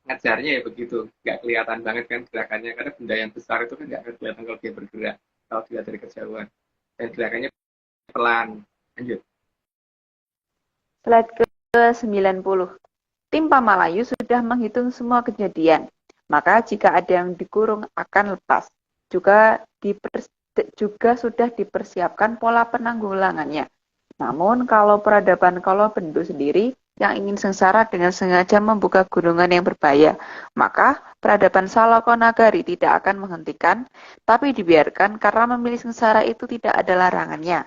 ngejarnya ya begitu, nggak kelihatan banget kan gerakannya karena benda yang besar itu kan nggak akan kelihatan kalau dia bergerak, kalau dilihat dari kejauhan. Dan gerakannya pelan. Lanjut. Slide ke-90. Tim Pamalayu sudah menghitung semua kejadian. Maka jika ada yang dikurung akan lepas. Juga sudah dipersiapkan pola penanggulangannya. Namun kalau peradaban Kolobendu sendiri yang ingin sengsara dengan sengaja membuka gunungan yang berbahaya, maka peradaban Solokonagari tidak akan menghentikan, tapi dibiarkan karena memilih sengsara itu tidak ada larangannya.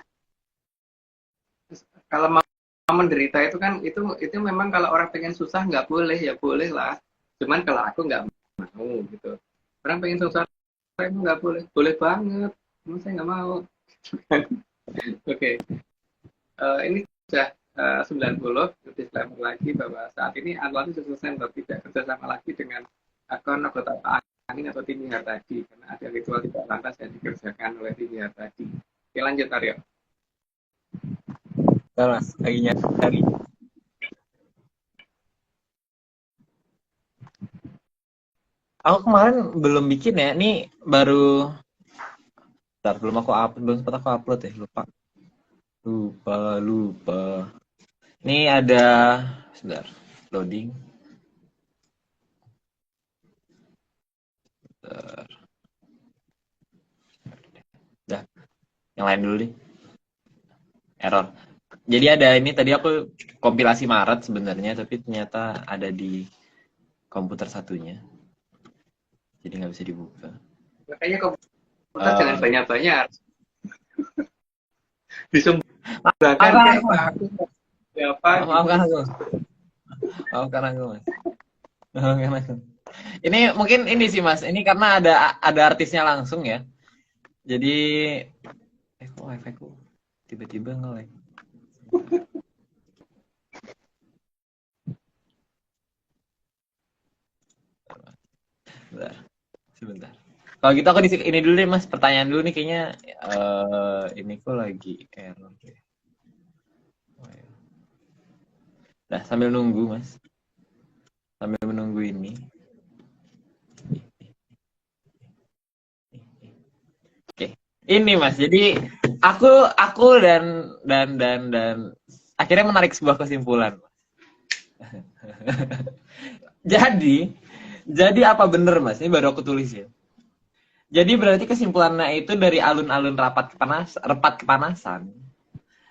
Kalau mau menderita itu kan itu memang kalau orang pengen susah nggak boleh, ya boleh lah. Cuman kalau aku nggak mau gitu. Orang pengen susah itu nggak boleh, boleh banget. Cuma saya nggak mau. Oke. Ini sudah 90, disclaimer lagi bahwa saat ini Anwar Social Center tidak kerjasama lagi dengan akun anggota Pak Angin atau tim IHAR tadi karena ada ritual tidak lantas yang dikerjakan oleh tim IHAR tadi. Oke, lanjut Aryo. Bentar, Mas, lagi nyari. Aku kemarin belum bikin ya, ini baru. Bentar, belum sempat aku upload ya, lupa. Ini ada, sebentar, loading. Bentar. Udah, yang lain dulu nih. Error. Jadi ada ini tadi aku kompilasi Maret sebenarnya, tapi ternyata ada di komputer satunya. Jadi nggak bisa dibuka. Makanya komputer jangan banyak-banyak. Disumbangkan siapa? Aku siapa? Maafkan aku. Maafkan aku, Mas. Maafkan aku. Ini mungkin ini sih, Mas. Ini karena ada artisnya langsung ya. Jadi kok wifi ku tiba-tiba nge-lag. Sebentar. Kalau gitu aku ini dulu deh, Mas. Pertanyaan dulu nih kayaknya ini kok lagi error. Nah, sambil nunggu, Mas. Sambil menunggu ini. Oke. Ini, Mas. Jadi aku dan akhirnya menarik sebuah kesimpulan. Jadi apa bener, Mas? Ini baru aku tulis ya. Jadi berarti kesimpulannya itu dari alun-alun rapat kepanasan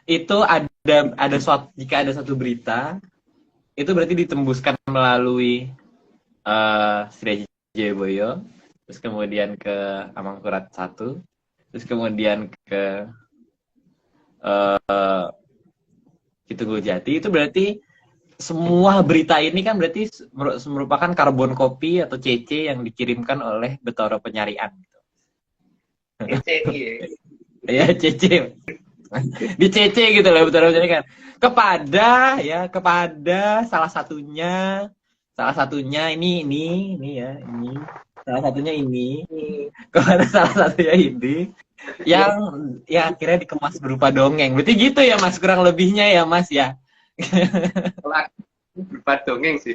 itu jika ada suatu berita itu berarti ditembuskan melalui Sri Jayabaya, terus kemudian ke Amangkurat 1, terus kemudian ke Jati. Itu berarti semua berita ini kan berarti merupakan karbon copy atau CC yang dikirimkan oleh Betara Penyarian. CC. Ya, CC. Di CC gitu loh, Betara Penyarian. Kepada salah satunya ini ya, ini. Salah satunya ini. Kepada salah satunya ini yang ya akhirnya dikemas berupa dongeng. Berarti gitu ya, Mas, kurang lebihnya ya, Mas ya. Berupa dongeng sih.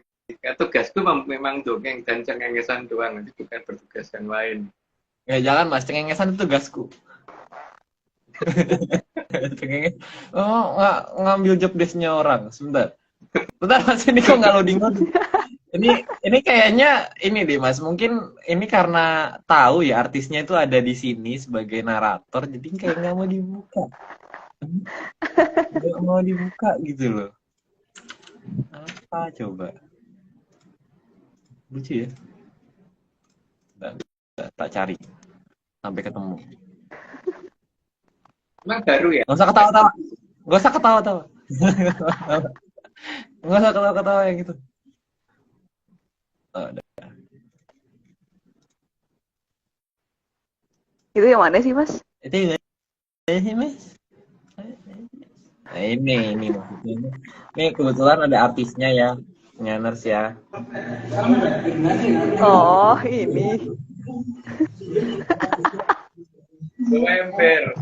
Tugasku memang dongeng dan cengengesan doang, nanti bukan bertugas yang lain. Ya jangan, Mas, cengengesan itu tugasku. Ngambil job desk-nya orang. Sebentar, Mas, ini kok nggak loading. Ini kayaknya ini deh, Mas. Mungkin ini karena tahu ya artisnya itu ada di sini sebagai narator, jadi kayak nggak mau dibuka. Nggak mau dibuka gitu loh. Apa coba? Lucu ya. Tak cari sampai ketemu. Emang baru ya? Nggak usah ketawa-tawa. Nggak usah ketawa-tawa. Nggak usah ketawa-ketawa yang gitu. Oh, Itu yang mana sih, Mas? itu yang mana sih, Mas? Nah, ini maksudnya. Ini kebetulan ada artisnya ya, Nyaners ya. Oh, ini. Ember.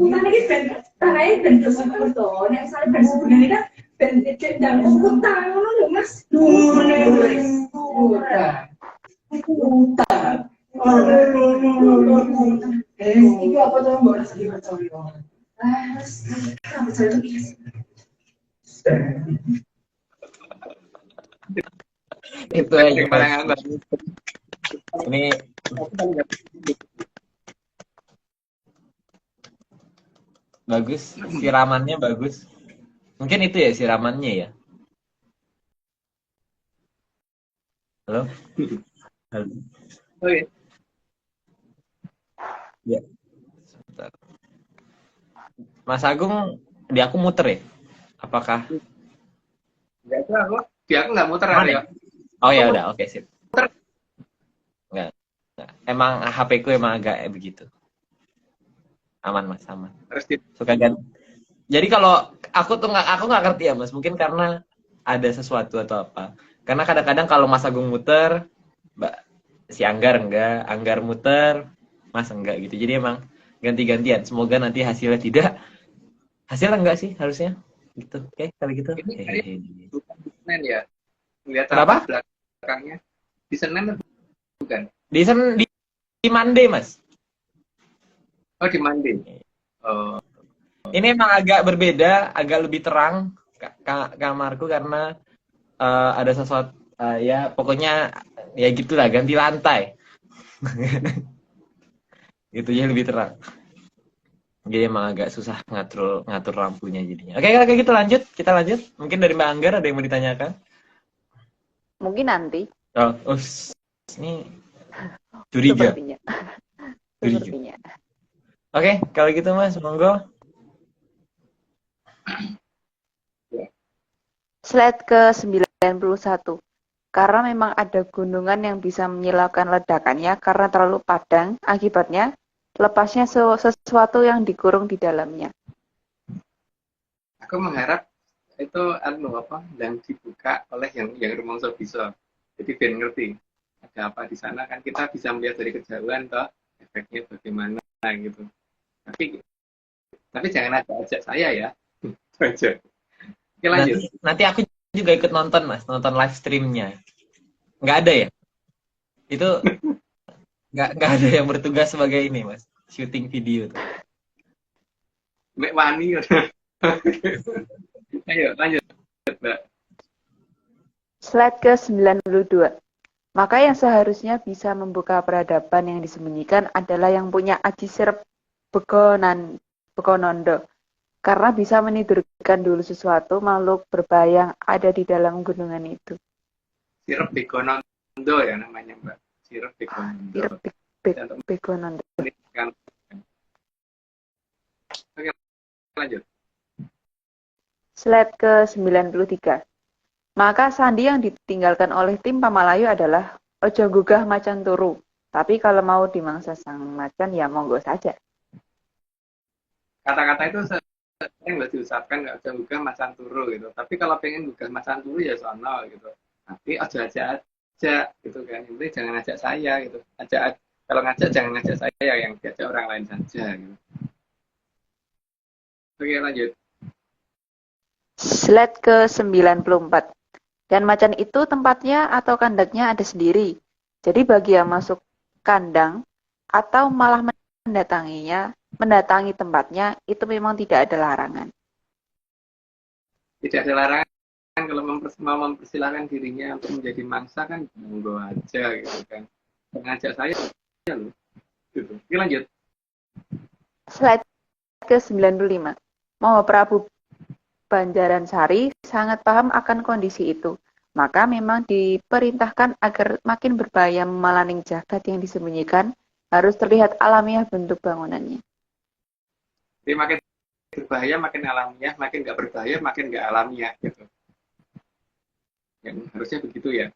Utang ini ben tangannya ben tersebut toh, nek misalnya ben sebenarnya kan ben cek dan utang ngono lho Mas. Utang. Iki apa tuh mbok rasa dipercaya? Percaya iki. Itu aja, Mas. Ini bagus, siramannya bagus. Mungkin itu ya siramannya ya. Halo? Halo? Oke. Ya. Sebentar. Mas Agung, di aku muter ya? Apakah? Enggak tahu. Dia aku nggak muter ya. Oh ya udah, oke sip. Enggak. Emang HP ku emang agak begitu. Aman, Mas, aman. Suka ganti. Jadi kalau aku nggak ngerti ya, Mas, mungkin karena ada sesuatu atau apa. Karena kadang-kadang kalau Mas Agung muter, si Anggar muter, Mas enggak gitu. Jadi emang ganti-gantian. Semoga nanti hasilnya tidak. Hasilnya enggak sih harusnya. Gitu. Oke, kali gitu. Ini hari Hehehe. bukan di Senin ya? Lihat Kenapa? apa belakangnya? Di Senin atau bukan? Di Monday, Mas. Oh, di Monday. Oh, Ini emang agak berbeda, agak lebih terang kamarku karena ada sesuatu ya pokoknya ya gitulah ganti lantai. Gitu ya lebih terang. Jadi emang agak susah ngatur lampunya jadinya. Oke, kalau kayak gitu lanjut, kita lanjut. Mungkin dari Mbak Anggar ada yang mau ditanyakan? Mungkin nanti, Oh, ini curiga. sepertinya. Curiga. Sepertinya. Oke, kalau gitu Mas, monggo. Slide ke-91. Karena memang ada gunungan yang bisa menyilaukan ledakannya karena terlalu padang, akibatnya lepasnya sesuatu yang dikurung di dalamnya. aku mengharap itu yang dibuka oleh yang rumongso bisa. Jadi biar ngerti ada apa di sana kan kita bisa melihat dari kejauhan toh efeknya bagaimana gitu. Tapi jangan ajak saya ya. Itu aja. Oke, lanjut. Nanti aku juga ikut nonton Mas, nonton live streamnya. Nggak ada ya? Itu nggak ada yang bertugas sebagai ini Mas, syuting video tuh. Mek wani. Ayo lanjut, Mbak. Slide ke-92. Maka yang seharusnya bisa membuka peradaban yang disembunyikan adalah yang punya aji sirep Begonondo. Karena bisa menidurkan dulu sesuatu makhluk berbahaya yang ada di dalam gunungan itu. Sirup Begonondo ya namanya Mbak. Sirup Begonondo. Sirep Begonondo. Oke, lanjut. Slide ke-93. Maka sandi yang ditinggalkan oleh tim Pamalayu adalah ojo gugah macan turu. Tapi kalau mau dimangsa sang macan ya monggo saja. Kata-kata itu sering nggak diucapkan nggak usah gugah macan turu gitu. Tapi kalau pengen gugah macan turu ya sono gitu. Tapi aja gitu kan. Ini jangan ajak saya gitu. Kalau ngajak jangan ngajak saya, yang diajak orang lain saja gitu. Oke, lanjut. Slide ke-94. Dan macan itu tempatnya atau kandangnya ada sendiri. Jadi bagi yang masuk kandang atau malah mendatangi tempatnya, itu memang tidak ada larangan. Tidak ada larangan kalau mau mempersilahkan dirinya untuk menjadi mangsa kan monggo aja gitu kan. Mengajak saya loh. Gitu. Oke, lanjut. Slide ke-95. Maha Prabu Banjaransari sangat paham akan kondisi itu. Maka memang diperintahkan agar makin berbahaya melaning jagat yang disembunyikan, harus terlihat alamiah bentuk bangunannya. Jadi makin berbahaya makin alamiah, makin nggak berbahaya makin nggak alamiah gitu. Ya, harusnya begitu ya.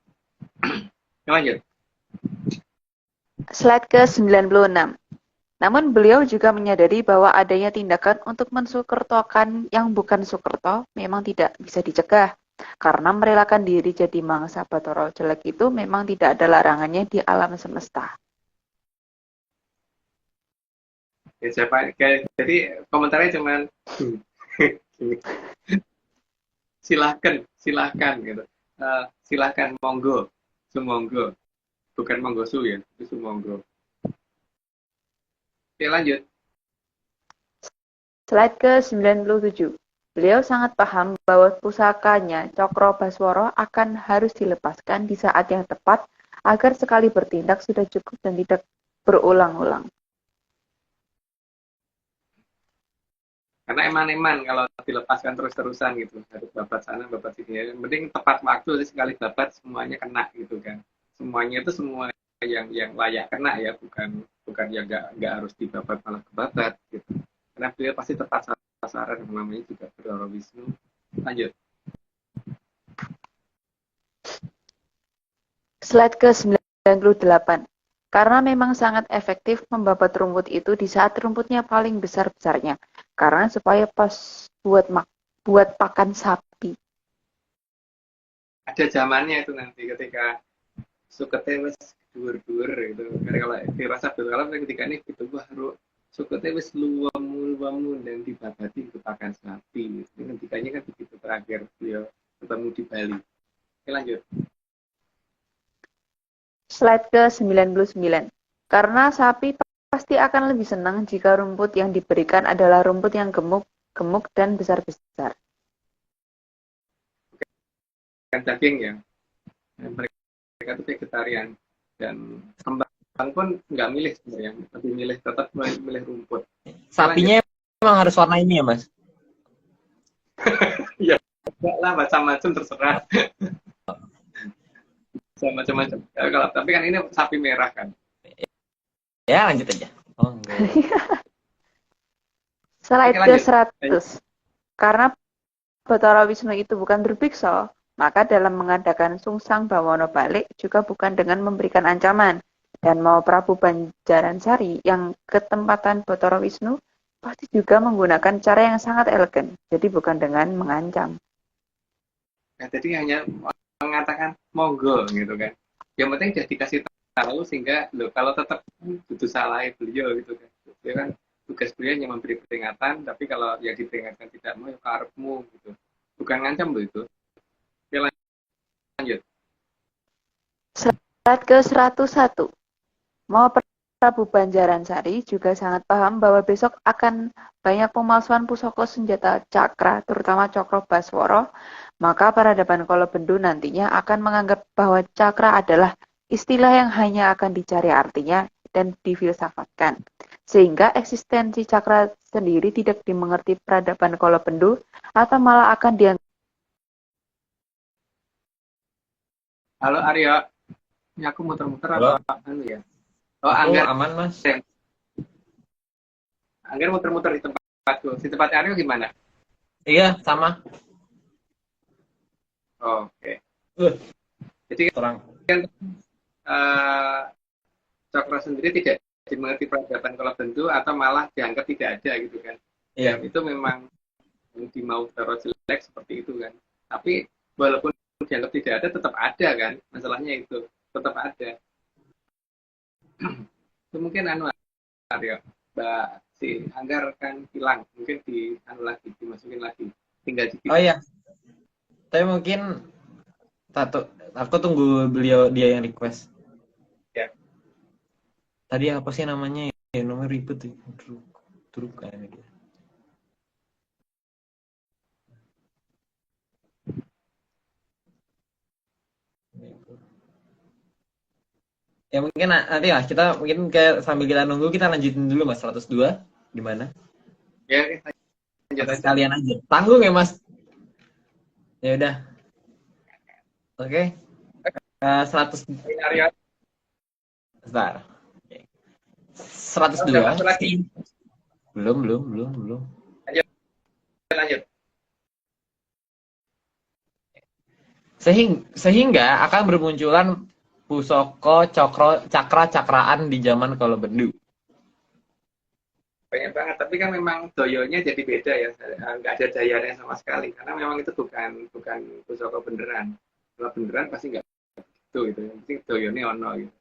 Lanjut. Slide ke-96. Namun beliau juga menyadari bahwa adanya tindakan untuk mensukertokan yang bukan sukerto memang tidak bisa dicegah. Karena merelakan diri jadi mangsa Bathara Jelek itu memang tidak ada larangannya di alam semesta. Ya, jadi komentarnya cuman silahkan gitu. Silahkan monggo, sumonggo. Bukan monggo su ya, itu sumonggo. Oke, lanjut. Slide ke-97. Beliau sangat paham bahwa pusakanya Cokro Baswara akan harus dilepaskan di saat yang tepat agar sekali bertindak sudah cukup dan tidak berulang-ulang. Karena eman-eman kalau dilepaskan terus-terusan gitu, harus babat sana, babat sini. Yang penting tepat waktu, sekali babat semuanya kena gitu kan. Semuanya itu semua yang layak kena ya, bukan yang nggak harus dibabat malah kebabat gitu. Karena beliau pasti tepat sasaran, yang namanya juga Bathara Wisnu. Lanjut. Slide ke-98. Karena memang sangat efektif membabat rumput itu di saat rumputnya paling besar-besarnya. Karena supaya pas buat pakan sapi. Ada zamannya itu nanti ketika sukete wis dur gitu. Karena kalau dirasa berkalap ketika ini gitu baru suketnya wis luwemu dan dibabati ke pakan sapi. Ketikanya kan begitu terakhir beliau ketemu di Bali. Oke, lanjut. Slide ke-99. Karena sapi pasti akan lebih senang jika rumput yang diberikan adalah rumput yang gemuk dan besar-besar. Kan daging ya. Mereka itu vegetarian dan kembang pun nggak milih sebenarnya, lebih milih tetap milih rumput. Sapinya emang harus warna ini ya, Mas? Ya, enggak lah macam-macam terserah. Macam-macam. Ya, kalau tapi kan ini sapi merah kan. Ya, lanjut aja. Oh, enggak. Slide Oke, lanjut. ke-100. Karena Bathara Wisnu itu bukan Durbiksa, maka dalam mengadakan Sungsang Bawono balik juga bukan dengan memberikan ancaman. Dan mau Prabu Banjaransari yang ketempatan Bathara Wisnu pasti juga menggunakan cara yang sangat elegan. Jadi bukan dengan mengancam. Nah, jadi hanya mengatakan monggo gitu kan. Yang penting sudah dikasih tahu sehingga loh kalau tetap itu salah beliau gitu kan. Dia kan tugas beliau hanya memberi peringatan, tapi kalau yang diperingatkan tidak mau ya karepmu gitu. Bukan ngancam begitu. Oke, lanjut. Slide ke-101. Mau Prabu Banjaransari juga sangat paham bahwa besok akan banyak pemalsuan pusaka senjata cakra, terutama Cakra Baswara, maka peradaban Kolobendu nantinya akan menganggap bahwa cakra adalah istilah yang hanya akan dicari artinya dan difilsafatkan. Sehingga eksistensi cakra sendiri tidak dimengerti peradaban Kolobendu atau malah akan dianggap. Halo Arya. Ini aku muter-muter Halo? apa anu ya? Oh, Aku Angger. aman, Mas. Angger muter-muter di tempatku. Di tempat Aryo gimana? Iya, sama. Oke. Jadi Terang. cakra sendiri tidak dimengerti peradaban Kolobendu atau malah dianggap tidak ada gitu kan. Iya. Ya, itu memang di mau taruh jelek seperti itu kan. Tapi walaupun dianggap tidak ada, tetap ada kan. Masalahnya itu tetap ada. Itu mungkin anu Aryo, Mbak si Anggar kan hilang, mungkin di anu lagi dimasukin lagi, tinggal di. Oh iya. Tapi mungkin aku tunggu dia yang request. Ya. Tadi apa sih namanya? Ya, nomor ribet tuh. Truk kayaknya dia. Ya mungkin nanti lah kita mungkin kayak sambil kita nunggu kita lanjutin dulu Mas 102 gimana? Ya, lanjut aja. Sekalian aja. Tanggung ya Mas. Ya udah. Oke. 100 Aryo. Sebentar. 102. Satu lagi. Belum. Lanjut. Sehingga akan bermunculan pusaka cakra-cakraan di zaman Kolobendu. Banyak banget, tapi kan memang doyonya jadi beda ya, nggak ada dayanya sama sekali, karena memang itu bukan pusaka beneran. Kalau beneran pasti nggak gitu, yang penting doyonya ono gitu.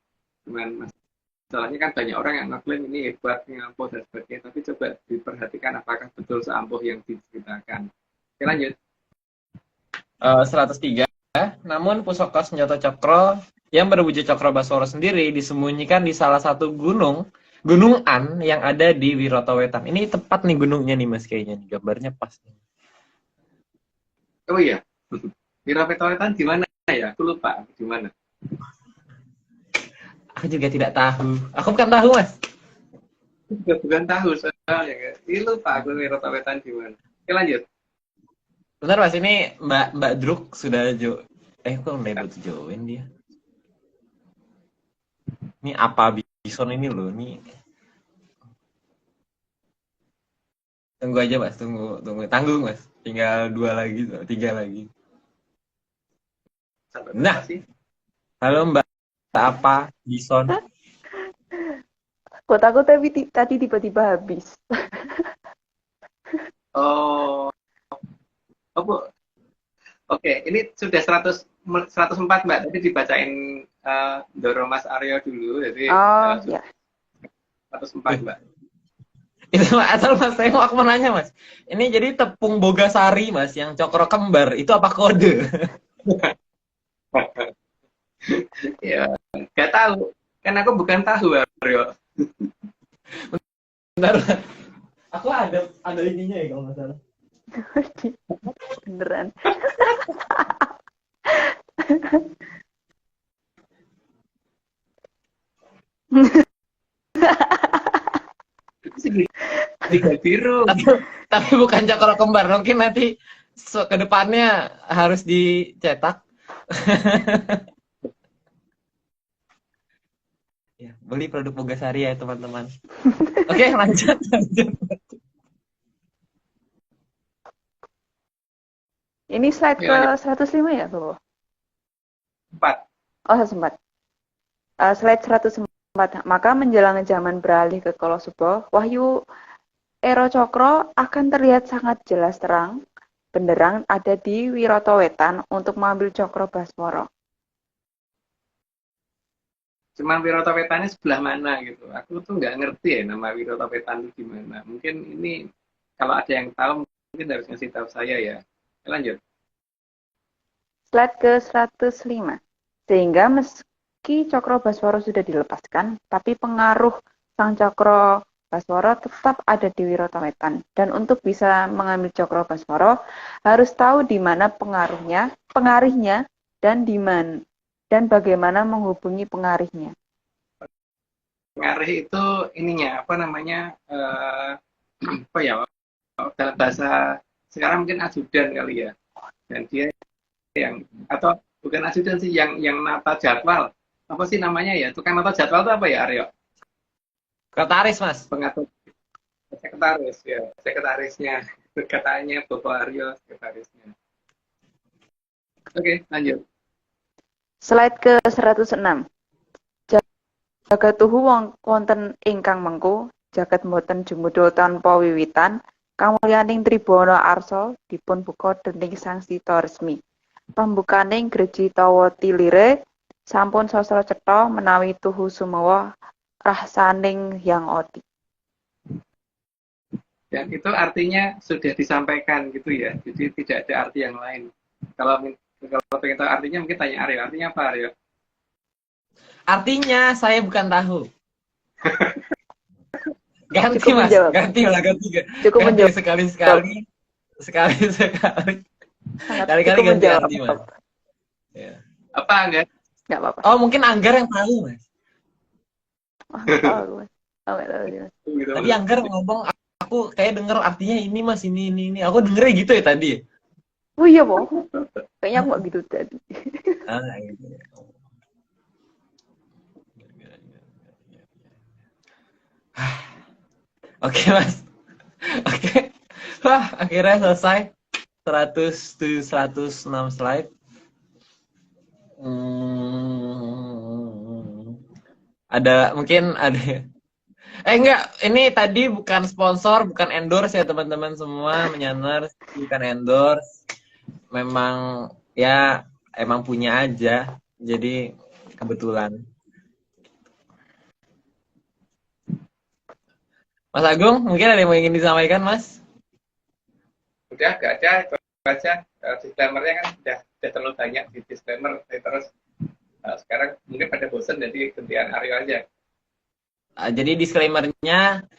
Cuman masalahnya kan banyak orang yang ngeklaim ini hebat, ngampuh dan sebagainya, tapi coba diperhatikan apakah betul seampuh yang diceritakan. Oke, lanjut. 103. Namun pusaka senjata cakra yang berwujud Cakra Baswara sendiri disembunyikan di salah satu gunung An yang ada di Wirata Wetan. Ini tepat nih gunungnya nih Mas kayaknya nih, gambarnya pas. Oh iya, Wirata Wetan di mana ya? Aku lupa di mana. Aku juga tidak tahu. Aku bukan tahu Mas. Juga bukan tahu soalnya. Ini lupa aku Wirata Wetan di mana. Oke, lanjut. Bentar Mas, ini Mbak Druk sudah kok udah join dia. Ini apa Bison ini loh, nih. Tunggu aja Mas, tunggu. Tanggung Mas. Tinggal 2 lagi, 3 lagi. Nah. Halo Mbak apa Bison? Kotaku tapi tadi tiba-tiba habis. Oh, Bu. Oke, ini sudah 104 Mbak. Tadi dibacain Doro Mas Aryo dulu, jadi Oh, ya. 104 Mbak. Itu asal Mas, saya mau aku mau nanya Mas. Ini jadi tepung bogasari Mas, yang cokro kembar, itu apa kode? Ya, nggak tahu. Kan aku bukan tahu, Aryo. Bentar, aku ada ininya ya kalau nggak salah. Beneran. Tiga biru. Tapi bukan cokro kembar, mungkin nanti ke depannya harus dicetak. Ya, beli produk bogasari ya teman-teman. Oke, lanjut. Ini slide ke Ya, 105 ya, Bapak? 4. Oh, 104. Slide 104. Maka menjelang zaman beralih ke Kolosubo, wahyu Ero Cokro akan terlihat sangat jelas terang benderang ada di Wiroto Wetan untuk mengambil Cokro Basmoro. Cuman Wiroto Wetannya sebelah mana gitu. Aku tuh nggak ngerti ya nama Wiroto Wetan itu gimana. Mungkin ini kalau ada yang tahu mungkin harus ngasih tahu saya ya. Lanjut. Slide ke 105. Sehingga meski Cokro Basmoro sudah dilepaskan, tapi pengaruh Sang Cokro Basmoro tetap ada di Wiroto Wetan. Dan untuk bisa mengambil Cokro Basmoro, harus tahu di mana pengaruhnya, dan dan bagaimana menghubungi pengaruhnya. Pengaruh itu ininya apa namanya apa ya dalam bahasa sekarang mungkin ajudan kali ya. Dan dia yang atau bukan ajudan sih yang nata jadwal. Apa sih namanya ya? Tukang nata jadwal itu apa ya, Aryo? Sekretaris Mas. Pengatur sekretaris ya, sekretarisnya. Katanya Bapak Aryo sekretarisnya. Oke, lanjut. Slide ke 106. Jagat tuhu wonten ingkang mengku, jagat mboten jumudul tanpa wiwitan, kamulyaning Tribana Arsa dipun buka dening Sang Sita resmi. Pambukaning Greji Tawa Tilire sampun sastra cetha menawi tuhu sumawa rahsaning Hyang Odi. Dan itu artinya sudah disampaikan gitu ya. Jadi tidak ada arti yang lain. Kalau pengen tahu artinya mungkin tanya Aryo. Artinya apa, Aryo? Artinya saya bukan tahu. Ganti Cukup Mas, menjawab. ganti lah, ganti. Cukup Ganti menjawab. sekali-sekali. Kali-kali Cukup menjawab. ganti Mas. Ya. Apa enggak? Nggak apa-apa. Oh, mungkin Anggar yang tahu Mas. Nggak tahu, Mas. Oh, nggak tahu, Mas. Gitu. Tadi Anggar ngomong, aku kayak denger artinya ini Mas, ini. Aku dengernya gitu ya tadi. Oh iya, Bo. Kayaknya aku nggak gitu tadi. Gitu. Oke Mas. Oke. Wah, akhirnya selesai 106 slide. Mungkin ada. Enggak, ini tadi bukan sponsor, bukan endorse ya teman-teman semua, Menyaners, bukan endorse. Memang ya emang punya aja. Jadi kebetulan. Mas Agung, mungkin ada yang mau ingin disampaikan, Mas? Udah, nggak ada. Itu aja. Disclaimer-nya kan udah terlalu banyak di disclaimer. Terus sekarang mungkin pada bosan, jadi gantian Aryo aja. Jadi disclaimer-nya,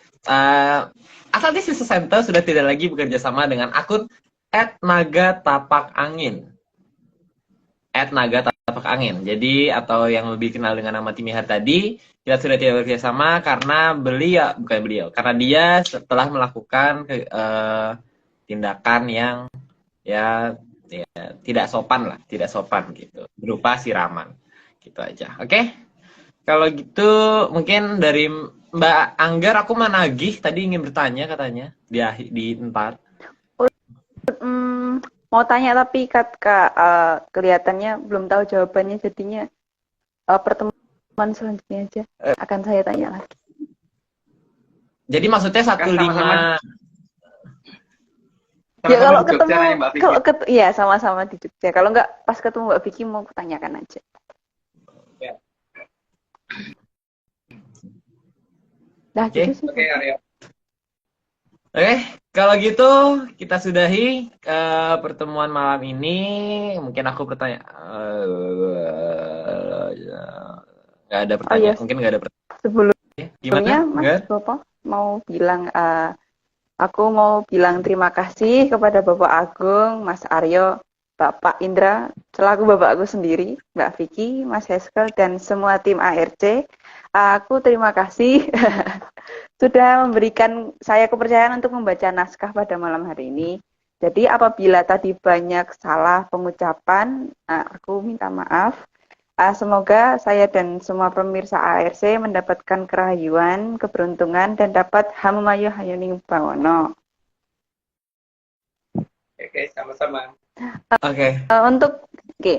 Atlantis Business Center sudah tidak lagi bekerja sama dengan akun @nagatapakangin. @nagatapakangin. Jadi, atau yang lebih kenal dengan nama Timihar tadi, kita sudah tidak bekerja sama karena karena dia setelah melakukan tindakan yang ya tidak sopan gitu, berupa siraman. Gitu aja. Oke? Kalau gitu mungkin dari Mbak Anggar, aku menagih tadi ingin bertanya katanya di tempat. Mau tanya tapi Kak, kelihatannya belum tahu jawabannya, jadinya pertemuan selanjutnya aja akan saya tanya lagi. Jadi maksudnya 15 Ya Sama-sama kalau di Jogja ketemu, nanya Mbak Vicky. kalau iya sama-sama di Jogja. Kalau nggak pas ketemu Mbak Vicky mau kutanyakan aja. Ya. Nah Oke. gitu sih. Oke, Aryo. Oke, kalau gitu kita sudahi pertemuan malam ini. Mungkin aku bertanya, nggak ada Oh pertanyaan, iya, mungkin nggak ada pertanyaan. sebelumnya Gimana? Mas Enggak? Bopo mau bilang, aku mau bilang terima kasih kepada Bapak Agung, Mas Aryo, Bapak Indra, selaku Bapak aku sendiri, Mbak Vicky, Mas Heskel, dan semua tim ARC. Aku terima kasih sudah memberikan saya kepercayaan untuk membaca naskah pada malam hari ini. Jadi apabila tadi banyak salah pengucapan, aku minta maaf. Semoga saya dan semua pemirsa ARC mendapatkan kerahyuan, keberuntungan, dan dapat hamumayu hayuning bawono. Oke, sama-sama. Oke.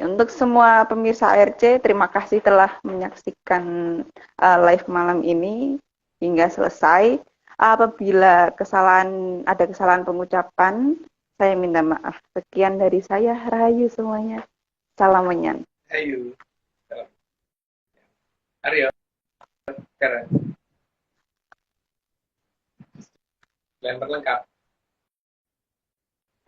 Untuk semua pemirsa ARC, terima kasih telah menyaksikan live malam ini hingga selesai. Apabila ada kesalahan pengucapan, saya minta maaf. Sekian dari saya, rahayu semuanya. Salam menyan. Ayo. Aryo. Sekarang. Lempar lengkap.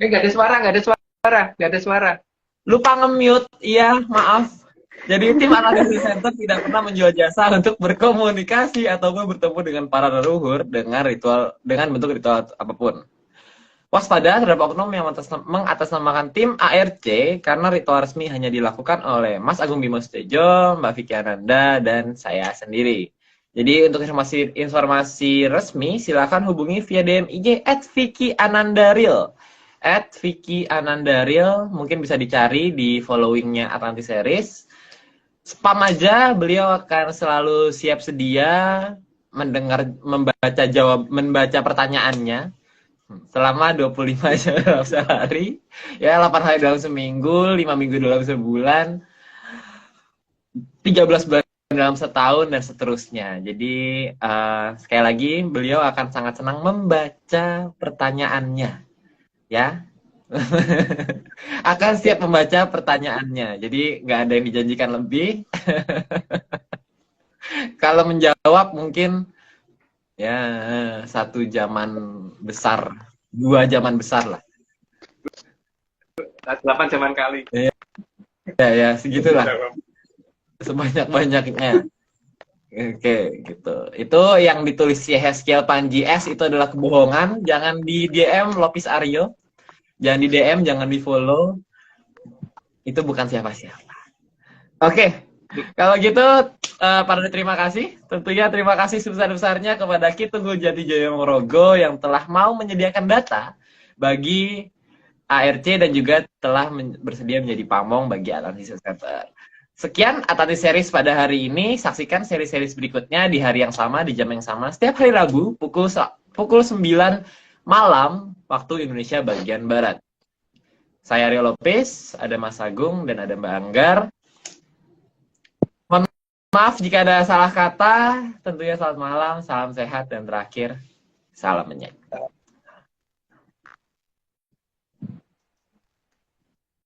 Nggak ada suara, nggak ada suara, nggak ada suara. Lupa nge-mute, iya, maaf. Jadi tim analisis center tidak pernah menjual jasa untuk berkomunikasi ataupun bertemu dengan para leluhur dengan bentuk ritual apapun. Waspada terhadap oknum yang mengatasnamakan tim ARC karena ritual resmi hanya dilakukan oleh Mas Agung Bimo Sudjojo, Mbak Vicky Ananda, dan saya sendiri. Jadi untuk informasi resmi silakan hubungi via DM IG @VickyAnandaReal. @VickyAnandaReal, mungkin bisa dicari di followingnya Atlantis Series. Spam aja, beliau akan selalu siap sedia membaca pertanyaannya selama 25 jam dalam sehari, ya 8 hari dalam seminggu, 5 minggu dalam sebulan, 13 bulan dalam setahun, dan seterusnya. Jadi sekali lagi beliau akan sangat senang membaca pertanyaannya, ya. Akan siap membaca pertanyaannya. Jadi nggak ada yang dijanjikan lebih. Kalau menjawab mungkin ya 1 zaman besar, 2 zaman besar lah. 8 zaman kali. Ya segitulah. Sebanyak-banyaknya. Oke, gitu. Itu yang ditulis Yehezkiel Panji S itu adalah kebohongan. Jangan di DM Lopis Aryo. Jangan di DM, jangan di follow. Itu bukan siapa-siapa. Oke. Kalau gitu, para terima kasih. Tentunya terima kasih sebesar-besarnya kepada Ki Tunggu Jatijoyo Morogo yang telah mau menyediakan data bagi ARC dan juga telah bersedia menjadi pamong bagi Atlantis Center. Sekian Atlantis Series pada hari ini. Saksikan seri-seri berikutnya di hari yang sama, di jam yang sama, setiap hari Rabu pukul 9 malam waktu Indonesia bagian Barat. Saya Rio Lopez, ada Mas Agung, dan ada Mbak Anggar. Maaf jika ada salah kata, tentunya selamat malam, salam sehat, dan terakhir, salam menyanyi.